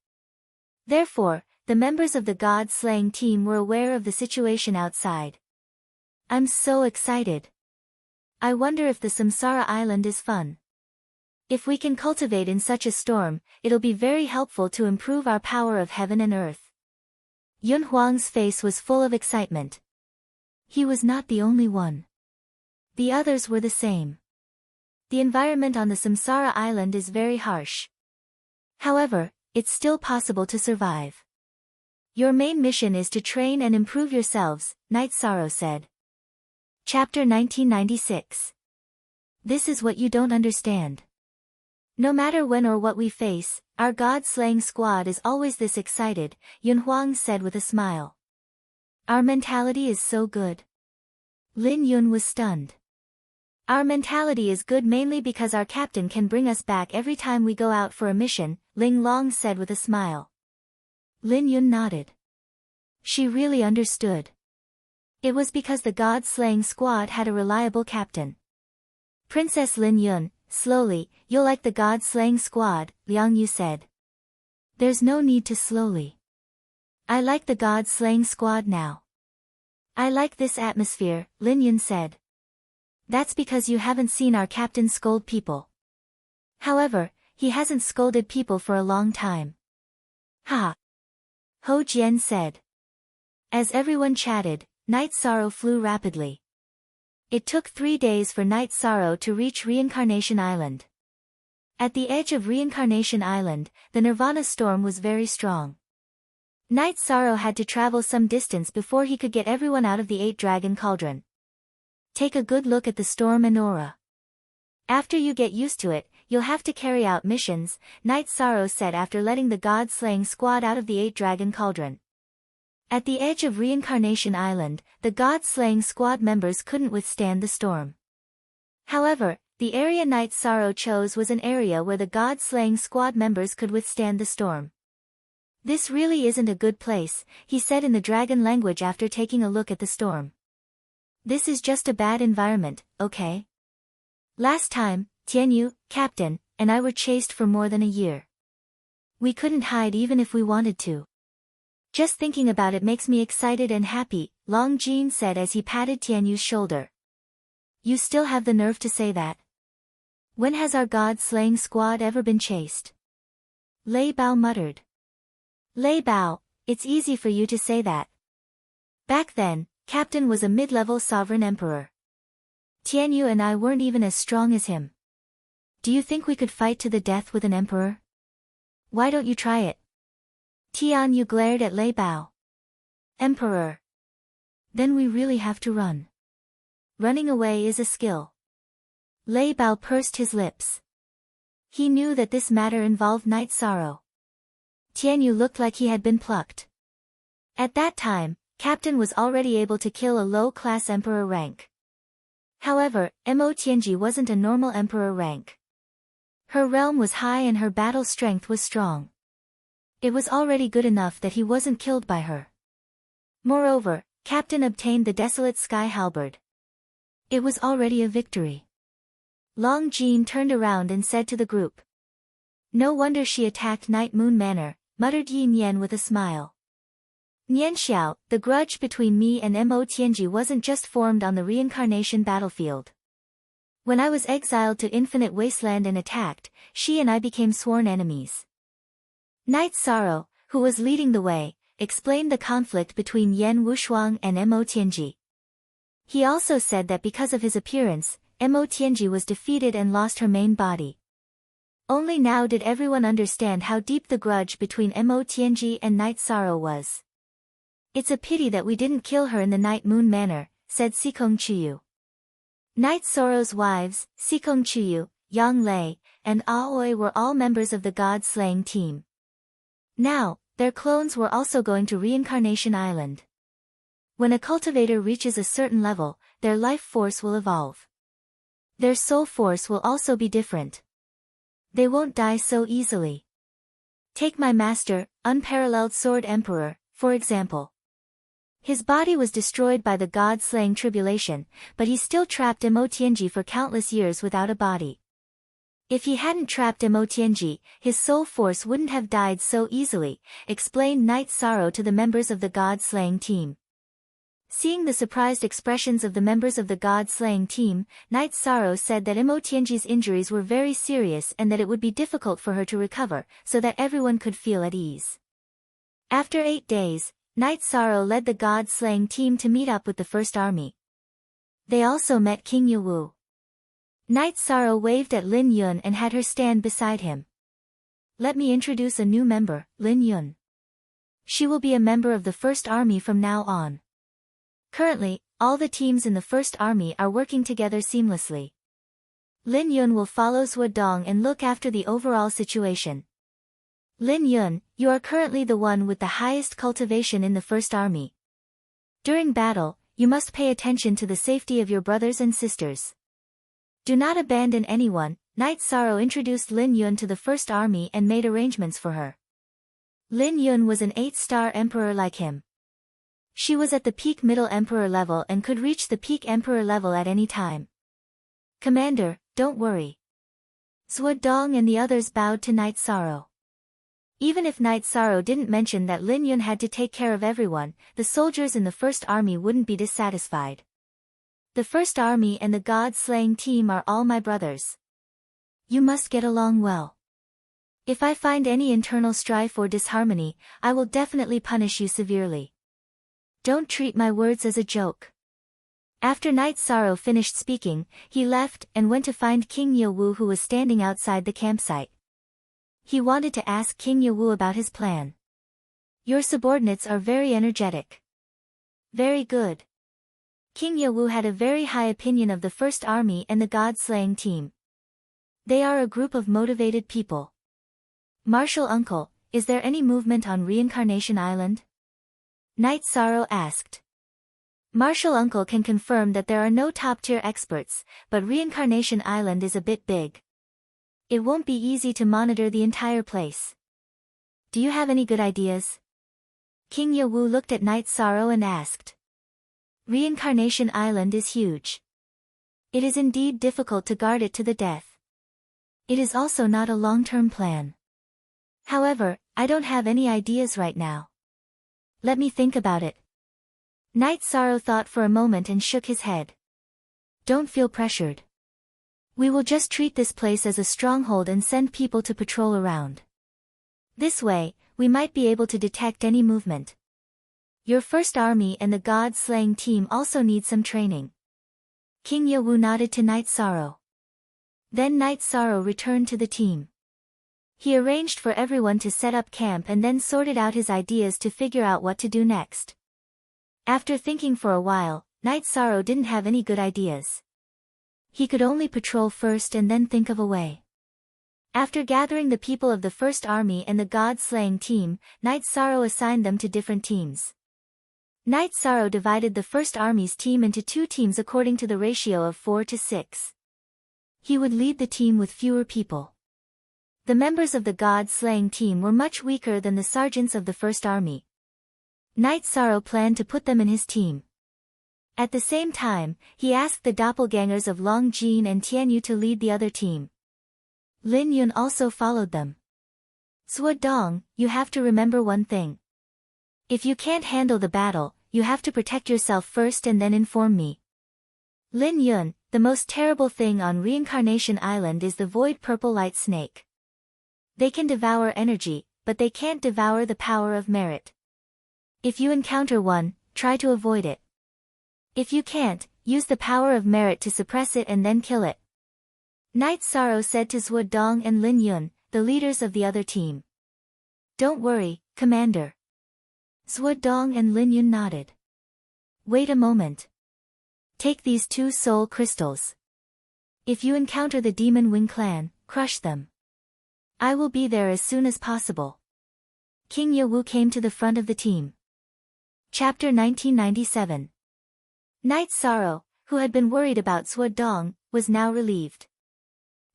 Therefore, the members of the god-slaying team were aware of the situation outside. I'm so excited. I wonder if the Samsara Island is fun. If we can cultivate in such a storm, it'll be very helpful to improve our power of heaven and earth. Yun Huang's face was full of excitement. He was not the only one. The others were the same. The environment on the Samsara Island is very harsh. However, it's still possible to survive. Your main mission is to train and improve yourselves, Night Sorrow said. Chapter 1996. This is what you don't understand. No matter when or what we face, our god-slaying squad is always this excited, Yun Huang said with a smile. Our mentality is so good. Lin Yun was stunned. Our mentality is good mainly because our captain can bring us back every time we go out for a mission, Ling Long said with a smile. Lin Yun nodded. She really understood. It was because the god-slaying squad had a reliable captain. Princess Lin Yun, slowly, you'll like the god-slaying squad, Liang Yu said. There's no need to slowly. I like the god-slaying squad now. I like this atmosphere, Lin Yun said. That's because you haven't seen our captain scold people. However, he hasn't scolded people for a long time. Ha! Ho Jian said. As everyone chatted, Night Sorrow flew rapidly. It took 3 days for Night Sorrow to reach Reincarnation Island. At the edge of Reincarnation Island, the Nirvana storm was very strong. Night Sorrow had to travel some distance before he could get everyone out of the 8-dragon cauldron. Take a good look at the storm and aura. After you get used to it, you'll have to carry out missions, Night Sorrow said after letting the god-slaying squad out of the 8-dragon cauldron. At the edge of Reincarnation Island, the god-slaying squad members couldn't withstand the storm. However, the area Night Sorrow chose was an area where the god-slaying squad members could withstand the storm. This really isn't a good place, he said in the dragon language after taking a look at the storm. This is just a bad environment, okay? Last time, Tianyu, Captain, and I were chased for more than a year. We couldn't hide even if we wanted to. Just thinking about it makes me excited and happy, Long Jin said as he patted Tianyu's shoulder. You still have the nerve to say that? When has our god-slaying squad ever been chased? Lei Bao muttered. Lei Bao, it's easy for you to say that. Back then, Captain was a mid-level sovereign emperor. Tianyu and I weren't even as strong as him. Do you think we could fight to the death with an emperor? Why don't you try it? Tianyu glared at Lei Bao. Emperor. Then we really have to run. Running away is a skill. Lei Bao pursed his lips. He knew that this matter involved Night Sorrow. Tianyu looked like he had been plucked. At that time, Captain was already able to kill a low-class emperor rank. However, Mo Tianji wasn't a normal emperor rank. Her realm was high and her battle strength was strong. It was already good enough that he wasn't killed by her. Moreover, Captain obtained the Desolate Sky Halberd. It was already a victory. Long Jin turned around and said to the group. No wonder she attacked Night Moon Manor, muttered Yin Yan with a smile. Nian Xiao, the grudge between me and Mo Tianji wasn't just formed on the reincarnation battlefield. When I was exiled to Infinite Wasteland and attacked, she and I became sworn enemies. Night Sorrow, who was leading the way, explained the conflict between Yan Wushuang and Mo Tianji. He also said that because of his appearance, Mo Tianji was defeated and lost her main body. Only now did everyone understand how deep the grudge between Mo Tianji and Night Sorrow was. It's a pity that we didn't kill her in the Night Moon Manor, said Sikong Chuyu. Night Sorrow's wives, Sikong Chuyu, Yang Lei, and Aoi were all members of the god-slaying team. Now, their clones were also going to Reincarnation Island. When a cultivator reaches a certain level, their life force will evolve. Their soul force will also be different. They won't die so easily. Take my master, Unparalleled Sword Emperor, for example. His body was destroyed by the god-slaying tribulation, but he still trapped Mo Tianji for countless years without a body. If he hadn't trapped Mo Tianji, his soul force wouldn't have died so easily, explained Night Sorrow to the members of the god-slaying team. Seeing the surprised expressions of the members of the god-slaying team, Night Sorrow said that Mo Tianji's injuries were very serious and that it would be difficult for her to recover, so that everyone could feel at ease. After 8 days, Night Sorrow led the god-slaying team to meet up with the First Army. They also met King Yewu. Night Sorrow waved at Lin Yun and had her stand beside him. Let me introduce a new member, Lin Yun. She will be a member of the First Army from now on. Currently, all the teams in the First Army are working together seamlessly. Lin Yun will follow Zhuo Dong and look after the overall situation. Lin Yun, you are currently the one with the highest cultivation in the First Army. During battle, you must pay attention to the safety of your brothers and sisters. Do not abandon anyone. Night Sorrow introduced Lin Yun to the First Army and made arrangements for her. Lin Yun was an 8-star emperor like him. She was at the peak middle emperor level and could reach the peak emperor level at any time. Commander, don't worry. Zhuo Dong and the others bowed to Night Sorrow. Even if Night Sorrow didn't mention that Lin Yun had to take care of everyone, the soldiers in the First Army wouldn't be dissatisfied. The First Army and the God-slaying team are all my brothers. You must get along well. If I find any internal strife or disharmony, I will definitely punish you severely. Don't treat my words as a joke. After Night Sorrow finished speaking, he left and went to find King Yewu, who was standing outside the campsite. He wanted to ask King Yewu about his plan. Your subordinates are very energetic. Very good. King Yewu had a very high opinion of the First Army and the God-slaying team. They are a group of motivated people. Martial Uncle, is there any movement on Reincarnation Island? Night Sorrow asked. Martial Uncle can confirm that there are no top-tier experts, but Reincarnation Island is a bit big. It won't be easy to monitor the entire place. Do you have any good ideas? King Yewu looked at Night Sorrow and asked. Reincarnation Island is huge. It is indeed difficult to guard it to the death. It is also not a long-term plan. However, I don't have any ideas right now. Let me think about it. Night Sorrow thought for a moment and shook his head. Don't feel pressured. We will just treat this place as a stronghold and send people to patrol around. This way, we might be able to detect any movement. Your First Army and the God-slaying team also need some training. King Yewu nodded to Night Sorrow. Then Night Sorrow returned to the team. He arranged for everyone to set up camp and then sorted out his ideas to figure out what to do next. After thinking for a while, Night Sorrow didn't have any good ideas. He could only patrol first and then think of a way. After gathering the people of the First Army and the God-slaying team, Night Sorrow assigned them to different teams. Night Sorrow divided the First Army's team into 2 teams according to the ratio of 4 to 6. He would lead the team with fewer people. The members of the God-slaying team were much weaker than the sergeants of the First Army. Night Sorrow planned to put them in his team. At the same time, he asked the doppelgangers of Long Jin and Tianyu to lead the other team. Lin Yun also followed them. Suo Dong, you have to remember one thing. If you can't handle the battle, you have to protect yourself first and then inform me. Lin Yun, the most terrible thing on Reincarnation Island is the Void Purple Light Snake. They can devour energy, but they can't devour the power of merit. If you encounter one, try to avoid it. If you can't, use the power of merit to suppress it and then kill it. Night Sorrow said to Suo Dong and Lin Yun, the leaders of the other team. Don't worry, Commander. Suo Dong and Lin Yun nodded. Wait a moment. Take these 2 soul crystals. If you encounter the Demon Wing clan, crush them. I will be there as soon as possible. King Yewu came to the front of the team. Chapter 1997. Night Sorrow, who had been worried about Suo Dong, was now relieved.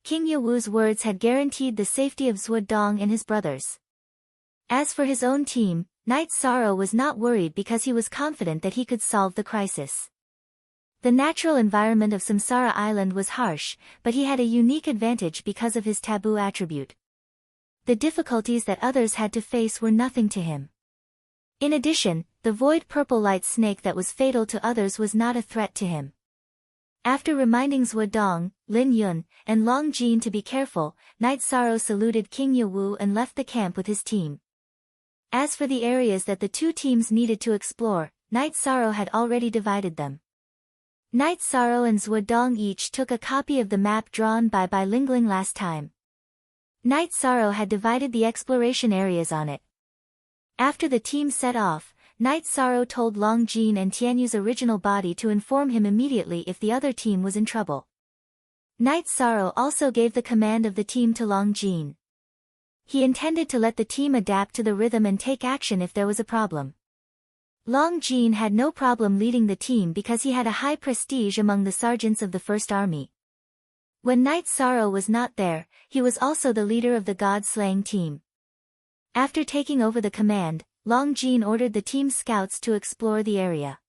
King Yewu's words had guaranteed the safety of Suo Dong and his brothers. As for his own team, Night Sorrow was not worried because he was confident that he could solve the crisis. The natural environment of Samsara Island was harsh, but he had a unique advantage because of his taboo attribute. The difficulties that others had to face were nothing to him. In addition, the void purple light snake that was fatal to others was not a threat to him. After reminding Suo Dong, Lin Yun, and Long Jin to be careful, Night Sorrow saluted King Yewu and left the camp with his team. As for the areas that the 2 teams needed to explore, Night Sorrow had already divided them. Night Sorrow and Suo Dong each took a copy of the map drawn by Lingling last time. Night Sorrow had divided the exploration areas on it. After the team set off, Night Sorrow told Long Jin and Tianyu's original body to inform him immediately if the other team was in trouble. Night Sorrow also gave the command of the team to Long Jin. He intended to let the team adapt to the rhythm and take action if there was a problem. Long Jin had no problem leading the team because he had a high prestige among the sergeants of the First Army. When Night Sorrow was not there, he was also the leader of the God-slaying team. After taking over the command, Long Jin ordered the team's scouts to explore the area.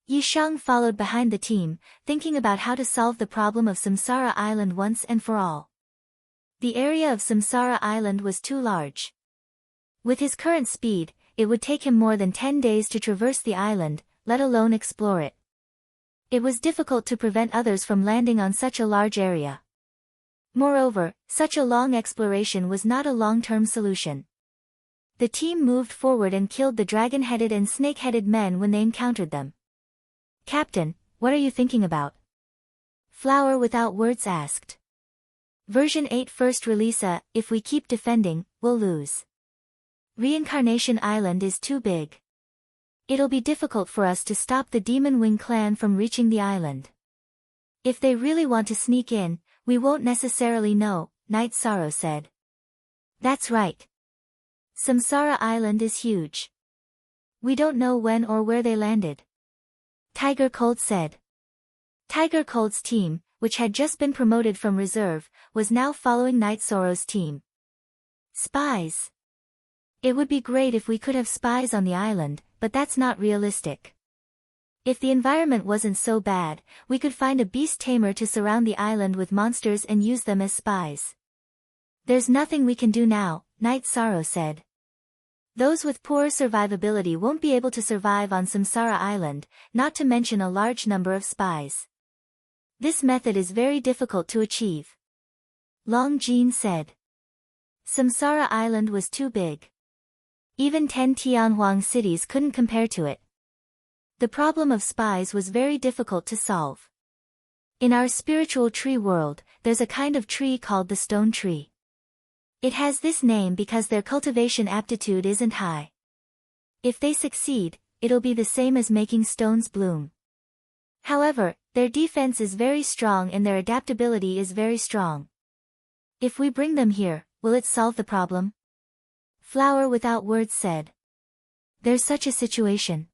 Yi Shang followed behind the team, thinking about how to solve the problem of Samsara Island once and for all. The area of Samsara Island was too large. With his current speed, it would take him more than 10 days to traverse the island, let alone explore it. It was difficult to prevent others from landing on such a large area. Moreover, such a long exploration was not a long-term solution. The team moved forward and killed the dragon-headed and snake-headed men when they encountered them. "Captain, what are you thinking about?" Flower Without Words asked. Version 8 first release. If we keep defending, we'll lose. Reincarnation Island is too big. It'll be difficult for us to stop the Demon Wing clan from reaching the island. If they really want to sneak in, we won't necessarily know, Night Sorrow said. That's right. Samsara Island is huge. We don't know when or where they landed. Tiger Cold said. Tiger Cold's team, which had just been promoted from reserve, was now following Night Sorrow's team. Spies. It would be great if we could have spies on the island, but that's not realistic. If the environment wasn't so bad, we could find a beast tamer to surround the island with monsters and use them as spies. There's nothing we can do now, Night Sorrow said. Those with poor survivability won't be able to survive on Samsara Island, not to mention a large number of spies. This method is very difficult to achieve. Long Jean said. Samsara Island was too big. Even 10 Tianhuang cities couldn't compare to it. The problem of spies was very difficult to solve. In our spiritual tree world, there's a kind of tree called the stone tree. It has this name because their cultivation aptitude isn't high. If they succeed, it'll be the same as making stones bloom. However, their defense is very strong and their adaptability is very strong. If we bring them here, will it solve the problem? Flower Without Words said. There's such a situation.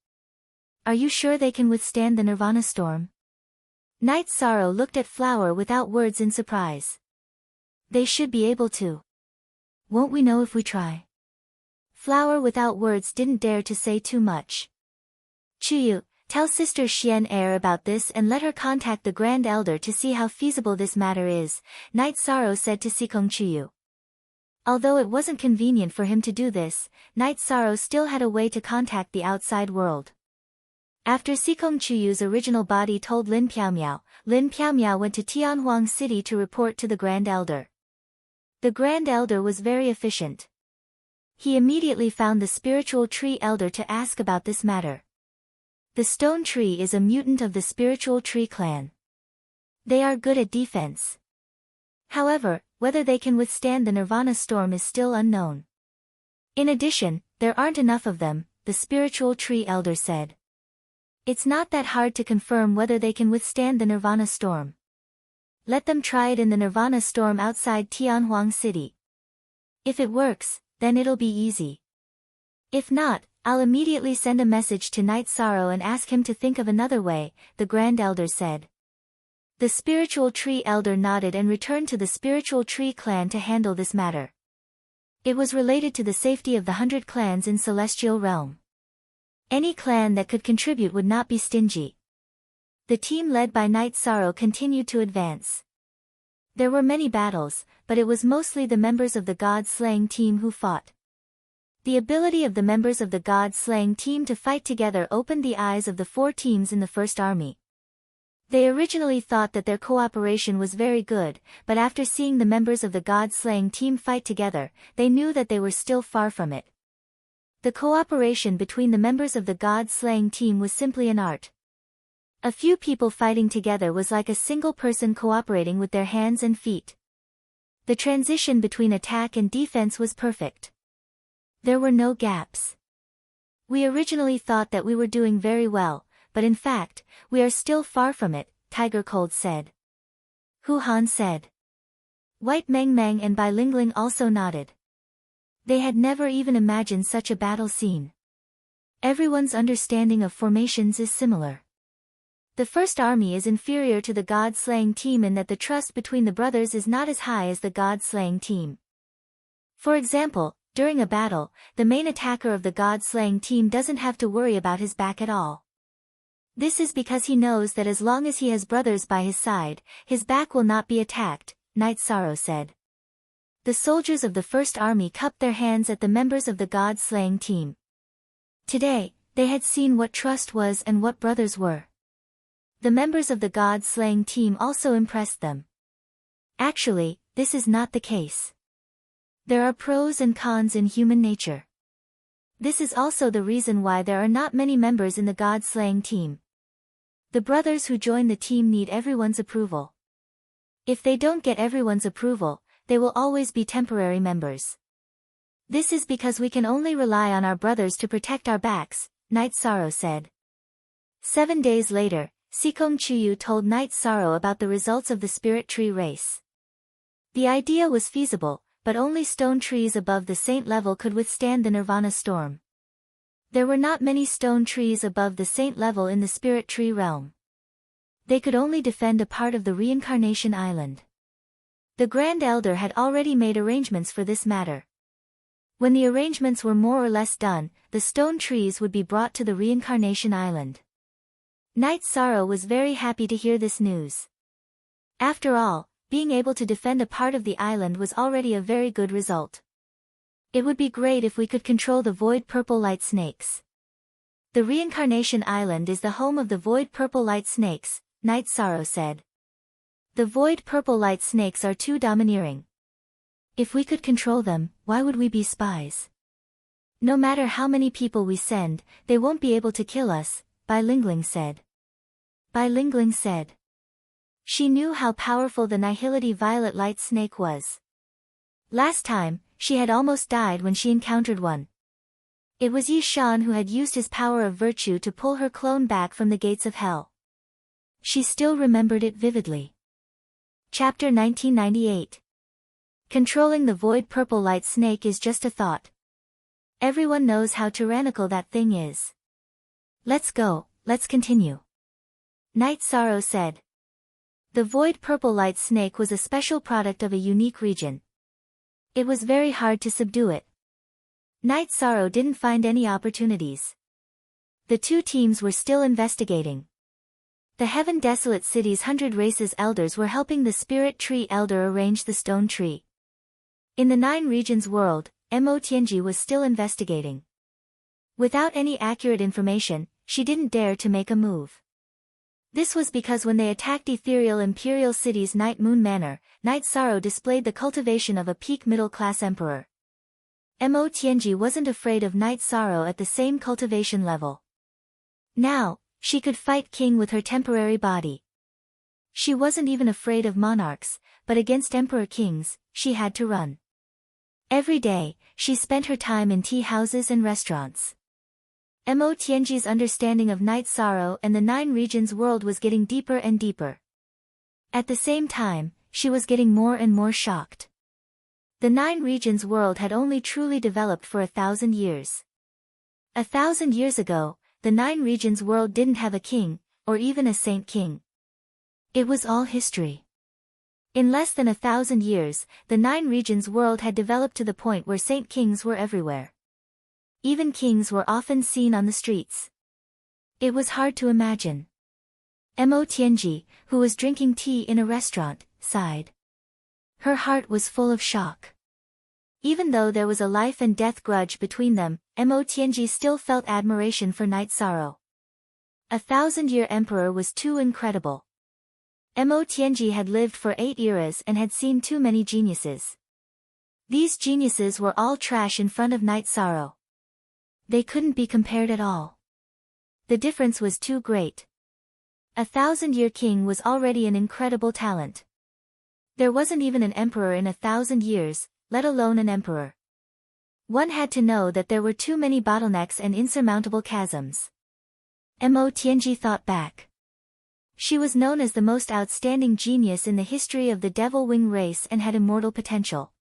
Are you sure they can withstand the Nirvana storm? Night Sorrow looked at Flower Without Words in surprise. They should be able to. Won't we know if we try? Flower Without Words didn't dare to say too much. Chuyu, tell Sister Xian Er about this and let her contact the Grand Elder to see how feasible this matter is, Night Sorrow said to Sikong Chuyu. Although it wasn't convenient for him to do this, Night Sorrow still had a way to contact the outside world. After Sikong Chuyu's original body told Lin Piaomiao went to Tianhuang City to report to the Grand Elder. The Grand Elder was very efficient. He immediately found the Spiritual Tree Elder to ask about this matter. The Stone Tree is a mutant of the Spiritual Tree clan. They are good at defense. However, whether they can withstand the Nirvana storm is still unknown. In addition, there aren't enough of them, the Spiritual Tree Elder said. It's not that hard to confirm whether they can withstand the Nirvana storm. Let them try it in the Nirvana storm outside Tianhuang City. If it works, then it'll be easy. If not, I'll immediately send a message to Night Sorrow and ask him to think of another way, the Grand Elder said. The Spiritual Tree Elder nodded and returned to the Spiritual Tree clan to handle this matter. It was related to the safety of the 100 clans in Celestial Realm. Any clan that could contribute would not be stingy. The team led by Night Sorrow continued to advance. There were many battles, but it was mostly the members of the God-slaying team who fought. The ability of the members of the God-slaying team to fight together opened the eyes of the 4 teams in the First Army. They originally thought that their cooperation was very good, but after seeing the members of the God-slaying team fight together, they knew that they were still far from it. The cooperation between the members of the God-slaying team was simply an art. A few people fighting together was like a single person cooperating with their hands and feet. The transition between attack and defense was perfect. There were no gaps. We originally thought that we were doing very well, but in fact, we are still far from it, Tiger Cold said. Hu Han said. White Meng Meng and Bai Lingling also nodded. They had never even imagined such a battle scene. Everyone's understanding of formations is similar. The First Army is inferior to the God-slaying team in that the trust between the brothers is not as high as the God-slaying team. For example, during a battle, the main attacker of the God-slaying team doesn't have to worry about his back at all. This is because he knows that as long as he has brothers by his side, his back will not be attacked, Night Sorrow said. The soldiers of the First Army cupped their hands at the members of the god-slaying team. Today, they had seen what trust was and what brothers were. The members of the god-slaying team also impressed them. Actually, this is not the case. There are pros and cons in human nature. This is also the reason why there are not many members in the god-slaying team. The brothers who join the team need everyone's approval. If they don't get everyone's approval, they will always be temporary members. This is because we can only rely on our brothers to protect our backs, Knight Sorrow said. 7 days later, Sikong Chuyu told Knight Sorrow about the results of the spirit tree race. The idea was feasible, but only stone trees above the saint level could withstand the nirvana storm. There were not many stone trees above the saint level in the spirit tree realm. They could only defend a part of the reincarnation island. The Grand Elder had already made arrangements for this matter. When the arrangements were more or less done, the stone trees would be brought to the reincarnation island. Knight Sorrow was very happy to hear this news. After all, being able to defend a part of the island was already a very good result. It would be great if we could control the void purple light snakes. The reincarnation island is the home of the void purple light snakes, Knight Sorrow said. The void purple light snakes are too domineering. If we could control them, why would we be spies? No matter how many people we send, they won't be able to kill us, Bai Lingling said. Bai Lingling said. She knew how powerful the Nihility Violet Light Snake was. Last time, she had almost died when she encountered one. It was Yi Shan who had used his power of virtue to pull her clone back from the gates of hell. She still remembered it vividly. Chapter 1998. Controlling the void purple light snake is just a thought. Everyone knows how tyrannical that thing is. Let's go, let's continue. Knight Sorrow said. The void purple light snake was a special product of a unique region. It was very hard to subdue it. Knight Sorrow didn't find any opportunities. The two teams were still investigating. The Heaven Desolate City's 100 races elders were helping the Spirit Tree Elder arrange the stone tree. In the 9 regions world, Mo Tianji was still investigating. Without any accurate information, she didn't dare to make a move. This was because when they attacked Ethereal Imperial City's Night Moon Manor, Knight Sorrow displayed the cultivation of a peak middle-class emperor. Mo Tianji wasn't afraid of Knight Sorrow at the same cultivation level. Now, she could fight King with her temporary body. She wasn't even afraid of monarchs, but against Emperor Kings, she had to run. Every day, she spent her time in tea houses and restaurants. Mo Tianji's understanding of Knight Sorrow and the 9 regions world was getting deeper and deeper. At the same time, she was getting more and more shocked. The 9 regions world had only truly developed for 1,000 years. 1,000 years ago, the 9 regions world didn't have a king, or even a saint king. It was all history. In less than 1,000 years, the 9 regions world had developed to the point where saint kings were everywhere. Even kings were often seen on the streets. It was hard to imagine. Mo Tianji, who was drinking tea in a restaurant, sighed. Her heart was full of shock. Even though there was a life and death grudge between them, Mo Tianji still felt admiration for Knight Sorrow. 1,000-year emperor was too incredible. Mo Tianji had lived for 8 eras and had seen too many geniuses. These geniuses were all trash in front of Knight Sorrow. They couldn't be compared at all. The difference was too great. 1,000-year king was already an incredible talent. There wasn't even an emperor in 1,000 years, let alone an emperor. One had to know that there were too many bottlenecks and insurmountable chasms. Mo Tianji thought back. She was known as the most outstanding genius in the history of the Devil Wing race and had immortal potential.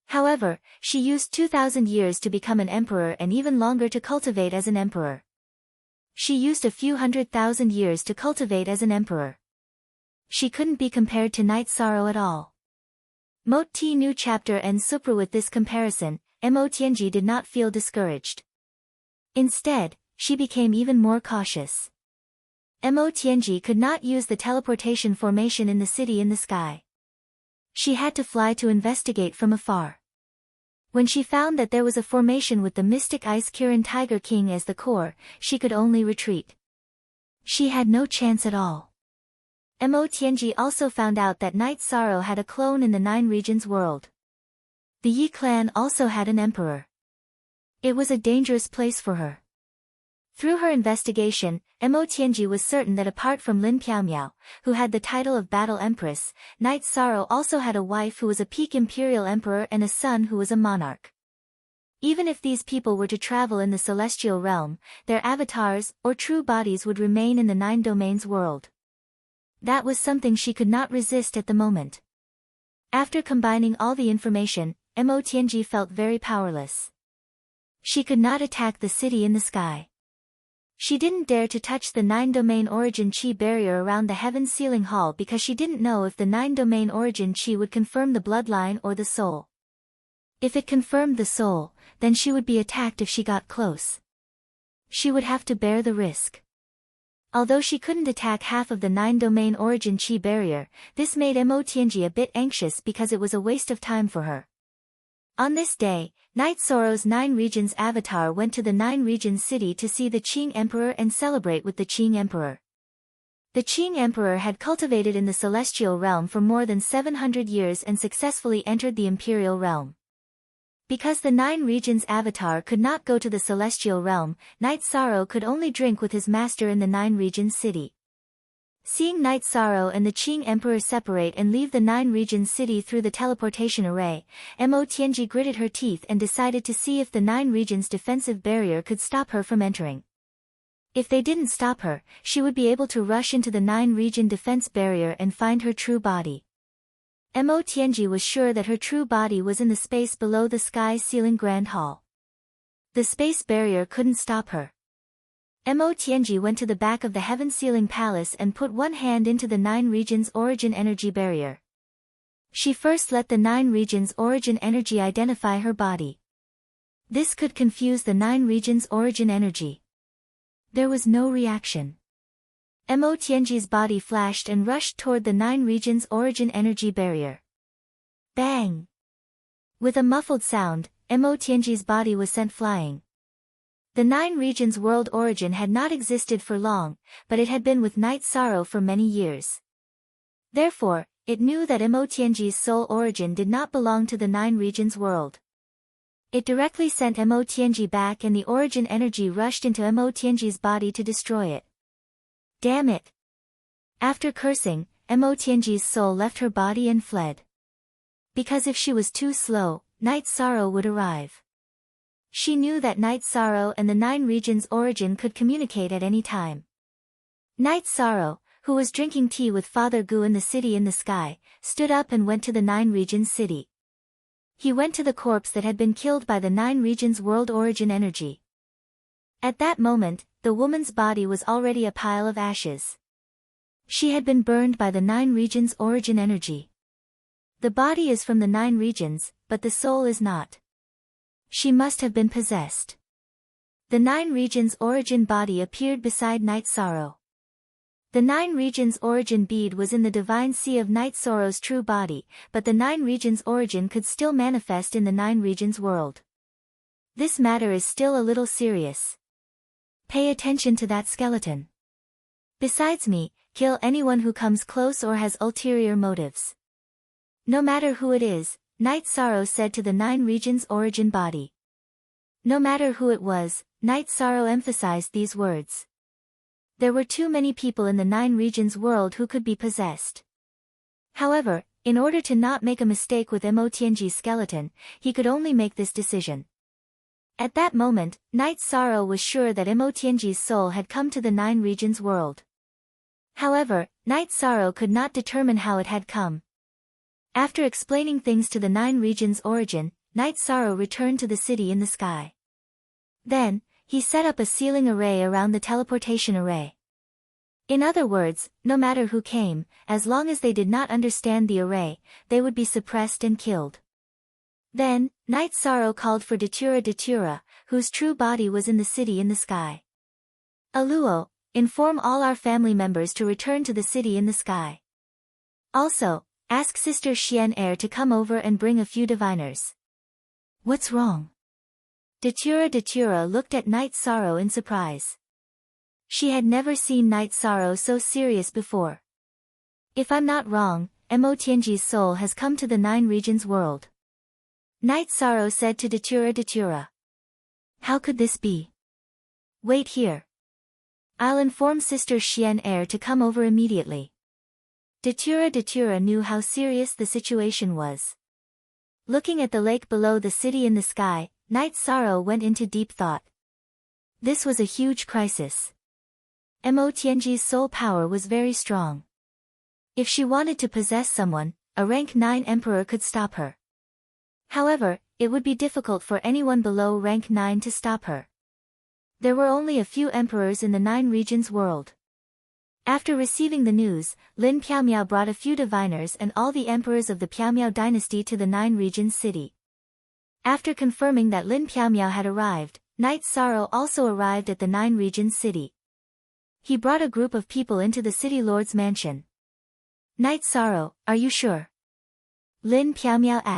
However, she used 2,000 years to become an emperor and even longer to cultivate as an emperor. She used a few 100,000 years to cultivate as an emperor. She couldn't be compared to Knight Sorrow at all. Moat T new chapter ends super with this comparison. Mo Tianji did not feel discouraged. Instead, she became even more cautious. Mo Tianji could not use the teleportation formation in the city in the sky. She had to fly to investigate from afar. When she found that there was a formation with the mystic Ice Kirin Tiger King as the core, she could only retreat. She had no chance at all. Mo Tianji also found out that Night Sorrow had a clone in the Nine Regions world. The Yi clan also had an emperor. It was a dangerous place for her. Through her investigation, Mo Tianji was certain that apart from Lin Piaomiao, who had the title of Battle Empress, Night Sorrow also had a wife who was a peak imperial emperor and a son who was a monarch. Even if these people were to travel in the celestial realm, their avatars, or true bodies would remain in the Nine Domains world. That was something she could not resist at the moment. After combining all the information, Mo Tianji felt very powerless. She could not attack the city in the sky. She didn't dare to touch the Nine-Domain Origin Qi barrier around the Heaven's Sealing Hall because she didn't know if the Nine-Domain Origin Qi would confirm the bloodline or the soul. If it confirmed the soul, then she would be attacked if she got close. She would have to bear the risk. Although she couldn't attack half of the Nine-Domain Origin Qi barrier, this made Mo Tianji a bit anxious because it was a waste of time for her. On this day, Night Sorrow's Nine Regions avatar went to the Nine Regions city to see the Qing Emperor and celebrate with the Qing Emperor. The Qing Emperor had cultivated in the celestial realm for more than 700 years and successfully entered the imperial realm. Because the Nine Regions avatar could not go to the celestial realm, Night Sorrow could only drink with his master in the Nine Regions city. Seeing Night Sorrow and the Qing Emperor separate and leave the Nine Regions city through the teleportation array, Mo Tianji gritted her teeth and decided to see if the Nine Regions defensive barrier could stop her from entering. If they didn't stop her, she would be able to rush into the Nine Region defense barrier and find her true body. Mo Tianji was sure that her true body was in the space below the Sky Ceiling Grand Hall. The space barrier couldn't stop her. Mo Tianji went to the back of the Heaven Sealing Palace and put one hand into the Nine Regions Origin Energy barrier. She first let the Nine Regions Origin Energy identify her body. This could confuse the Nine Regions Origin Energy. There was no reaction. Mo Tianji's body flashed and rushed toward the Nine Regions Origin Energy barrier. Bang! With a muffled sound, Mo Tianji's body was sent flying. The Nine Regions world origin had not existed for long, but it had been with Night Sorrow for many years. Therefore, it knew that Mo Tianji's soul origin did not belong to the Nine Regions world. It directly sent Mo Tianji back and the origin energy rushed into Mo Tianji's body to destroy it. Damn it! After cursing, Mo Tianji's soul left her body and fled. Because if she was too slow, Night Sorrow would arrive. She knew that Night Sorrow and the Nine Regions origin could communicate at any time. Night Sorrow, who was drinking tea with Father Gu in the city in the sky, stood up and went to the Nine Regions city. He went to the corpse that had been killed by the Nine Regions world origin energy. At that moment, the woman's body was already a pile of ashes. She had been burned by the Nine Regions origin energy. The body is from the Nine Regions, but the soul is not. She must have been possessed. The Nine Regions origin body appeared beside Night Sorrow. The Nine Regions origin bead was in the divine sea of Night Sorrow's true body, but the Nine Regions origin could still manifest in the Nine Regions world. This matter is still a little serious. Pay attention to that skeleton. Besides me, kill anyone who comes close or has ulterior motives. No matter who it is, Night Sorrow said to the Nine Regions origin body. No matter who it was, Night Sorrow emphasized these words. There were too many people in the Nine Regions world who could be possessed. However, in order to not make a mistake with Mo Tianji's skeleton, he could only make this decision. At that moment, Night Sorrow was sure that Mo Tianji's soul had come to the Nine Regions world. However, Night Sorrow could not determine how it had come. After explaining things to the Nine Regions origin, Night Sorrow returned to the city in the sky. Then, he set up a sealing array around the teleportation array. In other words, no matter who came, as long as they did not understand the array, they would be suppressed and killed. Then, Night Sorrow called for Datura, whose true body was in the city in the sky. Aluo, inform all our family members to return to the city in the sky. Also, Ask Sister Xian Er to come over and bring a few diviners. What's wrong? Datura looked at Night Sorrow in surprise. She had never seen Night Sorrow so serious before. If I'm not wrong, Mo Tianji's soul has come to the 9 regions world. Night Sorrow said to Datura. How could this be? Wait here. I'll inform Sister Xian Er to come over immediately. Datura knew how serious the situation was. Looking at the lake below the city in the sky, Night Sorrow went into deep thought. This was a huge crisis. Mo Tianji's soul power was very strong. If she wanted to possess someone, a rank 9 emperor could stop her. However, it would be difficult for anyone below rank 9 to stop her. There were only a few emperors in the 9 regions world. After receiving the news, Lin Piaomiao brought a few diviners and all the emperors of the Piaomiao dynasty to the 9 regions city. After confirming that Lin Piaomiao had arrived, Night Sorrow also arrived at the 9 regions city. He brought a group of people into the city lord's mansion. Night Sorrow, are you sure? Lin Piaomiao asked.